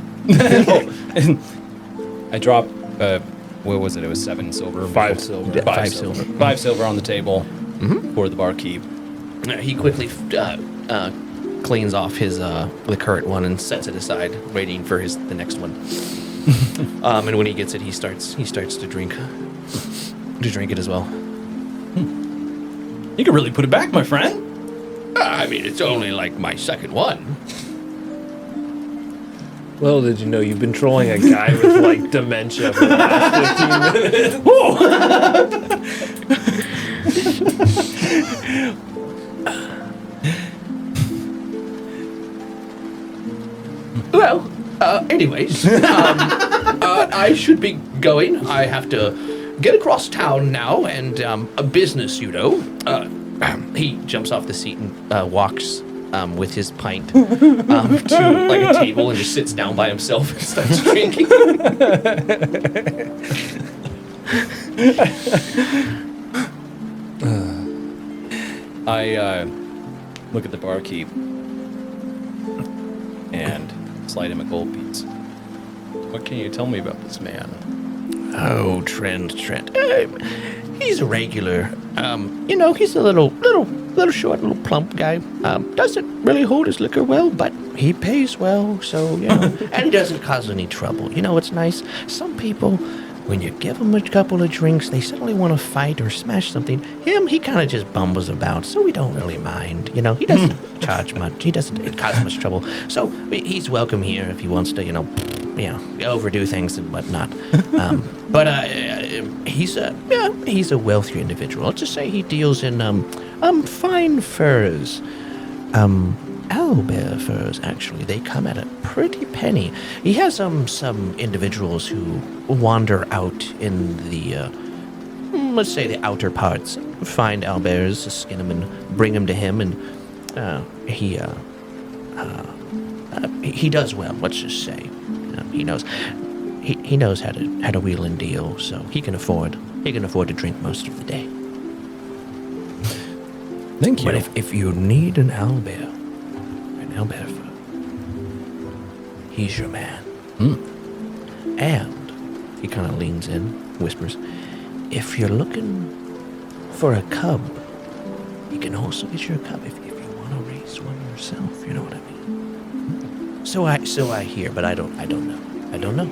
I dropped, what was it? It was 7 silver. 5 silver. Five silver. 5 silver on the table for the barkeep. He quickly cleans off his the current one and sets it aside, waiting for the next one. And when he gets it, he starts to drink it as well. You can really put it back, my friend. I mean, it's only like my second one. Well, did you know you've been trolling a guy with like dementia for the last 15 minutes? Well, anyways, I should be going. I have to get across town now, and a business, you know. He jumps off the seat and walks with his pint to like a table and just sits down by himself and starts drinking. I look at the barkeep and slide him a gold piece. What can you tell me about this man? Oh, Trent. He's a regular. You know, he's a little short, little plump guy. Doesn't really hold his liquor well, but he pays well, so, you know. And he doesn't cause any trouble. You know what's nice? Some people, when you give them a couple of drinks, they suddenly want to fight or smash something. Him, he kind of just bumbles about, so we don't really mind. You know, he doesn't charge much. He doesn't cause much trouble. So he's welcome here if he wants to, you know, overdo things and whatnot. But he's a wealthy individual. Let's just say he deals in fine furs, owlbear furs. Actually, they come at a pretty penny. He has some individuals who wander out in the let's say the outer parts, find owlbears, skin them, and bring them to him, and he does well. Let's just say. He knows how to wheel and deal, so he can afford to drink most of the day. Thank you. But if you need an owlbear fur, he's your man. And He kind of leans in, whispers, if you're looking for a cub, you can also get your cub if you want to raise one yourself, you know what I mean? So I hear, but I don't know. I don't know.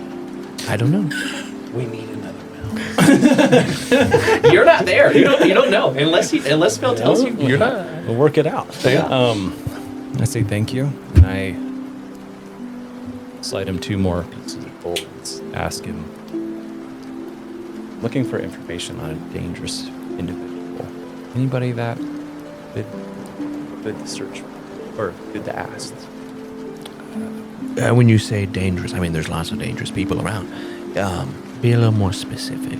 We need another mouth. You're not there. You don't know. Unless Phil tells you, you're not. We'll work it out. Yeah. I say thank you, and I slide him 2 more pieces of gold and ask him, looking for information on a dangerous individual. Anybody that good to search for, or good to ask? When you say dangerous, I mean there's lots of dangerous people around. Be a little more specific.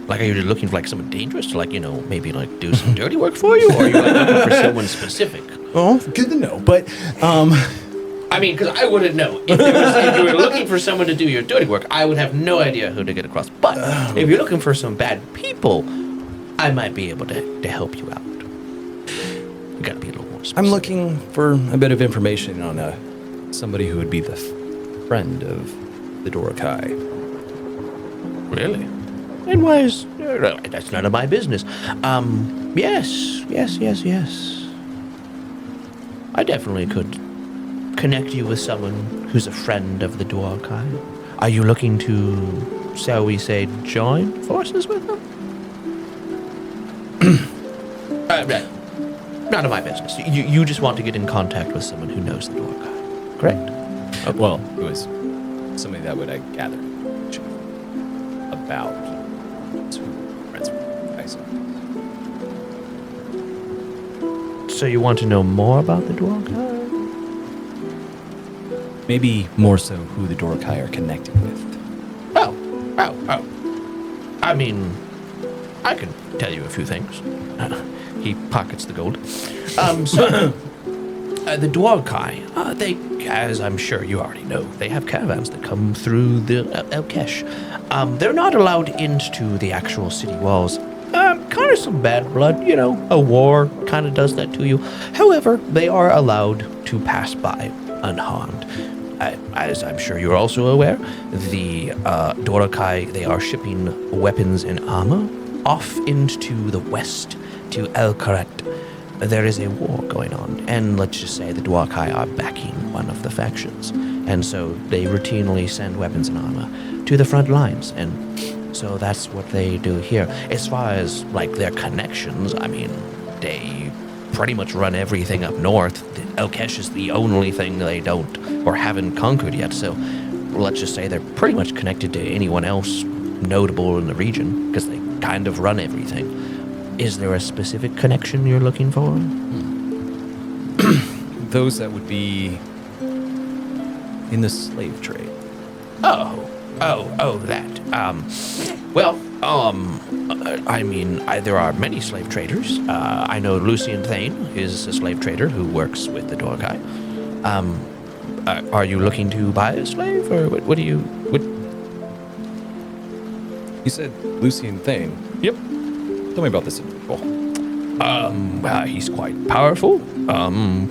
Like, are you looking for like someone dangerous to maybe do some dirty work for you, or are you looking for someone specific? Oh, good to know. But I mean, because I wouldn't know. If you were looking for someone to do your dirty work, I would have no idea who to get across. But if you're looking for some bad people, I might be able to help you out. You gotta be a little more specific. I'm looking for a bit of information on somebody who would be the friend of the Dorokai. Really? And why is... that's none of my business. Yes. I definitely could connect you with someone who's a friend of the Dwarkai. Are you looking to, shall we say, join forces with them? None of my business. You just want to get in contact with someone who knows the Dwarkai, correct? Well, it was somebody that would gather information about who friends with guys. So you want to know more about the Dwarkai? Maybe more so who the Dorokai are connected with. Oh. I mean, I can tell you a few things. He pockets the gold. The Dwarkai, they, as I'm sure you already know, they have caravans that come through the Alkesh. They're not allowed into the actual city walls. Kind of some bad blood, a war kind of does that to you. However, they are allowed to pass by unharmed. As I'm sure you're also aware, the Dorokai, they are shipping weapons and armor off into the west to Elkaret. There is a war going on, and let's just say the Dwarkai are backing one of the factions. And so they routinely send weapons and armor to the front lines, and so that's what they do here. As far as, their connections, I mean, they pretty much run everything up north. Alkesh is the only thing they don't, or haven't conquered yet, so let's just say they're pretty much connected to anyone else notable in the region, because they kind of run everything. Is there a specific connection you're looking for? Those that would be in the slave trade. Oh, that. I mean, there are many slave traders. I know Lucian Thane is a slave trader who works with the Dwarkai. Are you looking to buy a slave, or what do you... You said Lucian Thane. Yep. Tell me about this individual. He's quite powerful,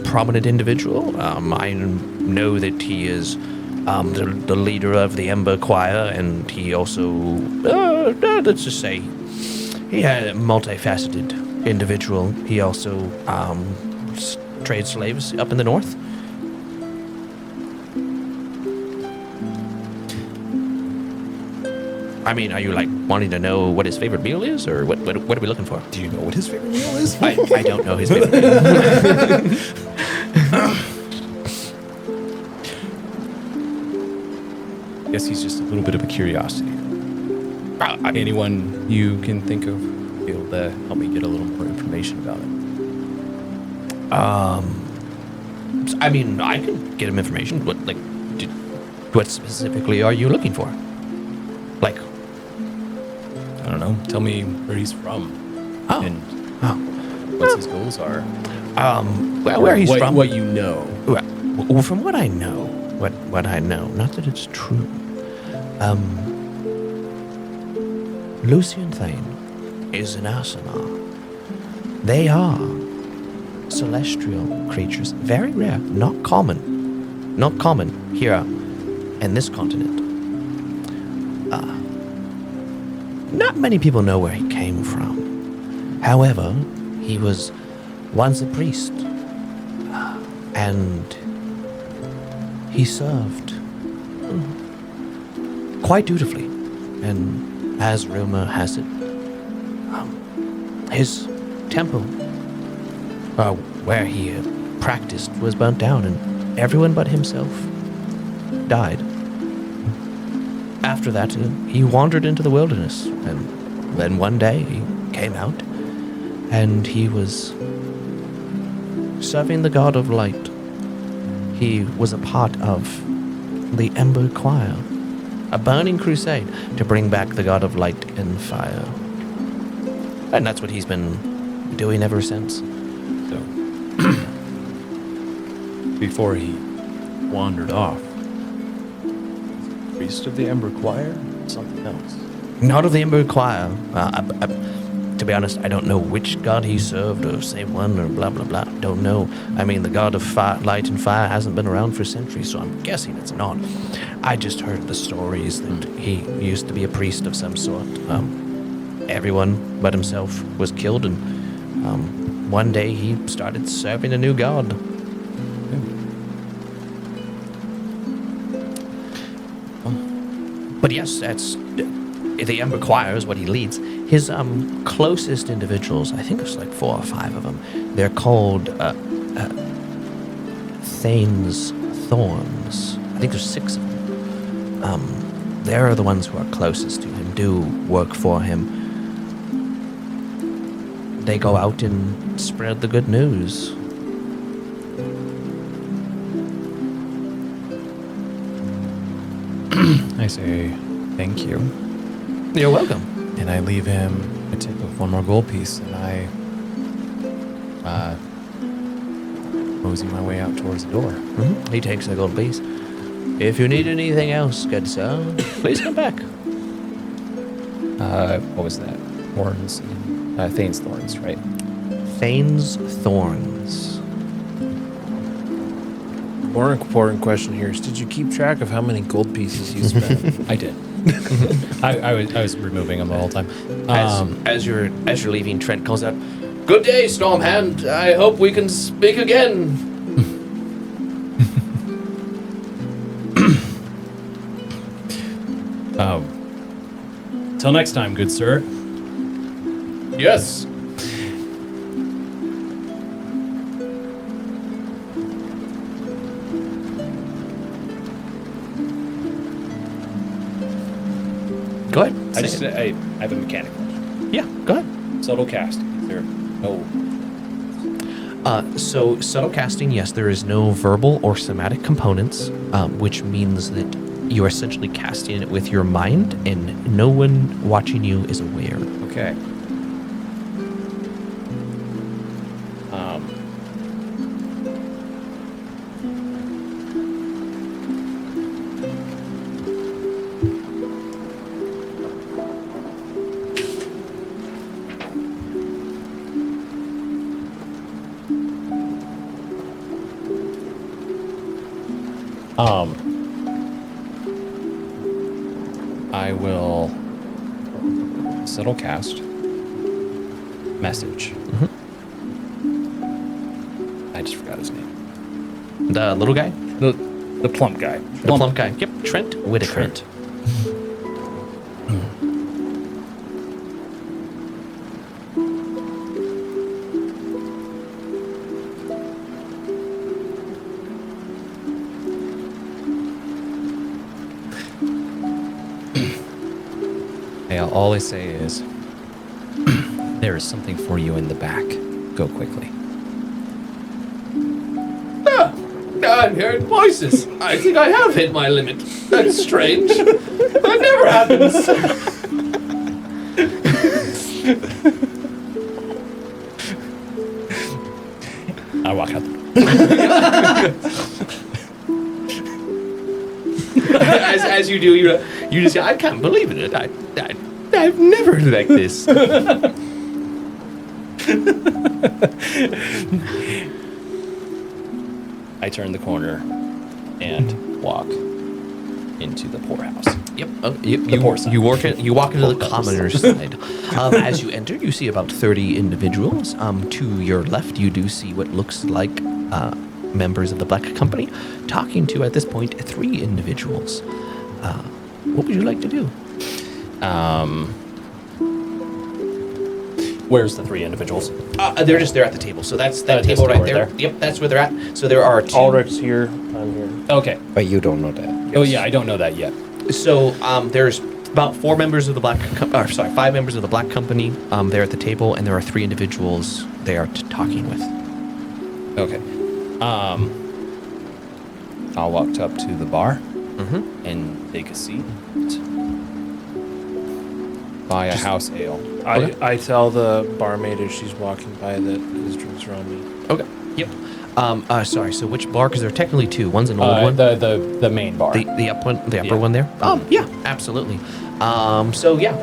prominent individual. I know that he is the leader of the Ember Choir, and he also, let's just say, he had a multifaceted individual. He also trades slaves up in the north. I mean, are you wanting to know what his favorite meal is, or what are we looking for? Do you know what his favorite meal is? I don't know his favorite meal. Guess he's just a little bit of a curiosity. Anyone you can think of be able to help me get a little more information about it? I mean, I can get him information. What specifically are you looking for? I don't know. Tell me where he's from. And what his goals are. Where he's from? What you know. Well, from what I know, what I know, not that it's true. Lucian Thane is an Asimar. They are celestial creatures, very rare, not common here and this continent. Not many people know where he came from. However, he was once a priest, and he served quite dutifully. And as rumor has it, his temple, where he practiced, was burnt down, and everyone but himself died. After that, he wandered into the wilderness, and then one day he came out, and he was serving the god of light. He was a part of the Ember Choir, a burning crusade to bring back the god of light and fire. And that's what he's been doing ever since. So, before he wandered off, priest of the Ember Choir, or something else? Not of the Ember Choir. To be honest, I don't know which god he served, or same one, or blah, blah, blah. Don't know. I mean, the god of light and fire hasn't been around for centuries, so I'm guessing it's not. I just heard the stories that he used to be a priest of some sort. Everyone but himself was killed, and one day he started serving a new god. But yes, that's the Ember Choir is what he leads. His closest individuals, I think there's like 4 or 5 of them. They're called Thane's Thorns. I think there's 6 of them. They're the ones who are closest to him, do work for him. They go out and spread the good news. I say thank you. You're welcome. And I leave him a tip of 1 more gold piece, and I mosey my way out towards the door. Mm-hmm. He takes a gold piece. If you need anything else, good sir, please come back. What was that? Horns. Thane's Thorns, right? Thane's Thorns. More important question here is, did you keep track of how many gold pieces you spent? I did. I was removing them the whole time. As you're leaving, Trent calls out, "Good day, Stormhand. I hope we can speak again." Till next time, good sir. Yes. Go ahead. I have a mechanic question. Yeah, go ahead. Subtle cast. Is there no? So subtle casting, yes, there is no verbal or somatic components, which means that you are essentially casting it with your mind, and no one watching you is aware. Okay. I will subtle cast message. Mm-hmm. I just forgot his name. The little guy? The plump guy. The plump guy. Yep, Trent Whitaker. Trent. All I say is, there is something for you in the back. Go quickly. I'm hearing voices. I think I have hit my limit. That's strange. That never happens. I walk out the door. as you do, you just, I can't believe it. I've never heard like this. I turn the corner and walk. into the poorhouse. Yep. poor side. You walk into the Poor commoner's side. As you enter, you see about 30 individuals. To your left, you do see what looks like members of the Black Company talking to, at this point, 3 individuals. What would you like to do? Where's the 3 individuals? They're just there at the table. So that's that This table right table right there. Yep, that's where they're at. So there are 2. Ulrich's here. I'm here. Okay. But you don't know that. Oh yeah, I don't know that yet. So there's about 5 members of the Black Company there at the table, and there are 3 individuals they are talking with. Okay. I'll walk up to the bar and take a seat. Buy a house ale. I tell the barmaid as she's walking by that his drinks are on me. Okay. Yep. Sorry. So which bar? Because there are technically 2. One's an old one. The main bar. The up one, the upper Yeah. one there. Yeah, absolutely. So yeah,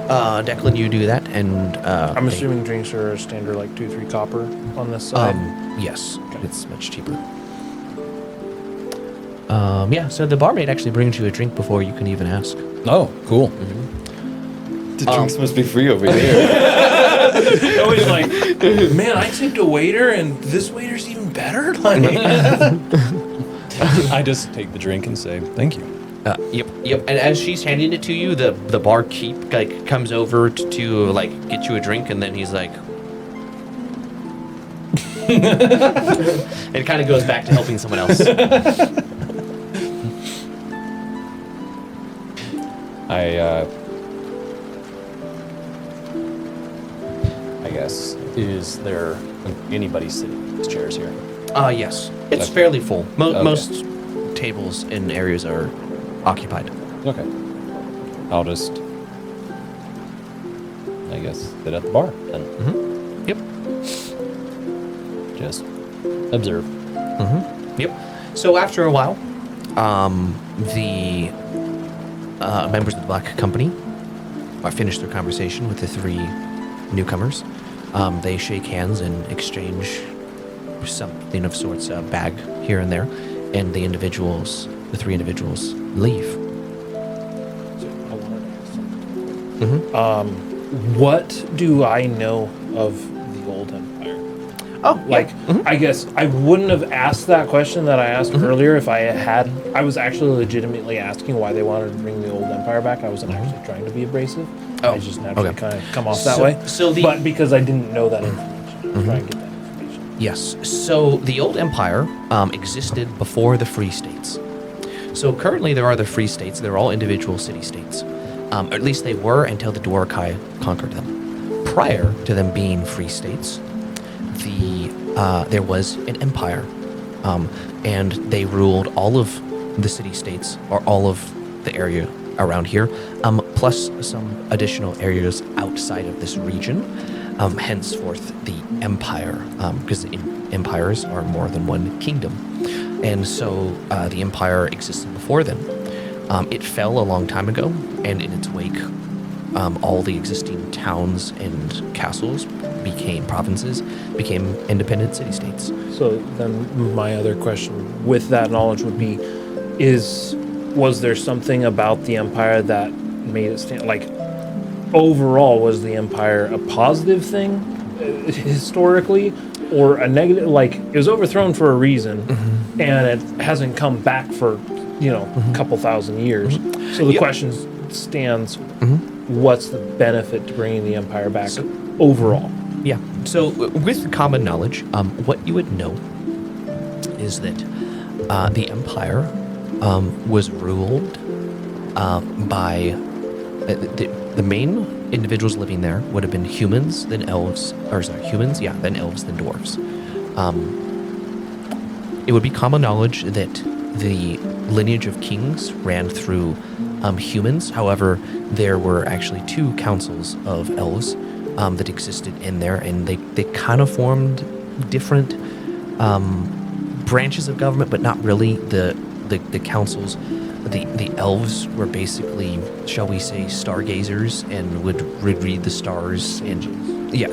Declan, you do that, and I'm they- assuming drinks are a standard like 2-3 copper on this side. Yes, it's much cheaper. Yeah. So the barmaid actually brings you a drink before you can even ask. Oh, cool. The drinks must be free over here. Always like, man, I tipped a waiter, and this waiter's even better. Like, I just take the drink and say thank you. Yep. And as she's handing it to you, the barkeep like comes over to like get you a drink, and then he's like, it kind of goes back to helping someone else. I guess, is there anybody sitting in these chairs here? Yes, it's Okay. fairly full. Okay. Most tables in areas are occupied. Okay. I'll just, I guess, sit at the bar then. Yep. Just observe. Yep. So after a while, the members of the Black Company finish their conversation with the 3 newcomers. They shake hands and exchange something of sorts, a bag here and there, and the 3 individuals leave. So I wanted to ask something. What do I know of the old empire? Oh, Like, I guess I wouldn't have asked that question that I asked earlier if I was actually legitimately asking why they wanted to bring the old empire back. I wasn't actually trying to be abrasive. Oh, I just naturally okay. kind of come off that So- way. so the- but because I didn't know that information, I'm trying to get that information. Yes. So the old empire existed before the free states. So currently there are the free states. They're all individual city-states. Or at least they were until the Dwarkai conquered them. Prior to them being free states, there was an empire. And they ruled all of the city-states, or all of the area around here, plus some additional areas outside of this region. Henceforth, the empire, because empires are more than one kingdom. And so the empire existed before them. It fell a long time ago, and in its wake, all the existing towns and castles became provinces, became independent city-states. So then my other question with that knowledge would be, was there something about the empire that made it stand, like, overall, was the empire a positive thing historically, or a negative? Like, it was overthrown for a reason, and it hasn't come back for, a couple thousand years. So the Yeah. question stands, what's the benefit to bringing the empire back overall? Yeah. So with common knowledge, what you would know is that the empire was ruled by the main individuals living there would have been humans, then elves, then elves, then dwarves. It would be common knowledge that the lineage of kings ran through humans. However, there were actually 2 councils of elves that existed in there, and they kind of formed different branches of government, but not really. The councils, the elves were basically, shall we say, stargazers, and would read the stars, and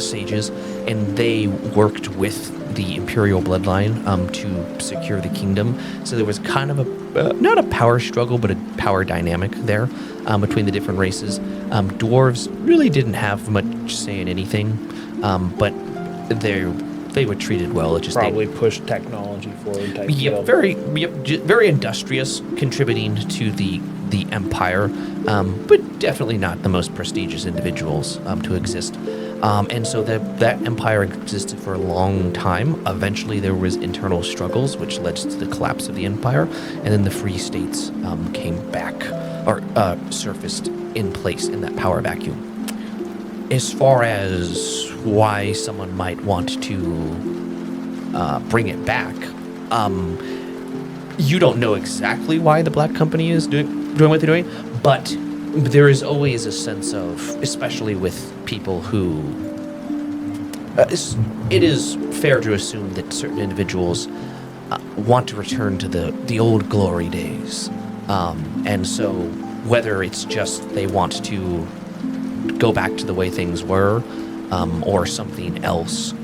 sages, and they worked with the imperial bloodline to secure the kingdom. So there was kind of a not a power struggle, but a power dynamic there between the different races. Dwarves really didn't have much say in anything, but they were treated well. It just Probably push technology forward type deal. very industrious, contributing to the empire, but definitely not the most prestigious individuals to exist. And so that empire existed for a long time. Eventually, there was internal struggles, which led to the collapse of the empire, and then the free states came back or surfaced in place in that power vacuum. As far as why someone might want to bring it back, you don't know exactly why the Black Company is doing what they're doing, but there is always a sense of, especially with people who, it is fair to assume that certain individuals want to return to the old glory days. And so whether it's just they want to go back to the way things were, or something else,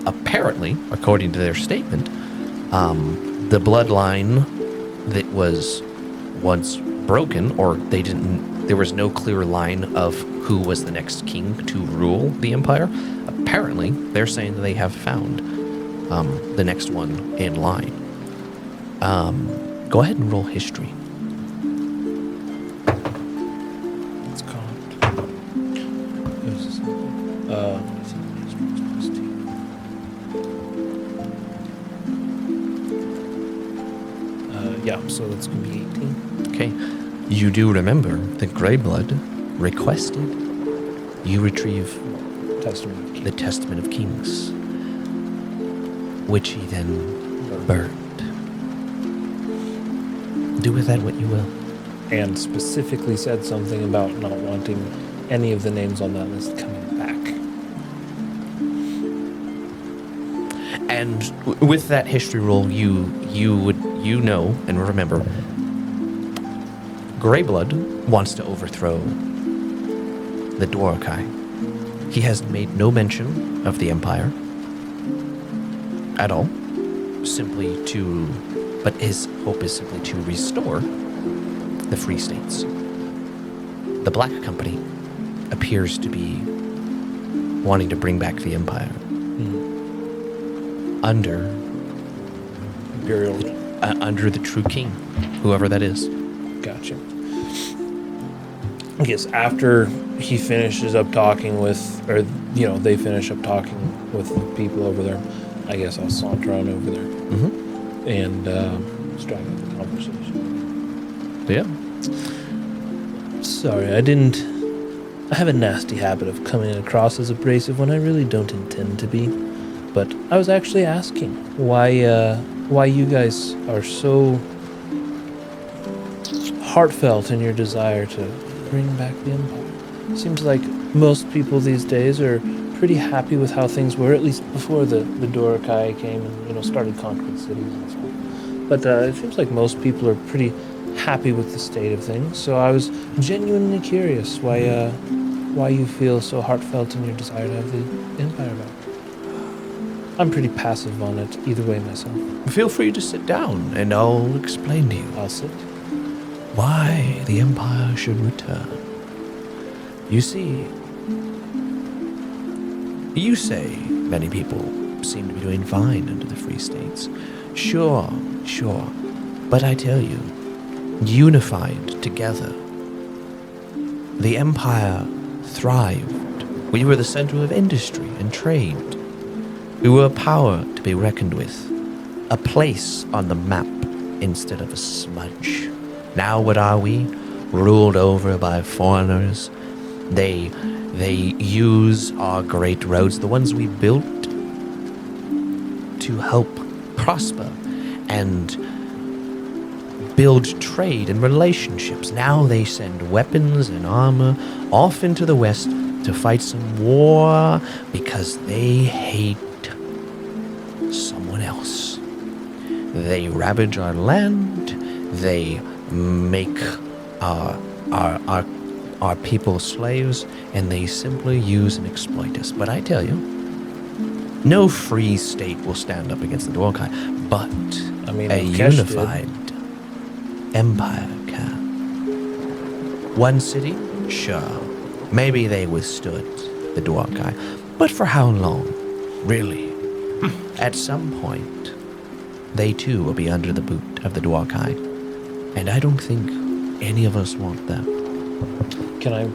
apparently, according to their statement, the bloodline that was once broken, or there was no clear line of who was the next king to rule the empire. Apparently, they're saying that they have found the next one in line. Go ahead and roll history. It's called. Yeah, so that's going to be 18. Okay. You do remember that Greyblood requested you retrieve Testament of King. the Testament of Kings, which he then burned. Do with that what you will. And specifically said something about not wanting any of the names on that list coming back. And with that history roll, you know and remember, Greyblood wants to overthrow the Dwarkai. He has made no mention of the Empire at all. But his hope is simply to restore the Free States. The Black Company appears to be wanting to bring back the Empire under Imperial. under the true king, whoever that is. Gotcha. I guess after he finishes up talking with, or they finish up talking with the people over there, I guess I'll saunter on over there and strike up the conversation. Yeah. Sorry, I have a nasty habit of coming across as abrasive when I really don't intend to be. But I was actually asking why you guys are so heartfelt in your desire to bring back the Empire. Seems like most people these days are pretty happy with how things were, at least before the Dorokai came and started conquering cities and stuff. But it seems like most people are pretty happy with the state of things. So I was genuinely curious why you feel so heartfelt in your desire to have the Empire back. I'm pretty passive on it either way myself. Feel free to sit down, and I'll explain to you I'll sit. why the Empire should return. You see, you say many people seem to be doing fine under the Free States. Sure. But I tell you, unified together, the Empire thrived. We were the center of industry and trade. We were a power to be reckoned with, a place on the map instead of a smudge. Now what are we? Ruled over by foreigners. They use our great roads, the ones we built, to help prosper and build trade and relationships. Now they send weapons and armor off into the west to fight some war because they hate someone else. They ravage our land. They make our people slaves, and they simply use and exploit us. But I tell you, no free state will stand up against the Dwarkai, but I mean, a Alkesh unified Empire can. One city? Sure. Maybe they withstood the Dwarkai. But for how long? Really? At some point, they too will be under the boot of the Dwarkai. And I don't think any of us want that. Can I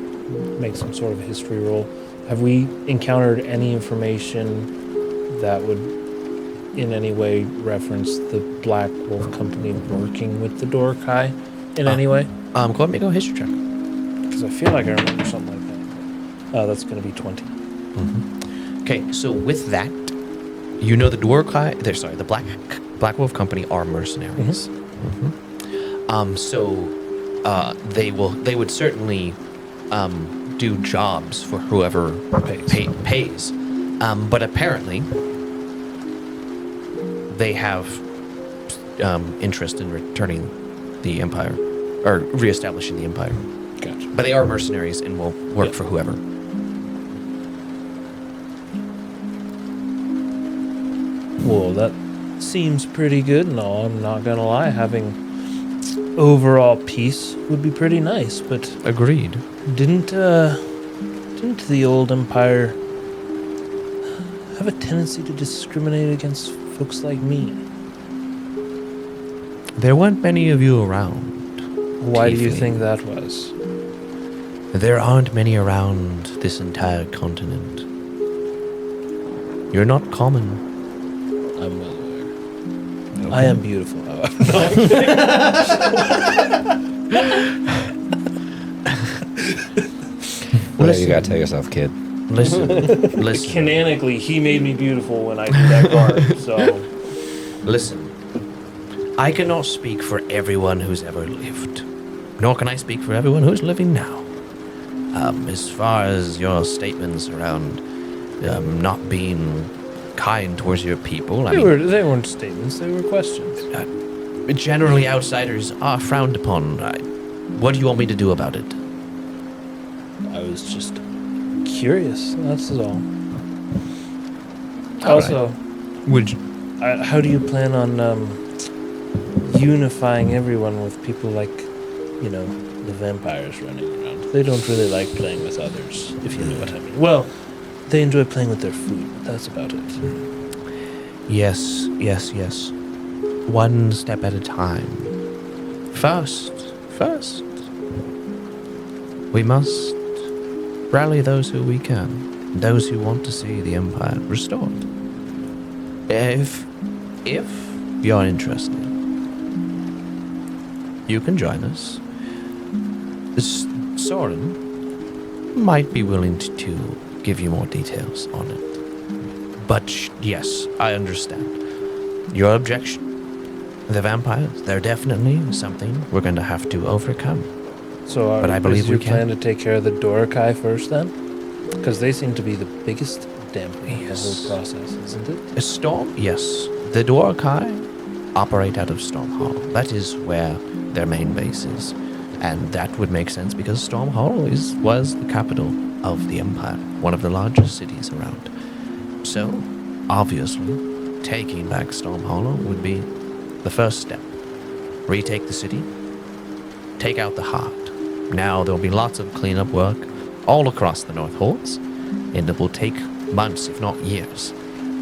make some sort of history roll? Have we encountered any information that would in any way reference the Black Wolf Company working with the Dorkai in any way? Go ahead and make a history check. Because I feel like I remember something like that. That's going to be 20. Okay, so with that, you know the Dwarkai, the Black Wolf Company are mercenaries. They would certainly do jobs for whoever pays. But apparently, they have interest in returning the Empire, or reestablishing the Empire. Gotcha. But they are mercenaries and will work for whoever. Well, that seems pretty good. No, I'm not going to lie. Having overall peace would be pretty nice, but Agreed. didn't the old Empire have a tendency to discriminate against folks like me? There weren't many of you around. Why do you Tiefling. think that was? There aren't many around this entire continent. You're not common. I'm well aware. I am beautiful, however. Whatever you gotta tell yourself, kid. Listen. Canonically, he made me beautiful when I did that guard, so... Listen. I cannot speak for everyone who's ever lived, nor can I speak for everyone who's living now. As far as your statements around not being kind towards your people, They weren't statements, they were questions. generally outsiders are frowned upon. What do you want me to do about it? I was just curious, that's all. All Also, how do you plan on unifying everyone with people like, the vampires running around? They don't really like playing with others, if you know what I mean. Well, they enjoy playing with their food, but that's about it. Yes. One step at a time. First, we must rally those who we can, those who want to see the Empire restored. If you're interested, you can join us. Soren might be willing to give you more details on it. But yes, I understand. Your objection. The vampires, they're definitely something we're going to have to overcome. So, But I believe is your we can. plan to take care of the Dorokai first, then? Because they seem to be the biggest dampener in the Yes. whole process, isn't it? A storm? Yes. The Dwarkai operate out of Storm Hall. That is where their main base is. And that would make sense because Storm Hall was the capital of the Empire, one of the largest cities around. So, obviously, taking back Storm Hollow would be the first step. Retake the city, take out the heart. Now there'll be lots of cleanup work all across the North Holds, and it will take months, if not years.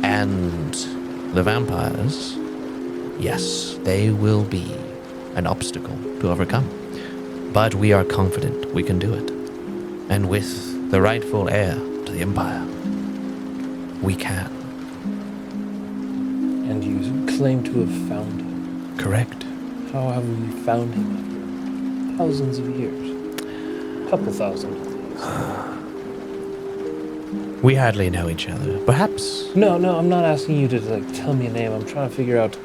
And the vampires, yes, they will be an obstacle to overcome. But we are confident we can do it. And with the rightful heir to the Empire, we can. And you claim to have found him. Correct. How have we found him after thousands of years? Couple thousand at least. We hardly know each other. Perhaps. No, I'm not asking you to tell me a name. I'm trying to figure out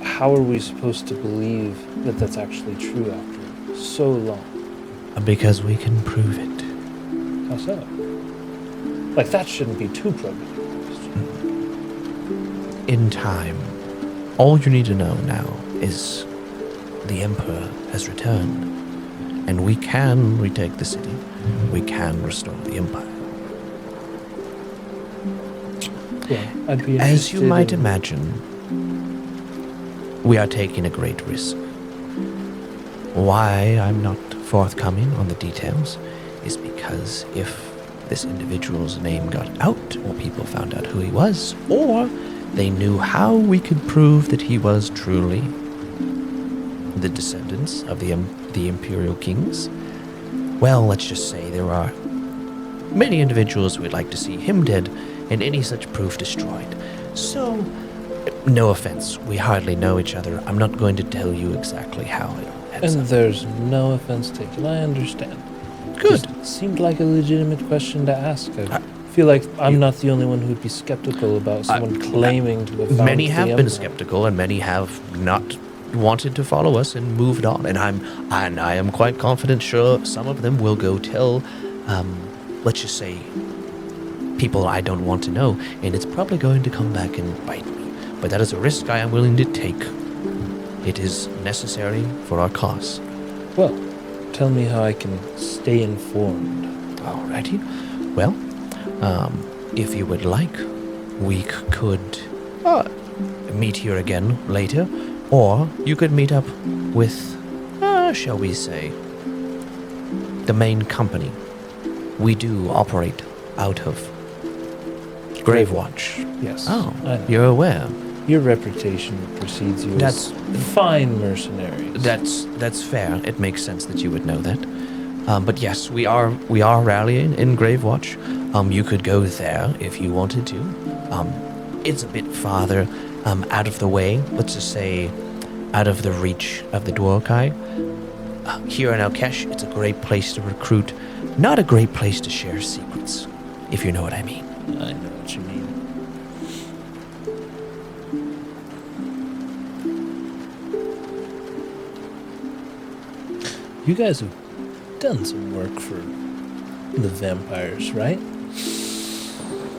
how are we supposed to believe that that's actually true after so long. Because we can prove it. How so? That shouldn't be too probing. In time. All you need to know now is the Emperor has returned. And we can retake the city. We can restore the Empire. Yeah, I'd be As you interested might in- imagine, we are taking a great risk. why I'm not forthcoming on the details is because if this individual's name got out, or people found out who he was, or they knew how we could prove that he was truly the descendants of the Imperial Kings, well, let's just say there are many individuals who would like to see him dead and any such proof destroyed. So, no offense, we hardly know each other. I'm not going to tell you exactly how it ends And up. there's no offense taken. I understand. Good. Just seemed like a legitimate question to ask. I feel like I'm not the only one who'd be skeptical about someone claiming to have found Many the have been Emperor. skeptical, and many have not wanted to follow us and moved on. And I am quite confident. Sure, some of them will go tell, let's just say, people I don't want to know, and it's probably going to come back and bite me. But that is a risk I am willing to take. It is necessary for our cause. Well, tell me how I can stay informed. Alrighty. Well, if you would like, we could meet here again later, or you could meet up with, shall we say, the main company. We do operate out of Gravewatch. Yes. Oh, I know. you're aware. Your reputation precedes you That's- as fine mercenaries. That's fair. It makes sense that you would know that. But yes, we are rallying in Gravewatch. You could go there if you wanted to. It's a bit farther out of the way. Let's just say out of the reach of the Dwarkai. Here in Alkesh, it's a great place to recruit, not a great place to share secrets, if you know what I mean. I know what you mean. You guys have done some work for the vampires, right?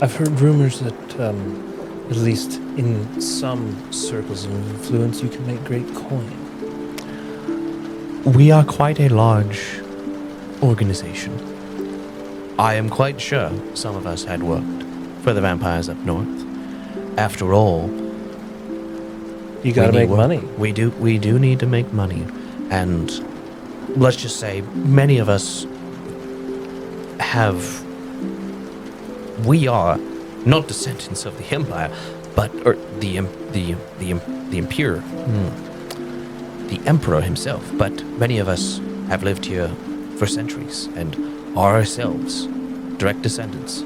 I've heard rumors that, at least in some circles of influence, you can make great coin. We are quite a large organization. I am quite sure some of us had worked for the vampires up north. After all, You gotta we need make work. money. We do need to make money. And let's just say many of us we are not descendants of the Empire, but the Emperor himself, but many of us have lived here for centuries and are ourselves direct descendants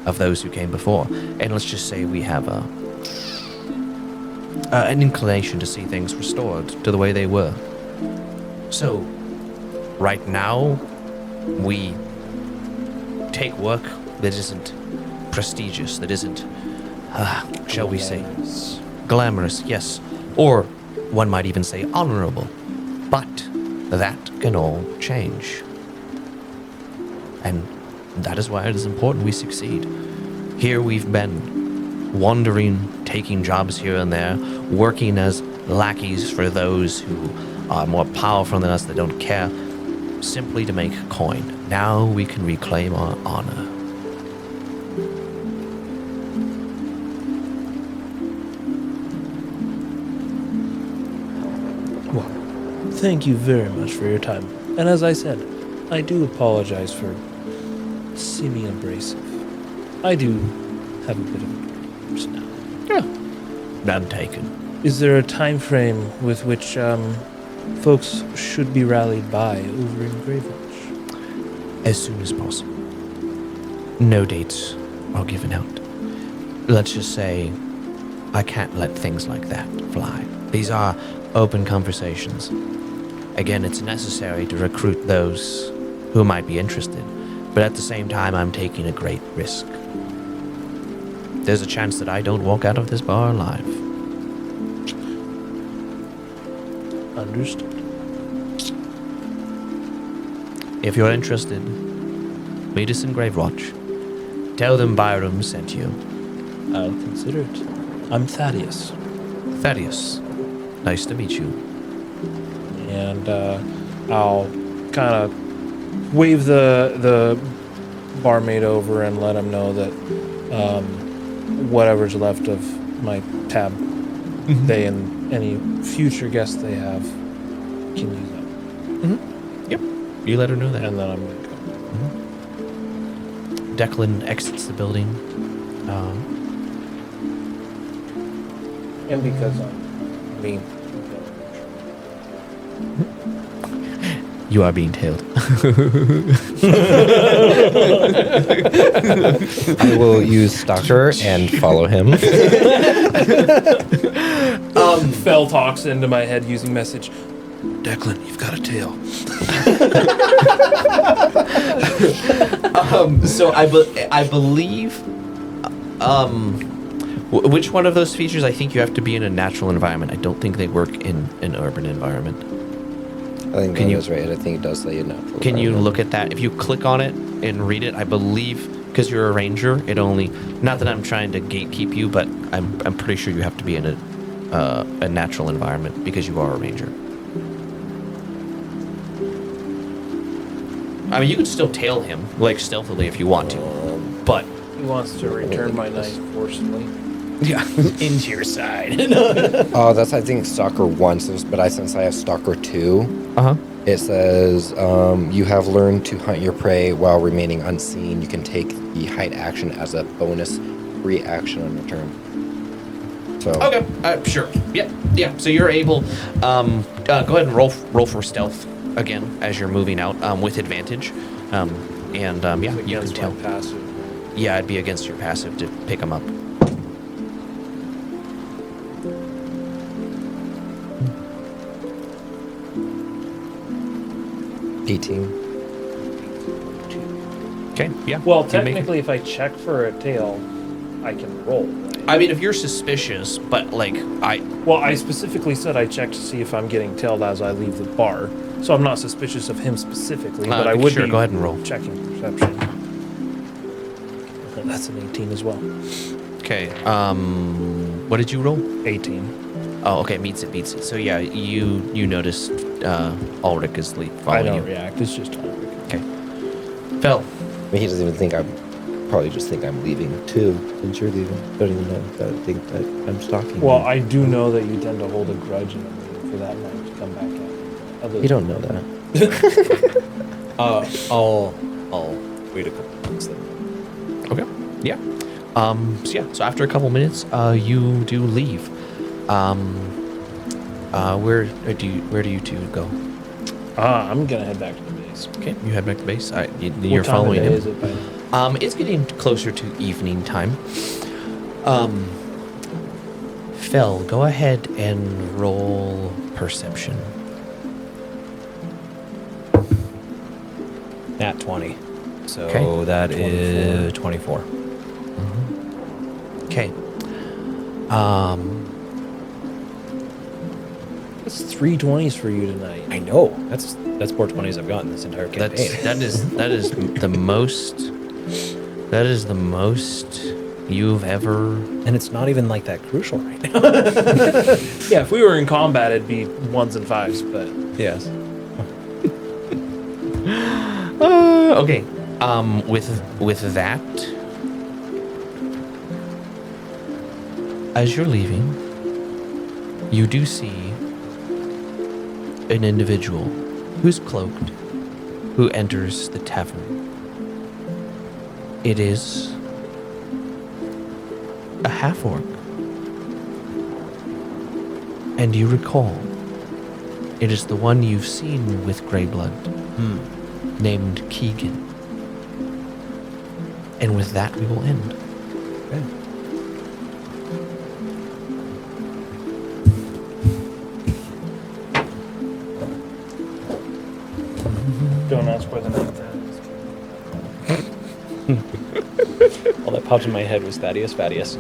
of those who came before. And let's just say we have an inclination to see things restored to the way they were. So, right now, we take work that isn't prestigious, that isn't, shall we say, glamorous, yes, or one might even say honorable. But that can all change. And that is why it is important we succeed. Here we've been wandering, taking jobs here and there, working as lackeys for those who are more powerful than us that don't care, simply to make coin. Now we can reclaim our honor. Well, thank you very much for your time. And as I said, I do apologize for seeming abrasive. I do have a bit of a personality. None taken. Is there a time frame with which folks should be rallied by over in Gravewatch? As soon as possible. No dates are given out. Let's just say I can't let things like that fly. These are open conversations. Again, it's necessary to recruit those who might be interested, but at the same time, I'm taking a great risk. There's a chance that I don't walk out of this bar alive. Understood. If you're interested, meet us in Gravewatch. Tell them Byram sent you. I'll consider it. I'm Thaddeus. Thaddeus, nice to meet you. And I'll kind of wave the barmaid over and let him know that whatever's left of my tab, they and any future guests they have can use that. Yep. You let her know that. And then I'm gonna go. Declan exits the building. And because I'm mean. You are being tailed. I will use Stalker and follow him. Fell talks into my head using message. Declan, you've got a tail. So I believe, which one of those features? I think you have to be in a natural environment. I don't think they work in an urban environment. I think Can that you- is right. I think it does say natural. Can you environment. look at that? If you click on it and read it, I believe, because you're a ranger, it only, not that I'm trying to gatekeep you, but I'm pretty sure you have to be in a natural environment because you are a ranger. I mean, you can still tail him, like stealthily if you want to, but He wants to return my knife forcibly. yeah. Into your side. Oh, that's I think Stalker 1, but since I have Stalker 2, Uh-huh. it says you have learned to hunt your prey while remaining unseen. You can take the hide action as a bonus free action on your turn. So Okay, sure. Yeah. So you're able. Go ahead and roll for stealth again as you're moving out with advantage. Yeah, you can Against tell. my passive. Yeah, it'd be against your passive to pick them up. – 18. Okay. Yeah. Well, you make it. technically, if I check for a tail, I can roll. Right? I mean, if you're suspicious, but like Well, I specifically said I checked to see if I'm getting tailed as I leave the bar, so I'm not suspicious of him specifically, but I would sure, be go ahead and roll. checking perception. And that's an 18 as well. Okay. What did you roll? 18. Oh, okay. Meets it. So yeah, you noticed Ulrich is I following don't you. react. It's just Okay. Fel. I mean, he doesn't even think probably just think I'm leaving too. Since you're leaving, don't even know that think that I'm stalking. Well, you. I do know that you tend to hold a grudge and I'm waiting for that night to come back at me. You don't know that. I'll wait a couple months then. Okay. Yeah. So after a couple minutes, you do leave. Where do you two go? I'm gonna head back to the base. Okay, you head back to base. All right, you're What time following of day him. is it by now? It's getting closer to evening time. Fel, go ahead and roll perception. Nat 20. So Okay. that is 24. Okay. It's 3 20s for you tonight. I know. That's more 20s I've gotten this entire campaign. That is the most. That is the most you've ever. And it's not even like that crucial right now. Yeah, if we were in combat, it'd be 1s and 5s, but Yes. Okay. With that, as you're leaving, you do see an individual who's cloaked, who enters the tavern. It is a half-orc. And you recall, it is the one you've seen with Greyblood, named Keegan. And with that, we will end. don't ask where the night is. All that popped in my head was Thaddeus. Thaddeus.